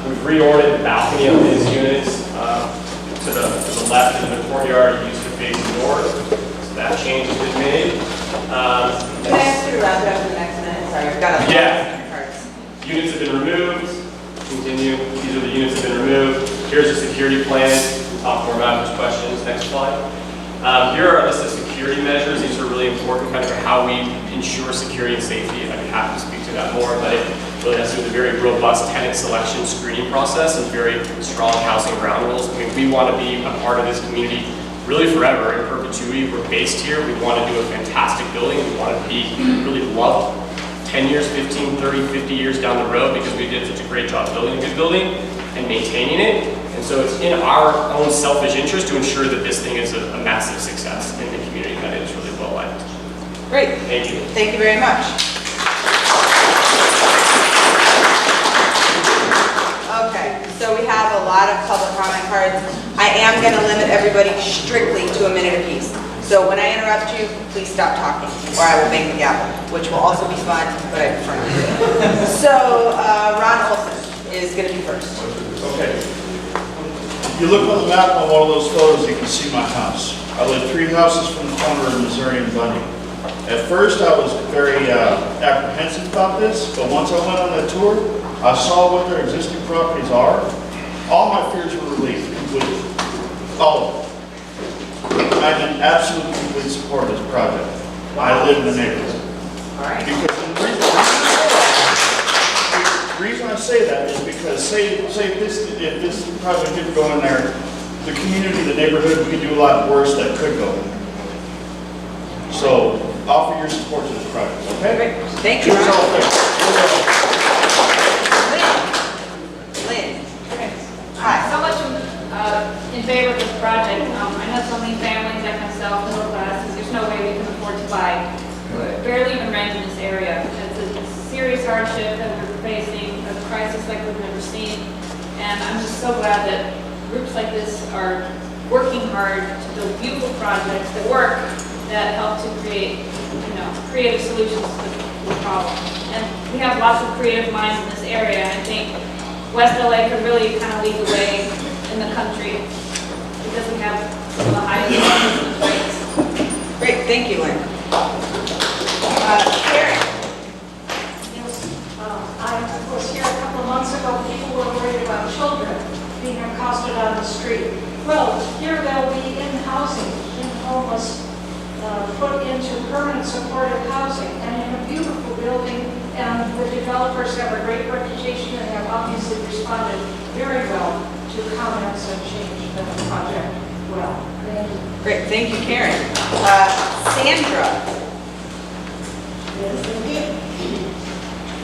We've reordered the balcony of these units to the left in the courtyard used to face north. So that change has been made. Can I ask you to wrap it up in the next minute? Sorry, I've got a lot of cards. Units have been removed. Continue. These are the units that have been removed. Here's the security plan. We'll talk more about those questions. Next slide. Here are a list of security measures. These are really important kind of for how we ensure security and safety. I'd be happy to speak to that more, but it really has to do with a very robust tenant selection screening process and very strong housing ground rules. I mean, we want to be a part of this community really forever in perpetuity. We're based here. We want to do a fantastic building. We want to be really loved 10 years, 15, 30, 50 years down the road because we did such a great job building a good building and maintaining it. And so it's in our own selfish interest to ensure that this thing is a massive success in the community, that it is really well liked. Great. Thank you. Thank you very much. Okay, so we have a lot of public comment cards. I am going to limit everybody strictly to a minute apiece. So when I interrupt you, please stop talking, or I will bang the gavel, which will also be fun, but I prefer not. So Ron Olson is going to be first. Okay. If you look on the map on one of those photos, you can see my house. I live 3 houses from the corner of Missouri and Bundy. At first, I was very apprehensive about this, but once I went on the tour, I saw what their existing properties are. All my fears were relieved completely. All of them. I'm in absolute complete support of this project. I live in the neighborhood. Because the reason I say that is because say if this project didn't go in there, the community, the neighborhood, we could do a lot worse that could go in there. So offer your support to this project, okay? Great. Thank you, Ron. Lynn. Hi. So much in favor of this project. I know so many families like myself, middle classes, there's no way we can afford to buy, barely even rent in this area. It's a serious hardship that we're facing, a crisis like we've never seen. And I'm just so glad that groups like this are working hard to build beautiful projects that work, that help to create, creative solutions to the problem. And we have lots of creative minds in this area, and I think West LA could really kind of lead the way in the country because we have some of the highest rates. Great, thank you, Lynn. Karen. I was here a couple of months ago. People were worried about children being accosted on the street. Well, here they'll be in housing, in homeless, put into permanent supportive housing, and in a beautiful building. And the developers have a great reputation and have obviously responded very well to comments and changed the project well. Thank you. Great, thank you, Karen. Sandra. Yes, thank you.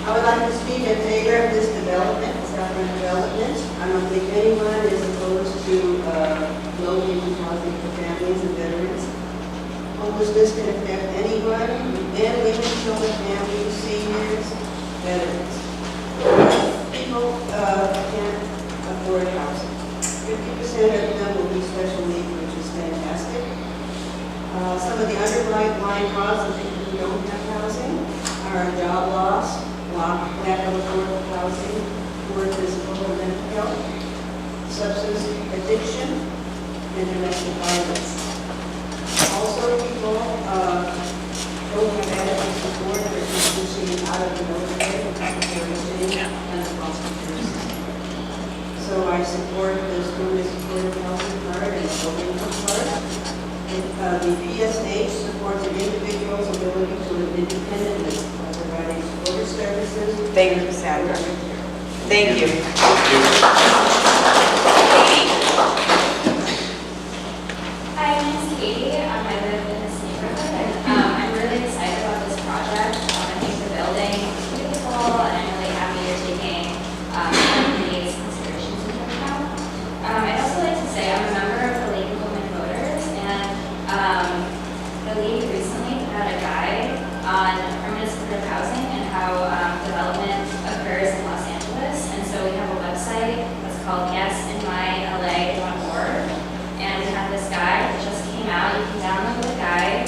I would like to speak in favor of this development, Southern development. I don't think anyone is opposed to low-income housing for families and veterans. Homelessness can affect anyone, men, women, children, families, seniors, veterans. People can't afford housing. 50% of them will be special needs, which is fantastic. Some of the underlying causes of people who don't have housing are job loss, lack of affordable housing, poor physical and mental health, substance addiction, and domestic violence. Also, people don't have adequate support for transitioning out of the military, and the foster care system. So I support the strongly supported housing part and the low-income part. The PSH supports an individual's ability to live independently by providing supportive services. Thank you, Sandra. Thank you. Hi, my name is Katie. I live in this neighborhood, and I'm really excited about this project. I think the building is beautiful, and I'm really happy you're taking these considerations into account. I'd also like to say I'm a member of the League of Women Voters, and the League recently put out a guide on permanent supportive housing and how development occurs in Los Angeles. And so we have a website that's called yesinmyla.org. And we have this guide that just came out. You can download the guide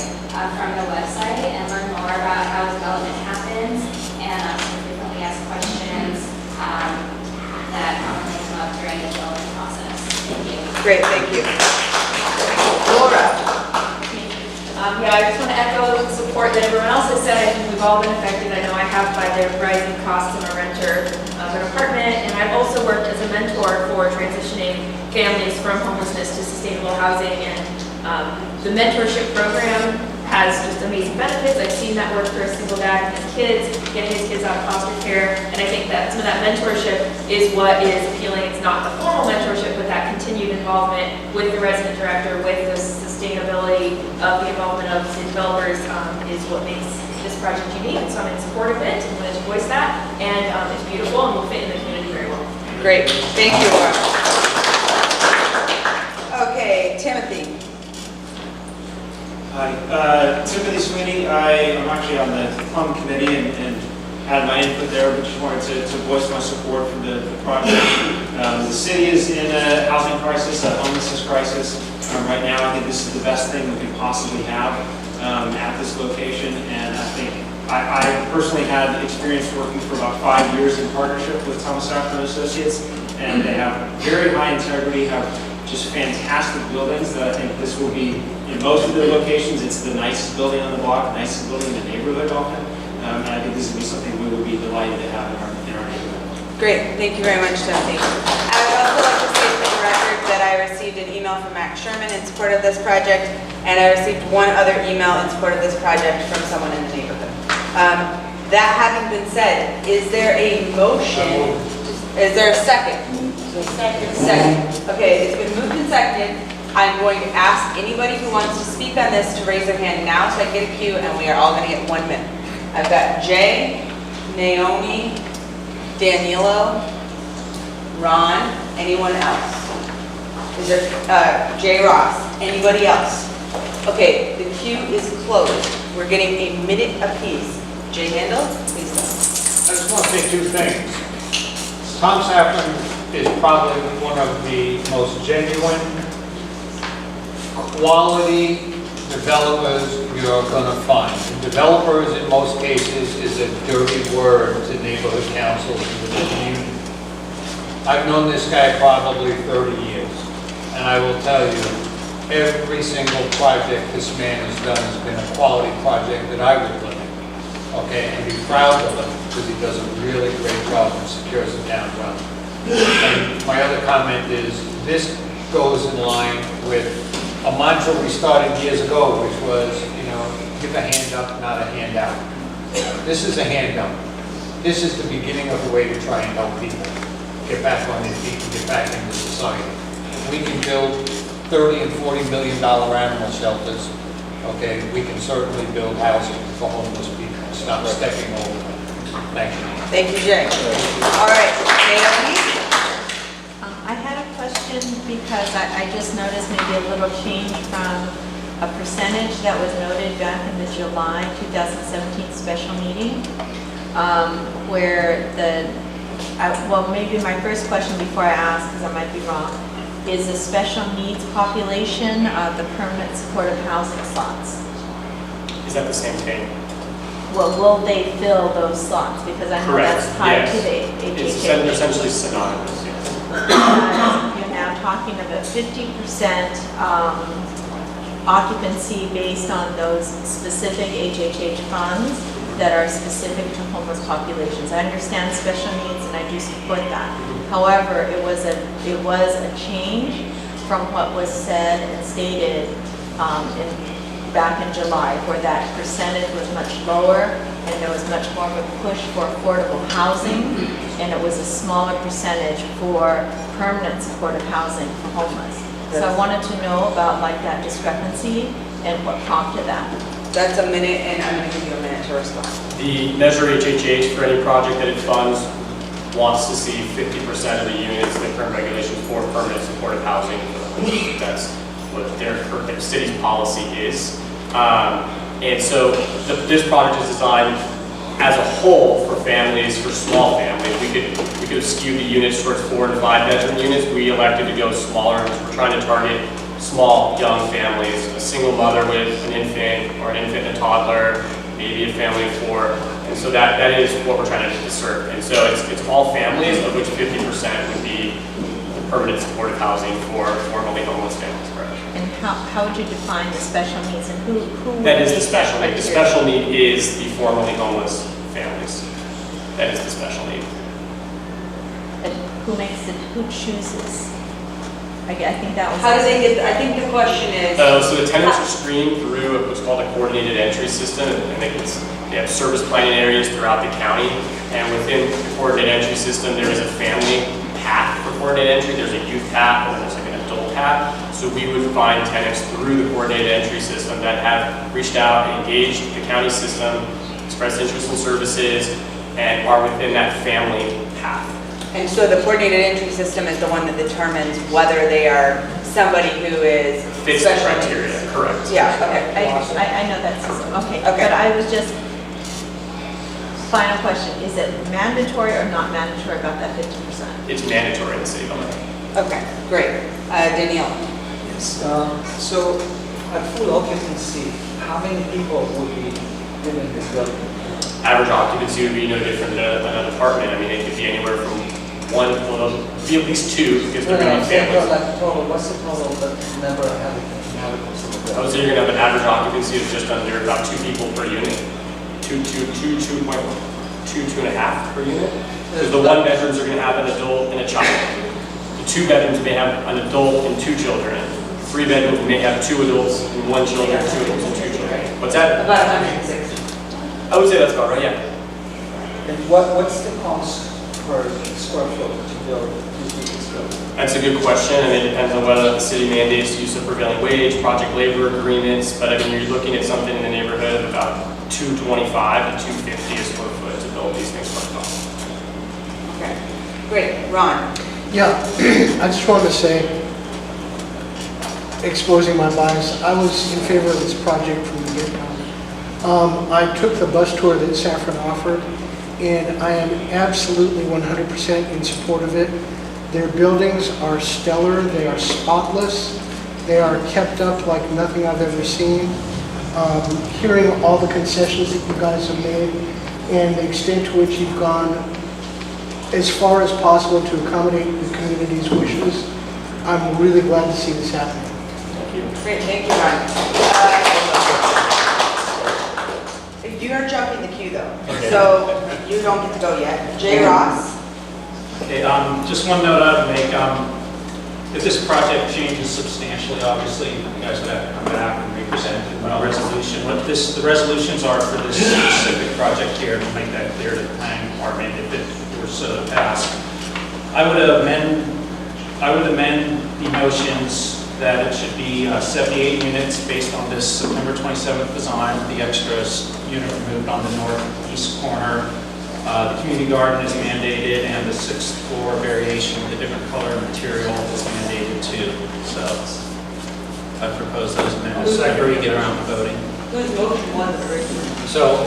from the website and learn more about how development happens and some frequently asked questions that commonly come up during the development process. Thank you. Great, thank you. Laura. Yeah, I just want to echo the support that everyone else has said. I think we've all been affected. I know I have by the rising costs. I'm a renter of an apartment, and I've also worked as a mentor for transitioning families from homelessness to sustainable housing. And the mentorship program has just amazing benefits. I've seen that work for a single dad and his kids, getting his kids out of foster care. And I think that some of that mentorship is what is appealing. It's not the formal mentorship, but that continued involvement with the resident director, with the sustainability of the involvement of the developers is what makes this project unique. And so I'm in support of it and wanted to voice that. And it's beautiful and will fit in the community very well. Great, thank you, Laura. Okay, Timothy. Hi, Timothy Sweeney. I am actually on the Plum Committee and had my input there, but just wanted to voice my support for the project. The city is in a housing crisis, a homelessness crisis. Right now, I think this is the best thing we could possibly have at this location, and I think I personally had experience working for about 5 years in partnership with Thomas Safran Associates, and they have very high integrity, have just fantastic buildings that I think this will be, in most of their locations, it's the nicest building on the block, nicest building in the neighborhood often. And I think this would be something we would be delighted to have in our neighborhood. Great, thank you very much, Timothy. I would also like to state for the record that I received an email from Max Sherman in support of this project, and I received one other email in support of this project from someone in the neighborhood. That having been said, is there a motion? Is there a second? Second. Okay, it's been moved and seconded. I'm going to ask anybody who wants to speak on this to raise their hand now so I can get a cue, and we are all going to get 1 minute. I've got Jay, Naomi, Danilo, Ron, anyone else? Is there, Jay Ross, anybody else? Okay, the queue is closed. We're getting a minute apiece. Jay Handel, please go. I just want to say 2 things. Tom Safran is probably one of the most genuine, quality developers you're going to find. Developers, in most cases, is a dirty word to neighborhood councils and to the community. I've known this guy probably 30 years, and I will tell you, every single project this man has done has been a quality project that I would live in. Okay, and be proud of him because he does a really great job and secures the downtown. And my other comment is, this goes in line with a mantra we started years ago, which was, give a hand up, not a handout. This is a handout. This is the beginning of the way to try and help people get back on their feet and get back into society. We can build $30 and $40 million animal shelters. Okay, we can certainly build housing for homeless people. stop stepping over. Thank you. Thank you, Jay. All right, Naomi? I had a question because I just noticed maybe a little change from a percentage that was noted back in the July 2017 special meeting, where well, maybe my first question before I ask, because I might be wrong, is the special needs population the permanent supportive housing slots? Is that the same thing? Well, will they fill those slots? Because I know Correct, that's tied yes. to the It's HHH. essentially synonymous, yes. You're now talking about 50% occupancy based on those specific HHH funds that are specific to homeless populations. I understand special needs and I do support that. However, it was a change from what was said and stated back in July, where that percentage was much lower and there was much more of a push for affordable housing, and it was a smaller percentage for permanent supportive housing for homeless. So I wanted to know about like that discrepancy and what prompted that. That's a minute, and I'm going to give you a minute to respond. The Measure HHH, for any project that it funds, wants to see 50% of the units in the current regulations for permanent supportive housing. That's what their city's policy is. And so this project is designed as a whole for families, for small families. We could have skewed the units towards 4 and 5 bedroom units. We elected to go smaller because we're trying to target small, young families, a single mother with an infant or an infant and a toddler, maybe a family of 4. And so that is what we're trying to serve. And so it's all families, of which 50% would be permanent supportive housing for formerly homeless families. Correct. And how would you define the special needs and who That is the special need. The special need is the formerly homeless families. That is the special need. And who chooses? I think that was. How do they get, I think the question is. So the tenants are screened through what's called a coordinated entry system, and they have service planning areas throughout the county. And within the coordinated entry system, there is a family path for coordinated entry. There's a youth path, and there's like an adult path. So we would find tenants through the coordinated entry system that have reached out, engaged the county system, expressed interest in services, and are within that family path. And so the coordinated entry system is the one that determines whether they are somebody who is Fits the special criteria, needs. correct. Yeah, okay. I know that system, okay. But I was just, final question, is it mandatory or not mandatory about that 50%? It's mandatory in the city of LA. Okay, great. Danielle? Yes, so at full occupancy, how many people would be living in this building? Average occupancy would be no different than an apartment. I mean, it could be anywhere from 1, well, there'll be at least 2 because they're going to be families. Like total, what's the total number of inhabitants in the building? I would say you're going to have an average occupancy of just under about 2 people per unit. 2.2 per unit. Because the 1 bedrooms are going to have an adult and a child. The 2 bedrooms may have an adult and 2 children. 3 bedrooms may have 2 adults and 1 children, 2 adults and 2 children. What's that? About 160. I would say that's about right, yeah. And what's the cost per square foot to build this building? That's a good question. I mean, it depends on whether the city mandates use of prevailing wage, project labor agreements, but I mean, you're looking at something in the neighborhood of about $225 to $250 a square foot to build these things for cost. Okay, great. Ron? Yeah, I just wanted to say, exposing my bias, I was in favor of this project from the get-go. I took the bus tour that Saffron offered, and I am absolutely 100% in support of it. Their buildings are stellar, they are spotless, they are kept up like nothing I've ever seen. Hearing all the concessions that you guys have made and the extent to which you've gone as far as possible to accommodate the community's wishes, I'm really glad to see this happening. Thank you. Great, thank you, Ron. You are jumping the queue though, Okay. so you don't get to go yet. Jay Ross? Okay, just one note I would make, if this project changes substantially, obviously, you guys would have to come back and represent the resolution. What the resolutions are for this specific project here, to make that clear to the planning department, if it were so to pass. I would amend the motions that it should be 78 units based on this September 27th design, with the extras unit removed on the northeast corner. The community garden is mandated, and the 6th floor variation with a different color and material is mandated too. So I propose those amendments after we get around to voting. So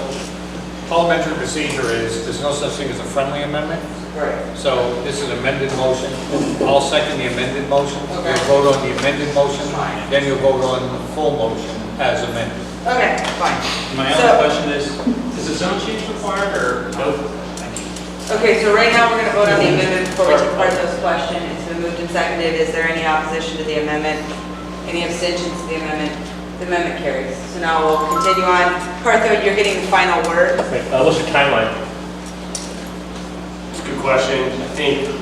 parliamentary procedure is, there's no such thing as a friendly amendment? Right. So this is amended motion. I'll second the amended motion. Okay. We'll vote on the amended motion, then you'll vote on the full motion as amended. Okay, fine. My other question is the zone change required or no? Thank you. Okay, so right now we're going to vote on the amendment before we take Barthel's question. It's been moved and seconded. Is there any opposition to the amendment? Any abstentions to the amendment? The amendment carries. So now we'll continue on. Partho, you're getting the final word. Okay, what's your timeline? It's a good question. I think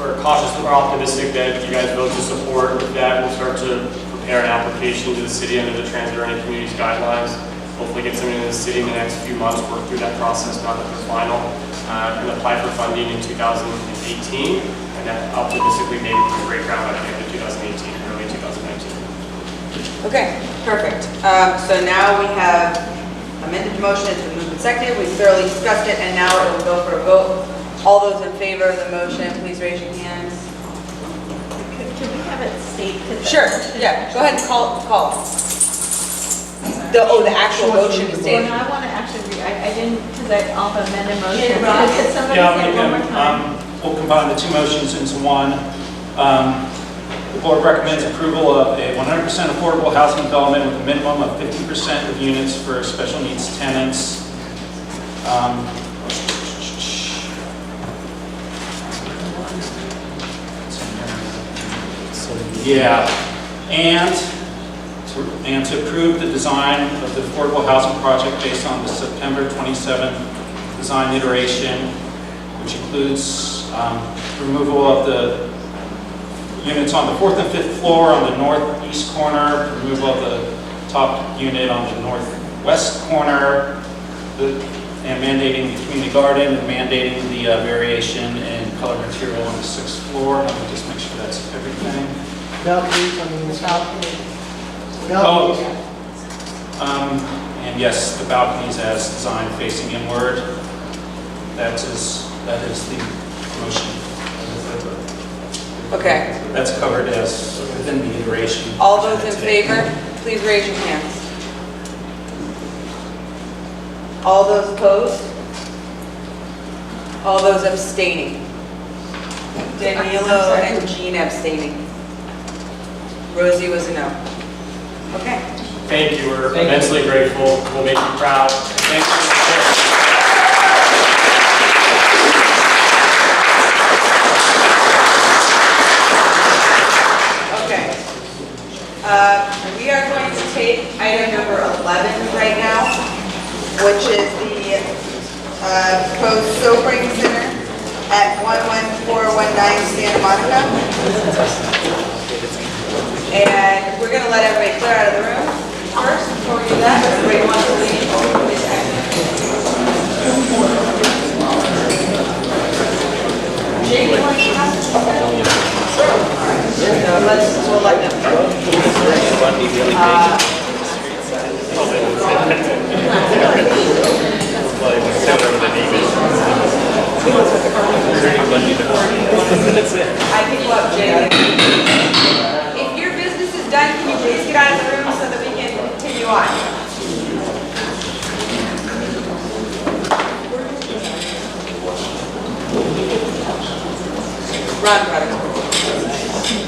we're cautious or optimistic that you guys vote to support. With that, we'll start to prepare an application to the city under the Transit-Oriented Communities Guidelines. Hopefully get something in the city in the next few months, work through that process, not that they're final, and apply for funding in 2018. And then optimistically maybe we can break ground by the end of 2018, early 2019. Okay, perfect. So now we have amended motion. It's been moved and seconded. We thoroughly discussed it, and now it will go for a vote. All those in favor of the motion, please raise your hands. Can we have it state? Sure, yeah, go ahead and call. The actual motion is Well, stated. no, I want to actually read, I didn't, because I'll amend a motion. Yeah, Rob. Could somebody Yeah, say it one more time? we'll combine the two motions into one. The board recommends approval of a 100% affordable housing development with a minimum of 50% of units for special needs tenants. Yeah, and to approve the design of the affordable housing project based on the September 27th design iteration, which includes removal of the units on the 4th and 5th floor on the northeast corner, removal of the top unit on the northwest corner, and mandating the community garden and mandating the variation in color material on the 6th floor. Let me just make sure that's everything. Balconies, I mean, balconies. And yes, the balconies as designed facing inward. That is the motion. Okay. That's covered as within the iteration. All those in favor, please raise your hands. All those opposed? All those abstaining? Danilo and Jean abstaining. Rosie was a no. Okay. Thank you. We're immensely grateful. We'll make you proud. Thank you. Okay. We are going to take item number 11 right now, which is the proposed sobering center at 11419 Santa Monica. And we're going to let everybody clear out of the room first before we do that. Everybody wants to leave. Jake, you want to come up? We'll let them. I can go up, Jake. If your business is done, can you please get out of the room so that we can continue on? Run, brother.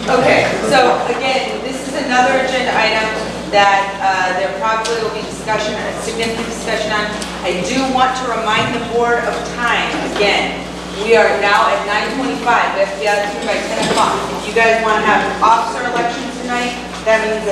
Okay, so again, this is another agenda item that there probably will be discussion, a significant discussion on. I do want to remind the board of time again. We are now at 9:25. We have to be out of here by 10 o'clock. If you guys want to have officer elections tonight, that means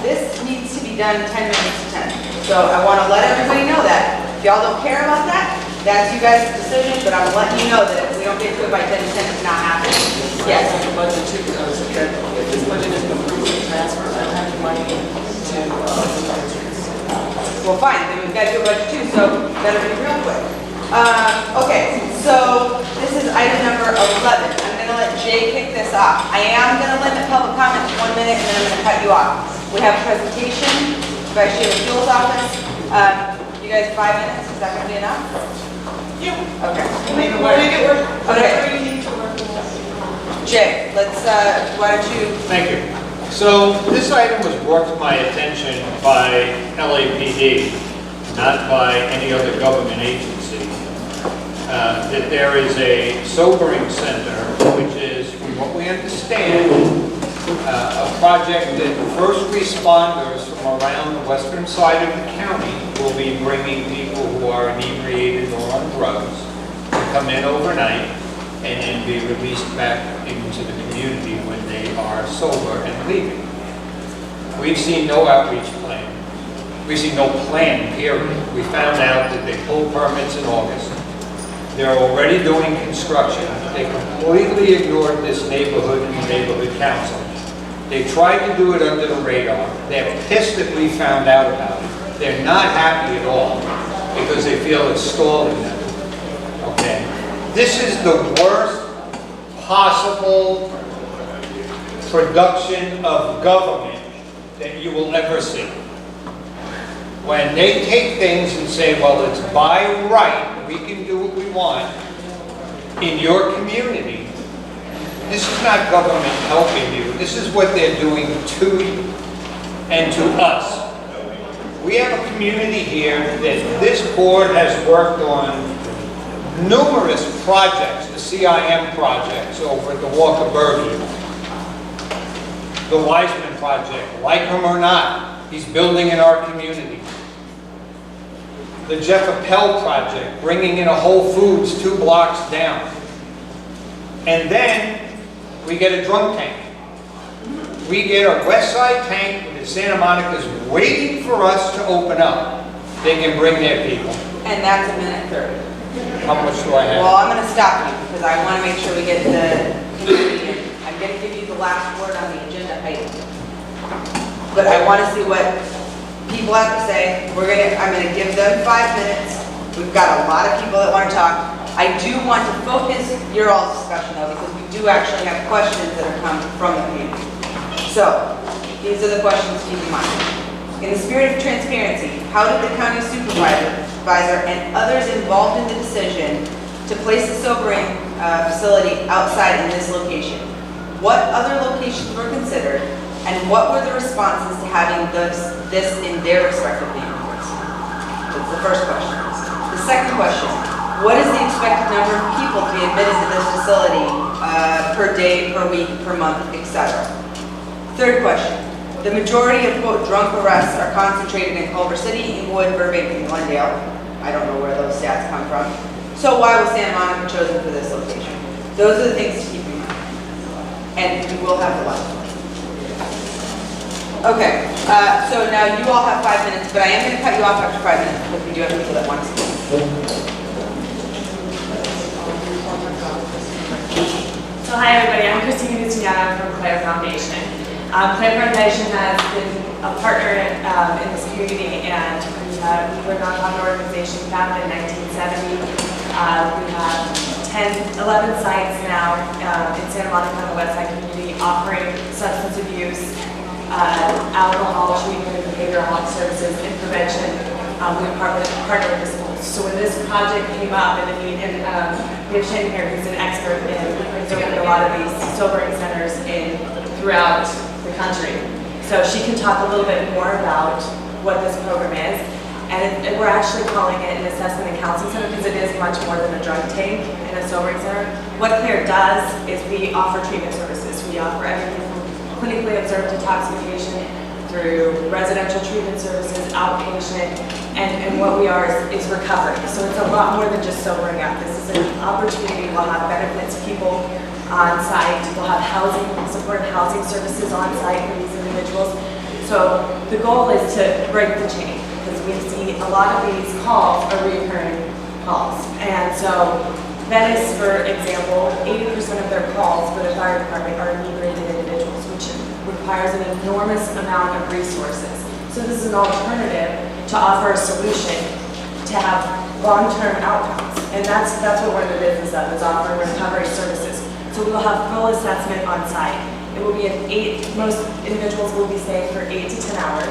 this needs to be done 10 minutes to 10. So I want to let everybody know that. If y'all don't care about that, that's you guys' decision, but I'm letting you know that if we don't get to it by 10 to 10, it's not happening. Yes? I have a budget too, because if this budget isn't approved with transfers, I don't have the money to, Well, fine, then we've got to do a budget too, so better be real quick. Okay, so this is item number 11. I'm going to let Jay kick this off. I am going to limit public comment to 1 minute and then I'm going to cut you off. We have a presentation by Sheila Fuel's office. You guys 5 minutes, is that going to be enough? Yeah. Okay. We'll make it work. Whatever Okay. you need to work. Jay, let's, why don't you? Thank you. So this item was brought to my attention by LAPD, not by any other government agency, that there is a sobering center, which is, from what we understand, a project that first responders from around the western side of the county will be bringing people who are inebriated or on drugs to come in overnight and then be released back into the community when they are sober and leaving. We've seen no outreach plan. We've seen no plan, period. We found out that they pulled permits in August. They're already doing construction. They completely ignored this neighborhood and the neighborhood council. They tried to do it under the radar. They're pissed that we found out about it. They're not happy at all because they feel it's stalling them. Okay? This is the worst possible production of government that you will ever see. When they take things and say, well, it's by right, we can do what we want in your community, this is not government helping you. This is what they're doing to you and to us. We have a community here that this board has worked on numerous projects, the CIM projects over at the Walker Burger, the Wiseman project, like him or not, he's building in our community. The Jeff Appel project, bringing in a Whole Foods 2 blocks down. And then we get a drunk tank. We get a West Side tank that Santa Monica's waiting for us to open up. They can bring their people. And that's 1:30. How much do I have? Well, I'm going to stop you because I want to make sure we get the community in. I'm going to give you the last word on the agenda item. But I want to see what people have to say. I'm going to give them 5 minutes. We've got a lot of people that want to talk. I do want to focus your all's discussion though, because we do actually have questions that are coming from the community. So, these are the questions to keep in mind. In the spirit of transparency, how did the county supervisor and others involved in the decision to place the sobering facility outside in this location? What other locations were considered, and what were the responses to having this in their respective neighborhoods? That's the first question. The second question, what is the expected number of people to be admitted to this facility per day, per week, per month, etc.? Third question, the majority of quote drunk arrests are concentrated in Culver City, Inglewood, Burbank, and Glendale. I don't know where those stats come from. So why was Santa Monica chosen for this location? Those are the things to keep in mind. And we will have the last one. Okay, so now you all have 5 minutes, but I am going to cut you off after 5 minutes because we do have people that want to speak. So hi everybody, I'm Christina Gutiana from Claire Foundation. Claire Foundation has been a partner in this community, and we're a nonprofit organization founded in 1970. We have 11 sites now in Santa Monica and the Westside community offering substance abuse, alcohol treatment, and behavioral health services, and prevention. We partner with the schools. So when this project came up, and we have Shane here, who's an expert in doing a lot of these sobering centers throughout the country. So she can talk a little bit more about what this program is. And we're actually calling it an assessment and counseling center because it is much more than a drug tank and a sobering center. What Claire does is we offer treatment services. We offer everything from clinically observed detoxification through residential treatment services, outpatient, and what we are is recovery. So it's a lot more than just sobering up. This is an opportunity. We'll have benefits people on site. We'll have housing, supported housing services on site for these individuals. So the goal is to break the chain, because we see a lot of these calls are recurring calls. And so Venice, for example, 80% of their calls for the fire department are inebriated individuals, which requires an enormous amount of resources. So this is an alternative to offer a solution to have long-term outcomes. And that's what we're in the business of, is offering recovery services So we will have full assessment on site. It will be most individuals will be staying for 8 to 10 hours.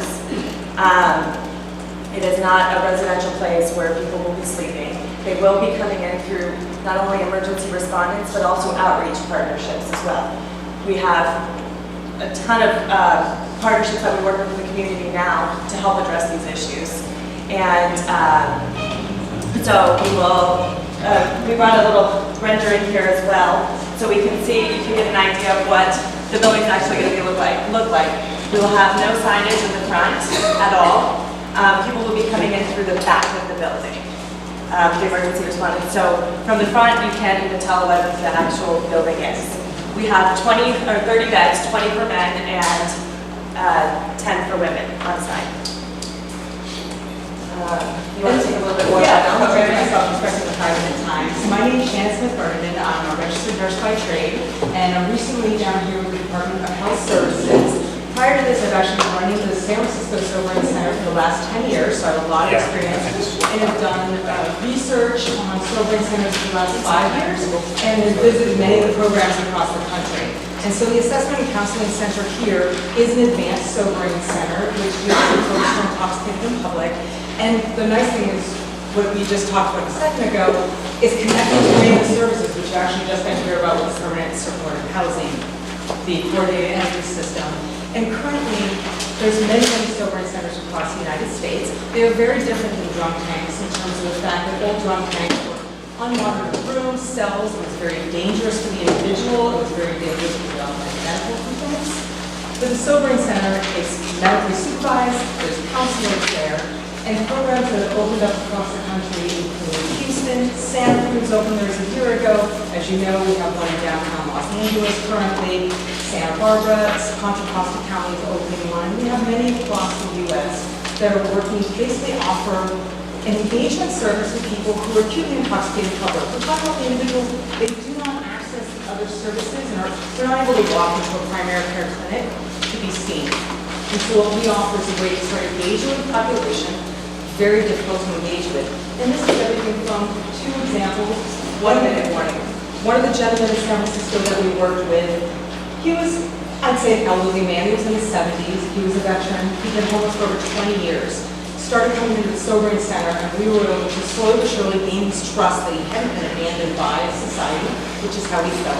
It is not a residential place where people will be sleeping. They will be coming in through not only emergency respondents, but also outreach partnerships as well. We have a ton of partnerships that we work with the community now to help address these issues. And so we brought a little rendering here as well, so we can see, you can get an idea of what the building's actually going to look like. We will have no signage in the front at all. People will be coming in through the back of the building, the emergency respondents. So from the front, you can't even tell what the actual building is. We have 20 or 30 beds, 20 for men and 10 for women on site. You want to take a little bit more? Yeah, I'll introduce myself respecting the 5 minute time. So my name is Shannon Smith-Burnett. I'm a registered nurse by trade, and I'm recently down here with the Department of Health Services. Prior to this, I've actually been running the San Francisco Sobering Center for the last 10 years, so I have a lot of experience, and have done research on sobering centers for the last 5 years, and have visited many of the programs across the country. And so the Assessment and Counseling Center here is an advanced sobering center, which deals with folks who are intoxicated in public. And the nice thing is, what we just talked about a second ago, is connecting to many of the services, which you actually just got to hear about with permanent supportive housing, the coordinated entry system. And currently, there's many sobering centers across the United States. They are very different than drunk tanks in terms of the fact that old drunk tanks were unmonitored rooms, cells. It was very dangerous for the individual. It was very dangerous for the medical components. But the sobering center is medically supervised. There's counselors there. And programs that have opened up across the country include Houston, Santa Cruz opened theirs a year ago. As you know, we have one in downtown Los Angeles currently. Santa Barbara, Contra Costa County is opening one. We have many across the U.S. that are working to basically offer an engagement service with people who are acutely intoxicated public. We're talking about the individuals, they do not access other services and they're not able to walk into a primary care clinic to be seen. And so what we offer is a way to start engaging with the population, very difficult to engage with. And this is everything from 2 examples. 1 minute warning. One of the gentlemen in San Francisco that we worked with, he was, I'd say, an elderly man. He was in his 70s. He was a veteran. He'd been homeless for over 20 years. Started coming into the sobering center, and we were able to slowly but surely gain his trust that he hadn't been abandoned by society, which is how he felt.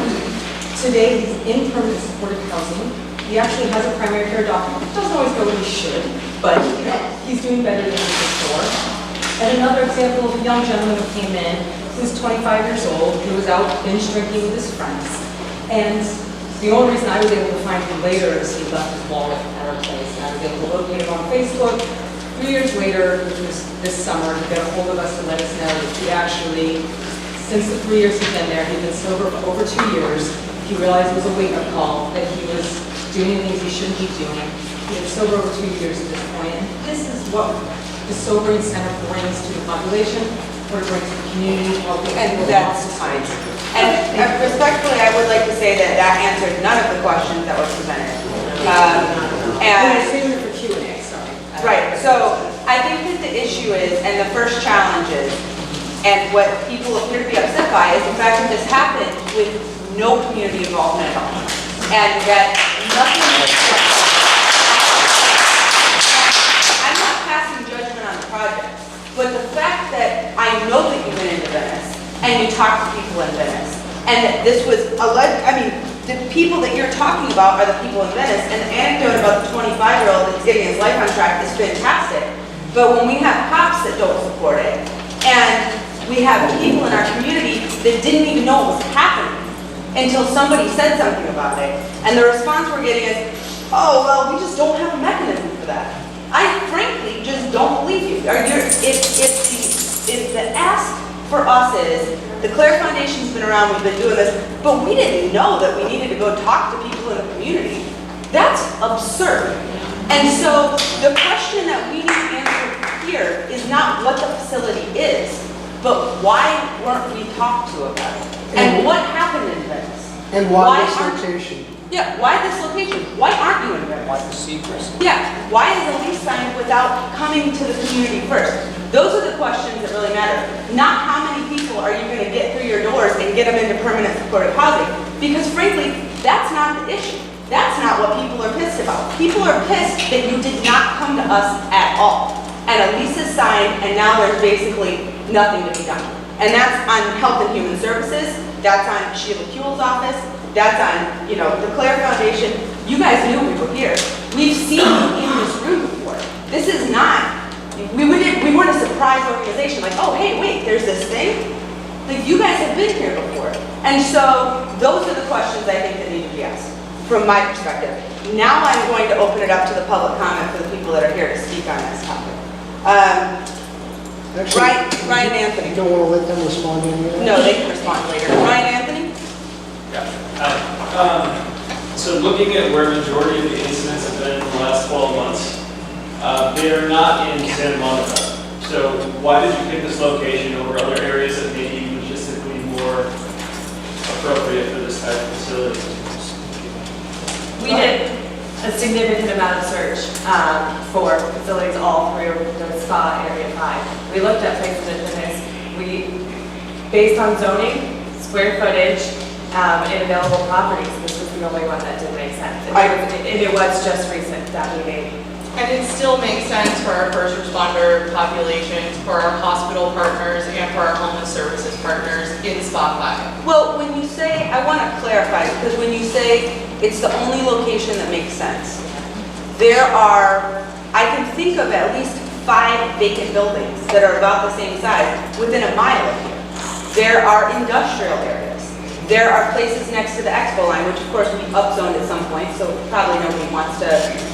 Today, he's in permanent supportive housing. He actually has a primary care doctor. He doesn't always go where he should, but he's doing better than he did before. And another example of a young gentleman who came in, he was 25 years old. He was out binge drinking with his friends. And the only reason I was able to find him later is he left his wallet at our place. And I was able to locate him on Facebook. 3 years later, which was this summer, he got a hold of us to let us know that he actually, since the 3 years he'd been there, he'd been sober for over 2 years. He realized it was a wake-up call, that he was doing things he shouldn't be doing. He's been sober over 2 years at this point, and this is what the sobering center brings to the population, what it brings to the community, and that's fine. And respectfully, I would like to say that that answered none of the questions that were presented. And saving it for Q&A, sorry. Right. So I think that the issue is, and the first challenge is, and what people appear to be upset by is the fact that this happened with no community involvement at all, and yet nothing. I'm not passing judgment on the project, but the fact that I know that you've been into Venice and you talk to people in Venice, and that this was alleged. I mean, the people that you're talking about are the people in Venice, and the anecdote about the 25-year-old that's getting his life on track is fantastic. But when we have cops that don't support it, and we have people in our community that didn't even know what was happening until somebody said something about it, and the response we're getting is, oh, well, we just don't have a mechanism for that. I frankly just don't believe you. If the ask for us is, the Claire Foundation's been around, we've been doing this, but we didn't know that we needed to go talk to people in the community. That's absurd. And so the question that we need to answer here is not what the facility is, but why weren't we talked to about it? And what happened in Venice? And why this location? Yeah, why this location? Why aren't you in Venice? Why the secrecy? Yeah, why is a lease signed without coming to the community first? Those are the questions that really matter. Not how many people are you going to get through your doors and get them into permanent supportive housing. Because frankly, that's not the issue. That's not what people are pissed about. People are pissed that you did not come to us at all. And a lease is signed, and now there's basically nothing to be done. And that's on Health and Human Services, that's on Sheila Kuehl's office, that's on, you know, the Claire Foundation. You guys knew we were here. We've seen you in this room before. This is not, we weren't a surprise organization, like, oh, hey, wait, there's this thing? Like, you guys have been here before. And so, those are the questions I think that need to be asked, from my perspective. Now I'm going to open it up to the public comment for the people that are here to speak on this topic. Ryan Anthony. You don't want to let them respond in yet? No, they can respond later. Ryan Anthony? Yeah. So looking at where majority of the incidents have been in the last 12 months, they are not in Santa Monica. So why did you pick this location over other areas that may be logistically more appropriate for this type of facility? We did a significant amount of search for facilities all through the spa area 5. We looked at places in Venice. Based on zoning, square footage, and available properties, this was the only one that didn't make sense. And it was just recent that we made. And it still makes sense for our first responder populations, for our hospital partners, and for our homeless services partners in Spa 5. Well, when you say, I want to clarify, because when you say it's the only location that makes sense, there are, I can think of at least 5 vacant buildings that are about the same size within a mile of here. There are industrial areas. There are places next to the Expo line, which of course we upzoned at some point, so probably nobody wants to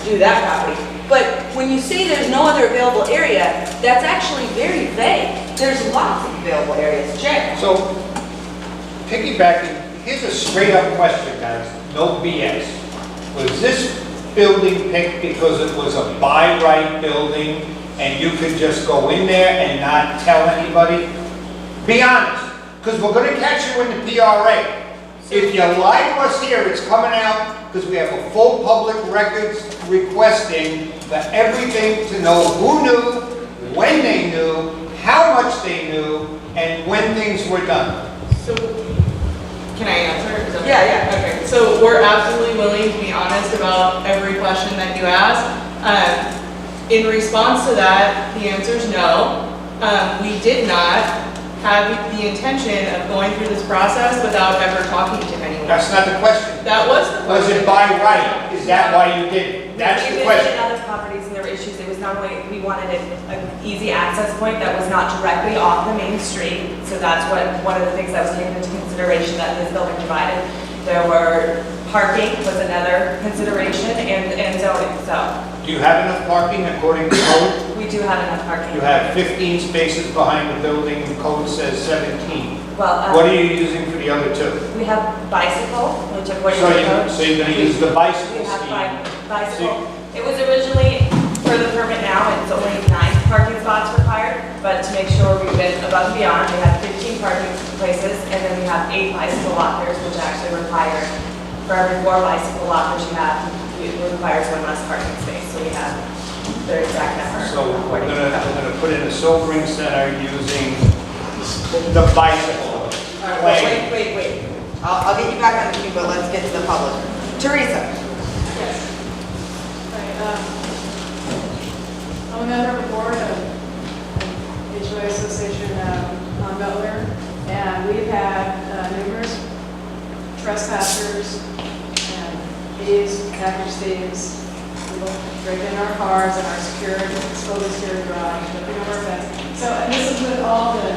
do that property. But when you say there's no other available area, that's actually very vague. There's lots of available areas. Jay? So, piggybacking, here's a straight up question, guys, no BS. Was this building picked because it was a by right building and you could just go in there and not tell anybody? Be honest, because we're going to catch you in the PRA. If you lie to us here, it's coming out because we have a full public records requesting that everything to know who knew, when they knew, how much they knew, and when things were done. So, can I answer? Is that Yeah. Okay, so we're absolutely willing to be honest about every question that you ask. In response to that, the answer is no. We did not have the intention of going through this process without ever talking to anyone. That's not the question. That was the question. Was it by right? Is that why you did it? That's the question. We visited other properties and there were issues. It was not only, we wanted an easy access point that was not directly off the main street. So that's one of the things that was taken into consideration that this building provided. There were, parking was another consideration and zoning, so. Do you have enough parking according to code? We do have enough parking. You have 15 spaces behind the building, the code says 17. Well, What are you using for the other 2? we have bicycle, which according to the code. So you're going to use the bicycle We have scheme. bicycle. It was originally, for the permit now, it's only 9 parking spots required, but to make sure we've been above and beyond, we have 15 parking places, and then we have 8 bicycle lockers, which actually require, for every 4 bicycle lockers you have, it requires 1 less parking space, so we have the exact number. So we're according to going the code. to put in a sobering center using the bicycle. Wait. I'll get you back on the queue, but let's get to the public. Teresa? Yes. Right, I'm a member of the board of HOA Association on Butler, and we've had numerous trespassers and thieves, package thieves, people break in our cars and our slowly secured garage, jumping over our fence. So, and this is with all the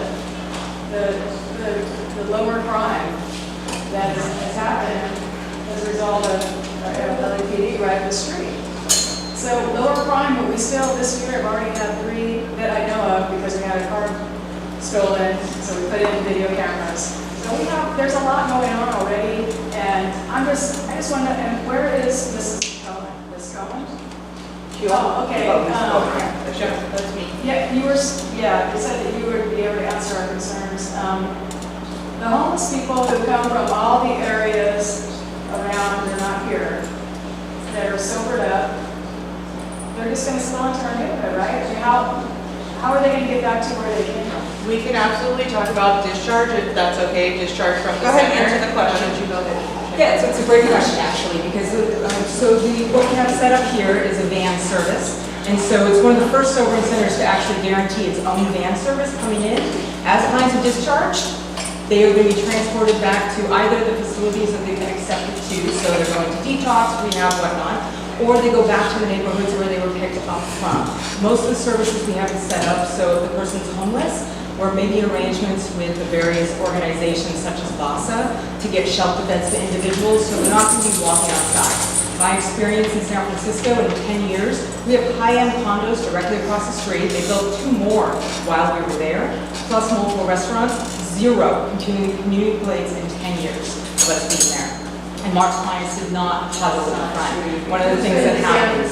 lower crime that has happened as a result of LAPD right up the street. So lower crime, but we still, this year, have already had 3 that I know of because we had a car stolen, so we put in video cameras. So there's a lot going on already, and I just want to, and where is Mrs. Cohen? Miss Cohen? Oh, okay. That's me. Yeah, you said that you would be able to answer our concerns. The homeless people who come from all the areas around, they're not here, that are sobered up, they're just going to spill into our neighborhood, right? I mean, how are they going to get back to where they came from? We can absolutely talk about discharge if that's okay, discharge from the Go ahead center. and answer the question. Why don't you go ahead? Yeah, so it's a great question actually, because what we have set up here is a van service. And so it's one of the first sobering centers to actually guarantee its own van service coming in. As clients are discharged, they are going to be transported back to either the facilities that they've been accepted to, so they're going to detox, rehab, whatnot, or they go back to the neighborhoods where they were picked up from. Most of the services we have it set up so if the person's homeless, we're making arrangements with the various organizations such as VASA to get shelter beds to individuals, so they're not going to be walking outside. My experience in San Francisco in 10 years, we have high-end condos directly across the street. They built 2 more while we were there, plus multiple restaurants, 0 community plates in 10 years of us being there. And Mark's clients did not huddle in the front. One of the things that happened.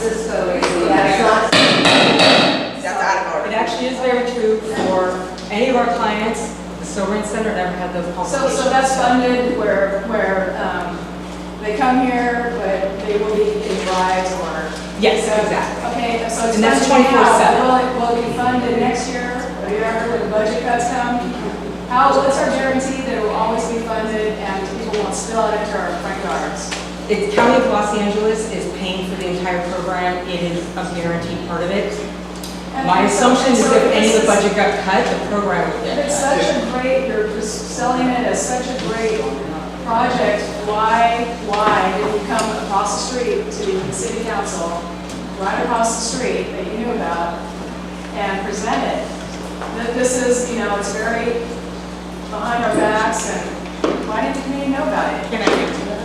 It actually is very true for any of our clients. The Sobering Center never had those complications. So that's funded where they come here, but they will be in rides or? Yes, exactly. Okay, so it's and that's funded 24/7. Will it be funded next year, or the year after when the budget cuts come? What's our guarantee that it will always be funded and people won't spill it into our front yards? The County of Los Angeles is paying for the entire program. It is a guaranteed part of it. My assumption is if any of the budget got cut, the program would get cut. It's such a great, you're just selling it as such a great project, why didn't you come across the street to the city council, right across the street that you knew about, and present it? This is, it's very behind our backs, and why didn't the community know about it? Can I answer that?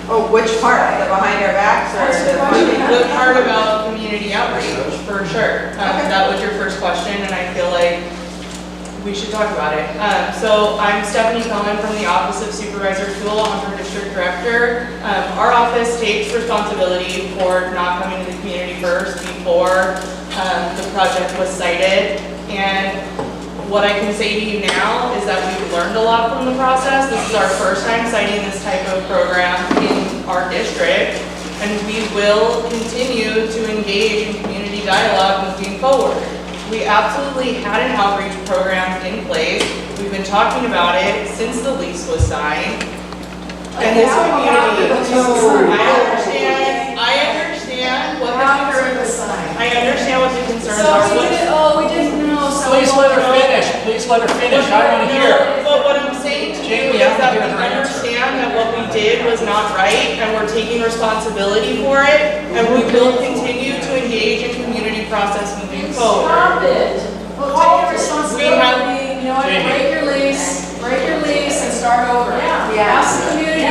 Oh, which part? The behind our backs or The part about community outreach, for sure. That was your first question, and I feel like we should talk about it. So I'm Stephanie Cohen from the Office of Supervisor Tool. I'm her district director. Our office takes responsibility for not coming to the community first before the project was cited. And what I can say to you now is that we've learned a lot from the process. This is our first time citing this type of program in our district, and we will continue to engage in community dialogue moving forward. We absolutely had an outreach program in place. We've been talking about it since the lease was signed. And this community, I understand what the concerns are. We didn't know. Please let her finish. Please let her finish. I want to hear. But what I'm saying to you is that we understand that what we did was not right, and we're taking responsibility for it, and we will continue to engage in community process moving forward. Stop it. Well, take your responsibility, break your lease and start over. Yeah. Ask the community.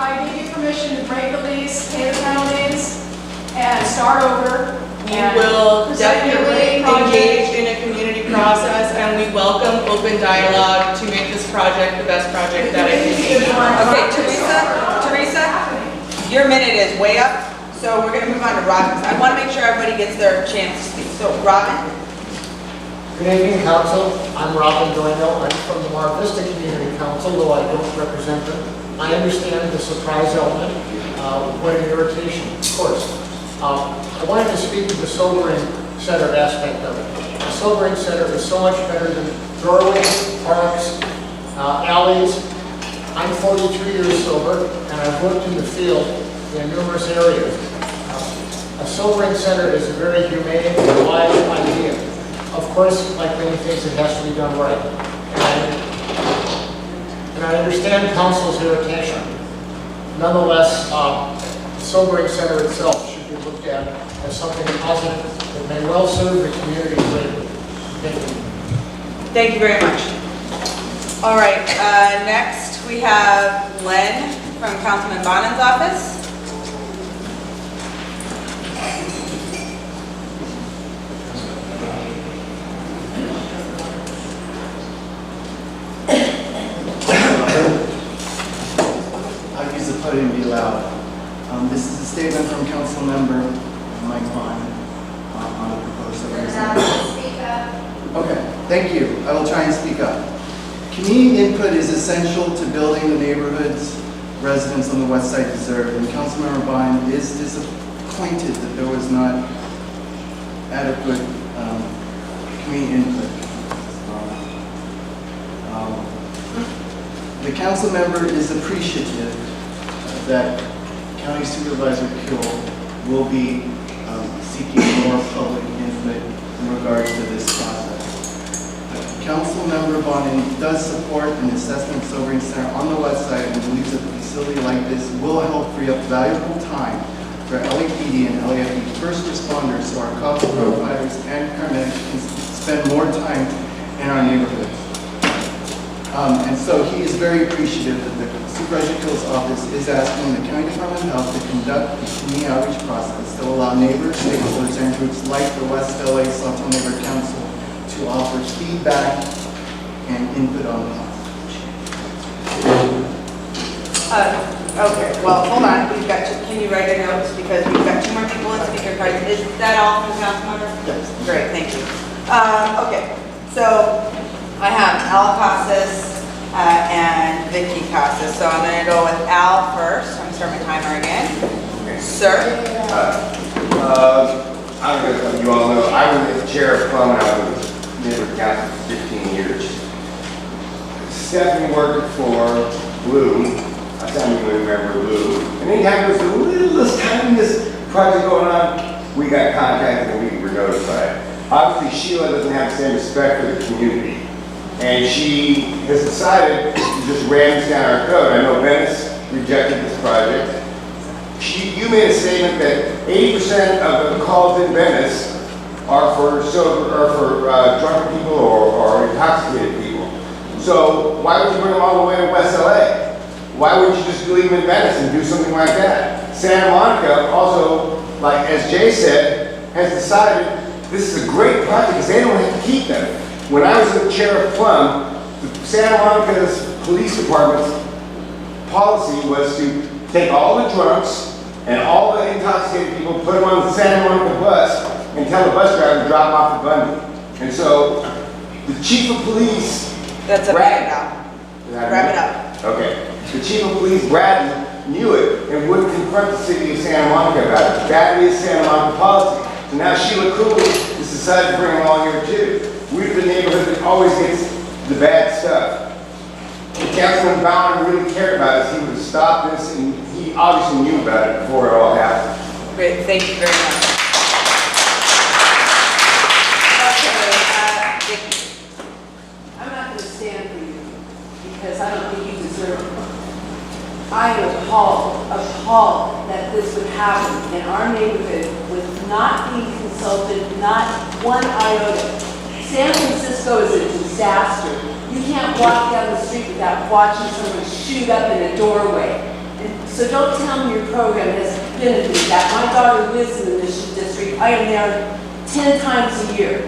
I give you permission to break the lease, pay the penalties, and start over. We will definitely engage in a community process, and we welcome open dialogue to make this project the best project that it can be. Okay, Teresa, your minute is way up, so we're gonna move on to Robin. I wanna make sure everybody gets their chance to speak. So, Robin? Good evening, Council. I'm Robin Doino. I'm from the Mar Vista Community Council, though I don't represent them. I understand the surprise element, what an irritation, of course. I wanted to speak to the sobering center aspect of it. The sobering center is so much better than doorways, parks, alleys. I'm 42 years sober, and I've worked in the field in numerous areas. A sobering center is a very humane and wise idea. Of course, like many things, it has to be done right. And I understand council's irritation. Nonetheless, the sobering center itself should be looked at as something positive that may well serve the community greatly. Thank you. Thank you very much. All right, next we have Len from Councilman Bonan's office. I'll use the podium to be loud. This is a statement from Council Member Mike Vaughn on the proposed subdivision. Okay, thank you. I will try and speak up. Community input is essential to building the neighborhoods residents on the west side deserve, and Councilmember Vaughn is disappointed that there was not adequate community input. council member is appreciative that County Supervisor Kill will be seeking more public input in regards to this process. Councilmember Bonin does support an assessment sobering center on the west side and believes that a facility like this will help free up valuable time for LAPD and LAFD first responders so our cops, firefighters, and paramedics can spend more time in our neighborhoods. And so he is very appreciative that the Supervisor Kill's office is asking the County Department of Health to conduct a community outreach process that will allow neighbors, stakeholders, and groups like the West LA Sawtelle Neighborhood Council to offer feedback and input on the process. Okay, well, hold on, we've got to, can you write your notes, because we've got 2 more people in speaker cards. Is that all from the council member? Yes. Great, thank you. Okay, so I have Al Casas and Vicky Casas, so I'm gonna go with Al first. I'm gonna start my timer again. Sir? I'm gonna let you all know, I was the chair of Plum and I was neighborhood council for 15 years. Stephanie worked for Bloom. I don't even remember Bloom. And anytime there was the littlest tiniest project going on, we got contacted and we were notified. Obviously, Sheila doesn't have the same respect for the community. And she has decided to just ram this down our throat. I know Venice rejected this project. You made a statement that 80% of the calls in Venice are for drunk people or intoxicated people. So why would you bring them all the way to West LA? Why wouldn't you just leave them in Venice and do something like that? Santa Monica also, like as Jay said, has decided this is a great project because they don't have to keep them. When I was the chair of Plum, Santa Monica's police department's policy was to take all the drunks and all the intoxicated people, put them on the Santa Monica bus, and tell the bus driver to drop them off at Bundy. And so, the chief of police... That's a wrap now. Wrap it up. Okay. The chief of police, Bradley, knew it and wouldn't confront the city of Santa Monica about it. That is Santa Monica policy. So now Sheila Cooley has decided to bring them all here too. We're the neighborhood that always gets the bad stuff. If Councilman Bauer really cared about us, he would have stopped this, and he obviously knew about it before it all happened. Great, thank you very much. Okay, Vicky. I'm not going to stand for you because I don't think you deserve it. I am appalled that this would happen in our neighborhood with not being consulted, not one iota. San Francisco is a disaster. You can't walk down the street without watching someone shoot up in a doorway. And so don't tell me your program has benefited that. My daughter lives in the Mission District. I am there 10 times a year.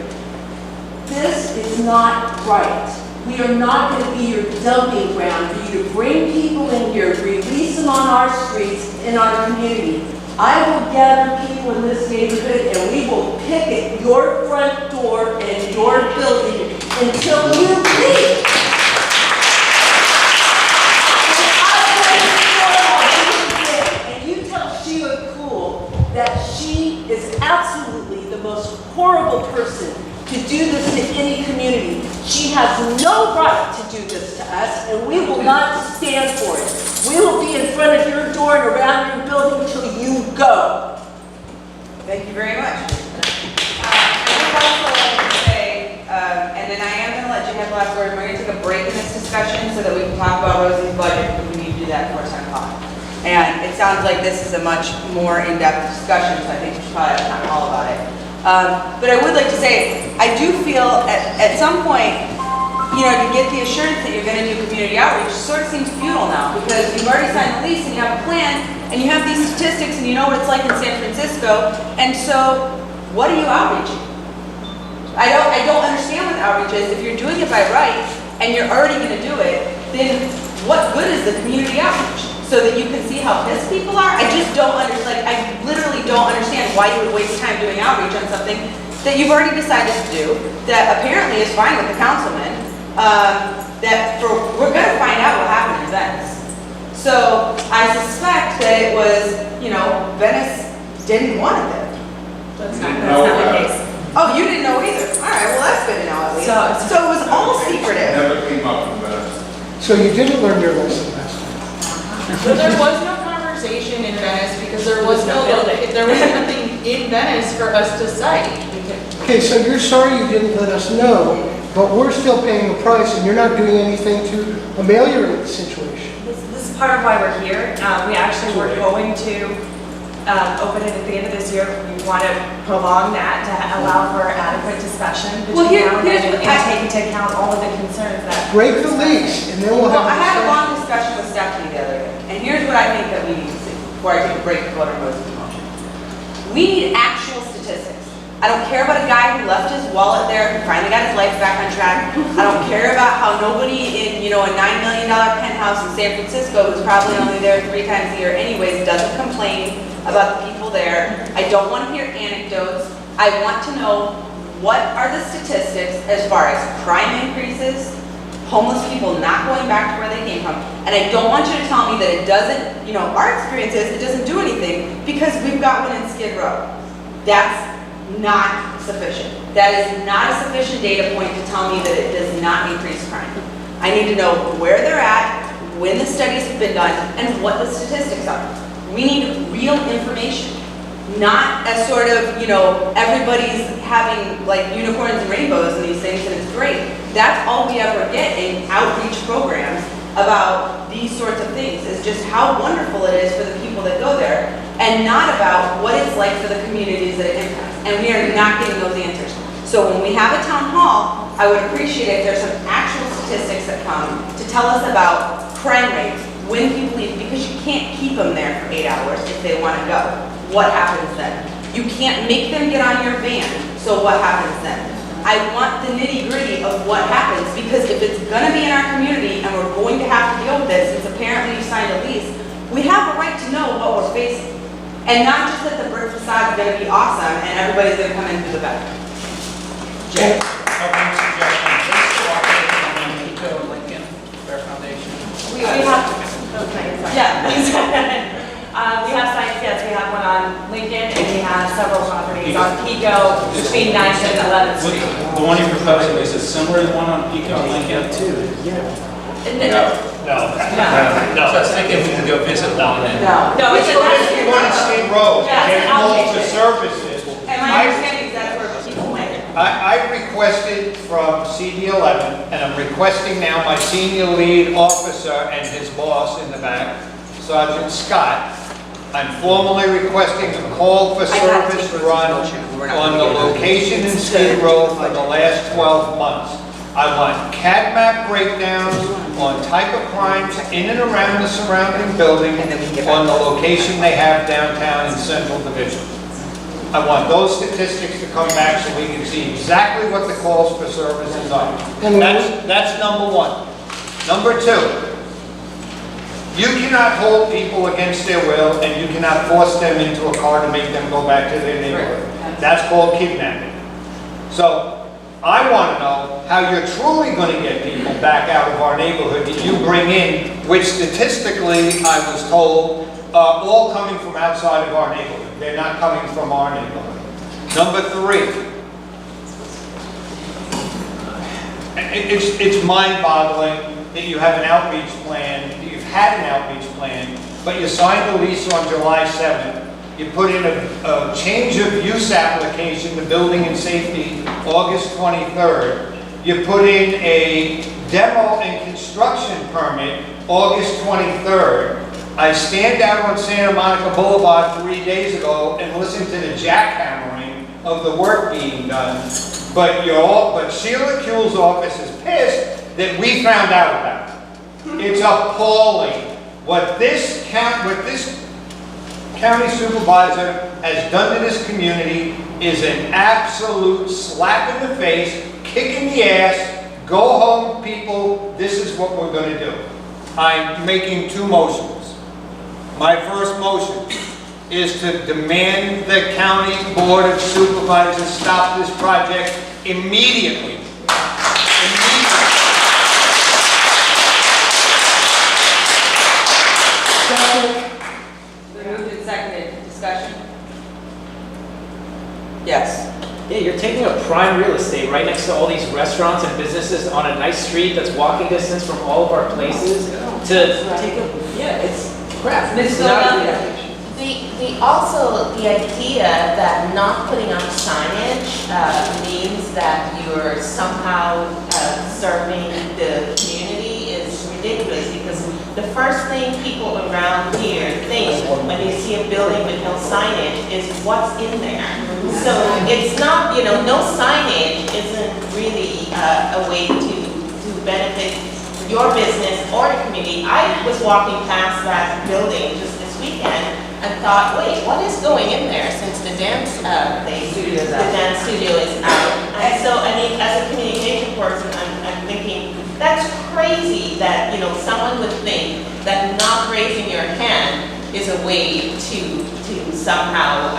This is not right. We are not going to be your dumping ground for you to bring people in here, release them on our streets, in our community. I will gather people in this neighborhood and we will picket your front door and your building until you leave. And you tell Sheila Cool that she is absolutely the most horrible person to do this to any community. She has no right to do this to us, and we will not stand for it. We will be in front of your door and around your building until you go. Thank you very much. I would also like to say, and then I am going to let you have the last word. We're going to take a break in this discussion so that we can talk about Rosie's budget, because we need to do that before 10 o'clock. And it sounds like this is a much more in-depth discussion, so I think we should probably have time all about it. But I would like to say, I do feel at some point, you know, to get the assurance that you're going to do community outreach sort of seems futile now, because you've already signed the lease and you have a plan and you have these statistics and you know what it's like in San Francisco. And so, what are you outreaching? I don't understand what outreach is. If you're doing it by right and you're already going to do it, then what good is the community outreach? So that you can see how pissed people are? I just don't understand. Like, I literally don't understand why you would waste time doing outreach on something that you've already decided to do, that apparently is fine with the councilman. We're going to find out what happened in Venice. So I suspect that it was, you know, Venice didn't want it there. That's not the case. Oh, you didn't know either. All right, well that's good to know at least. So it was all secretive. Never came up with that. So you didn't learn your lesson last time. So there was no conversation in Venice because there was no building. There was nothing in Venice for us to cite. Okay, so you're sorry you didn't let us know, but we're still paying the price and you're not doing anything to ameliorate the situation. This is part of why we're here. We actually were going to open it at the end of this year. We want to prolong that to allow for adequate discussion Well, between now and here's then what and take into account all of the concerns that. Break the lease and then we'll Well, have I had a a long discussion with Stephanie the other day, and here's what I think that we need to see before I take a break and go to motion. We need actual statistics. I don't care about a guy who left his wallet there, who finally got his life back on track. I don't care about how nobody in, a $9 million penthouse in San Francisco, who's probably only there 3 times a year anyways, doesn't complain about the people there. I don't want to hear anecdotes. I want to know what are the statistics as far as crime increases, homeless people not going back to where they came from. And I don't want you to tell me that it doesn't, our experience is it doesn't do anything because we've got one in Skid Row. That's not sufficient. That is not a sufficient data point to tell me that it does not increase crime. I need to know where they're at, when the studies have been done, and what the statistics are. We need real information, not as sort of, everybody's having like unicorns and rainbows and these things and it's great. That's all we ever get in outreach programs about these sorts of things, is just how wonderful it is for the people that go there and not about what it's like for the communities that it impacts. And we are not getting those answers. So when we have a town hall, I would appreciate if there's some actual statistics that come to tell us about crime rates, when people leave, because you can't keep them there for 8 hours if they want to go. What happens then? You can't make them get on your van, so what happens then? I want the nitty-gritty of what happens, because if it's going to be in our community and we're going to have to deal with this, since apparently you signed a lease, we have a right to know what we're facing. And not just that the brick facade is going to be awesome and everybody's going to come in through the back. Jay. We have, Yeah. we have sites, yes, we have one on Lincoln, and we have several properties on Pico between 9th and 11th Street. The one you're proposing, is it similar to the one on Pico and Lincoln? No. So I was thinking we can go visit one and. No, it's One in Skid Row, Yeah, it's getting an multiple outpatient. services. And my understanding is that's where people went. I requested from CD11, and I'm requesting now my senior lead officer and his boss in the back, Sergeant Scott. I'm formally requesting a call for service run on the location in Skid Row for the last 12 months. I want CAD map breakdowns on type of crimes in and around the surrounding building on the location they have downtown in Central Division. I want those statistics to come back so we can see exactly what the calls for services are. That's number one. Number two, you cannot hold people against their will and you cannot force them into a car to make them go back to their neighborhood. That's called kidnapping. So I want to know how you're truly going to get people back out of our neighborhood that you bring in, which statistically, I was told, are all coming from outside of our neighborhood. They're not coming from our neighborhood. Number three, it's mind-boggling that you have an outreach plan, that you've had an outreach plan, but you signed the lease on July 7th. You put in a change of use application to Building and Safety August 23rd. You put in a demo and construction permit August 23rd. I stand out on Santa Monica Boulevard 3 days ago and listen to the jackhammering of the work being done. But Sheila Kuehl's office is pissed that we found out about it. It's appalling. What this county supervisor has done to this community is an absolute slap in the face, kick in the ass, go home people, this is what we're going to do. I'm making 2 motions. My first motion is to demand the county board of supervisors stop this project immediately. Moved and seconded. Discussion? Yes. Yeah, you're taking a prime real estate, right next to all these restaurants and businesses on a nice street that's walking distance from all of our places to take a, yeah, it's crap. It's not a good idea. Also, the idea that not putting up signage means that you're somehow serving the community is ridiculous, because the first thing people around here think when you see a building with no signage is what's in there. So it's not, no signage isn't really a way to benefit your business or the community. I was walking past that building just this weekend and thought, wait, what is going in there since the dance dance studio is out? And so, I mean, as a communication person, I'm thinking, that's crazy that, someone would think that not raising your hand is a way to somehow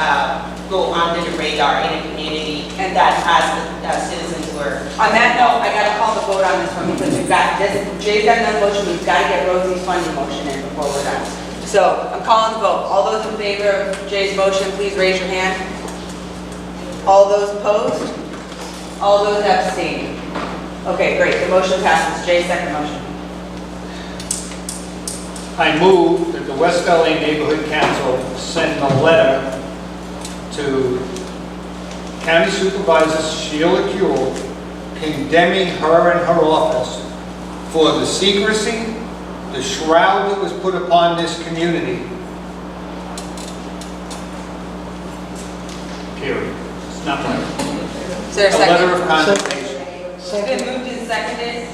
go under the radar in a community and that has citizens who are. On that note, I gotta call the vote on this one because we've got this, Jay's got another motion, we've gotta get Rosie's funding motion in before we're done. So, I'm calling the vote. All those in favor of Jay's motion, please raise your hand. All those opposed? All those abstaining? Okay, great, the motion passes. Jay's second motion. I move that the West LA Neighborhood Council send a letter to County Supervisor Sheila Kuehl condemning her and her office for the secrecy, the shroud that was put upon this community. Period. It's not right. Is there a second? letter of condemnation. It's been moved and seconded.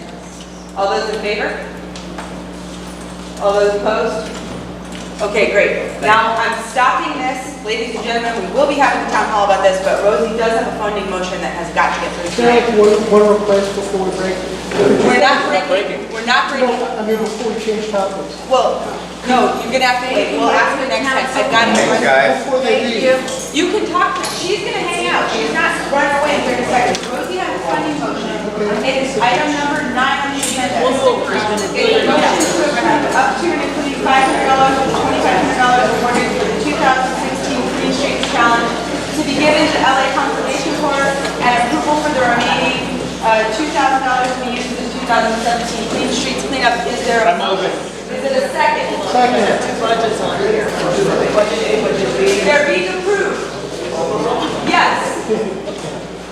All those in favor? All those opposed? Okay, great. Now, I'm stopping this. Ladies and gentlemen, we will be having the town hall about this, but Rosie does have a funding motion that has got to get through Can I tonight. have one request before we break? We're not breaking. We're not breaking. I mean, before we change topics. Well, no, you're gonna have to wait. We'll ask her next time. I've got it. Thanks, guys. Thank you. You can talk. She's gonna hang out. She's not running away in 30 seconds. Rosie has a funding motion. It is item number 9 on the agenda. It's a motion to up to and including $500 and $2,500 awarded for the 2016 Green Streets Challenge to be given to LA Conservation Corps and approval for the remaining $2,000 to be used for the 2017 Clean Streets cleanup. Is there a motion? Is it a second? Second. Two budgets on here. Budget A, budget B. They're being approved. Yes.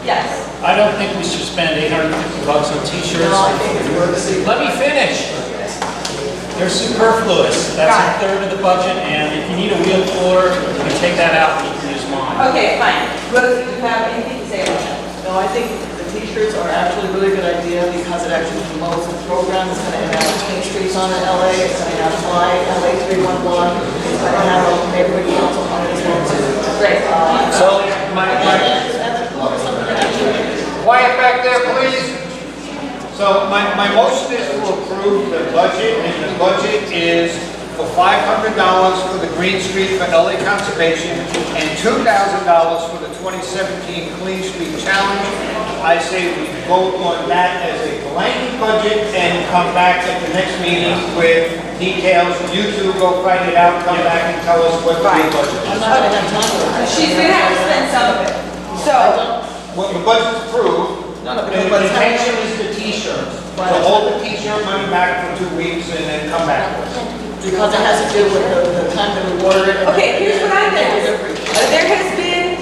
Yes. I don't think we should spend $850 on t-shirts. No, I think it's worth it. Let me finish. They're superfluous. That's a third of the budget, and if you need a wheel floor, you can take that out and you can use mine. Okay, fine. Rosie, do you have anything to say about that? No, I think the t-shirts are actually a really good idea because it actually promotes the program. It's going to have Clean Streets on in LA. It's going to have LA 311. It's going to have a neighborhood council on it as well too. Great. So, quiet back there, please. So my motion is to approve the budget, and the budget is for $500 for the Green Street for LA Conservation and $2,000 for the 2017 Clean Street Challenge. I say we vote on that as a blanket budget and come back at the next meeting with details. You two go fight it out, come back and tell us what the real budget is. I'm not going to have time for that. She's going to have to spend some of it. So, When the budget's approved, the intention is the t-shirts. So hold the t-shirt money back for 2 weeks and then come back. Because it has to do with the time that we order it. okay, here's what I'm going to do. There has been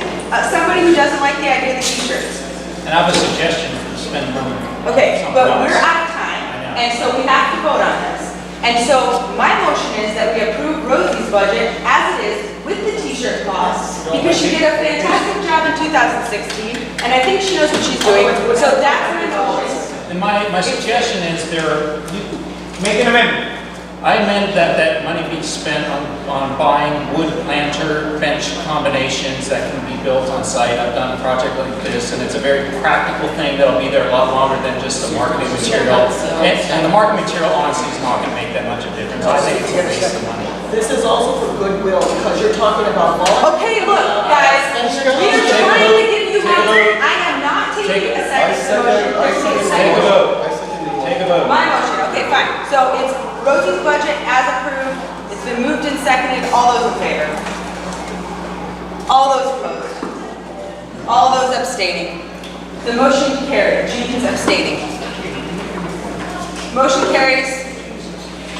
somebody who doesn't like the idea of the t-shirts. And I have a suggestion for spend money. Okay, on but something we're else. out of time, and so we have to vote on this. And so my motion is that we approve Rosie's budget as it is with the t-shirt costs, because she did a fantastic job in 2016, and I think she knows what she's doing. So that's my motion. And my suggestion is Make an amendment. I amend that money be spent on buying wood planter bench combinations that can be built on site. I've done a project like this, and it's a very practical thing that'll be there a lot longer than just the marketing material. And the marketing material honestly is not going to make that much of a difference. I think it's a waste of money. This is also for goodwill because you're talking about volunteers. Okay, look, guys, we are trying to give you money. I am not taking a second motion. Take a vote. Take a vote. My motion, okay, fine. So it's Rosie's budget as approved. It's been moved and seconded. All those in favor? All those opposed? All those abstaining? The motion carried. Jenkins abstaining. Motion carries.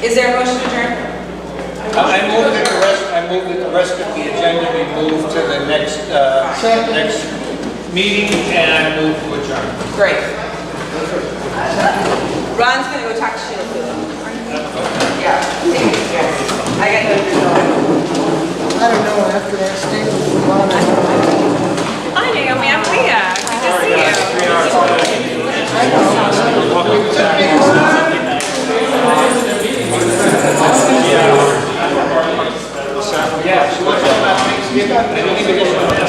Is there a motion to adjourn? I move that the rest of the agenda be moved to the next meeting, and I move to adjourn. Great. Ron's gonna go talk to Sheila too. Yeah. I got no I don't know, after that statement from Ron, Hi Naomi, I'm Leah. Good to see you. Yeah, she was on that Thanksgiving, and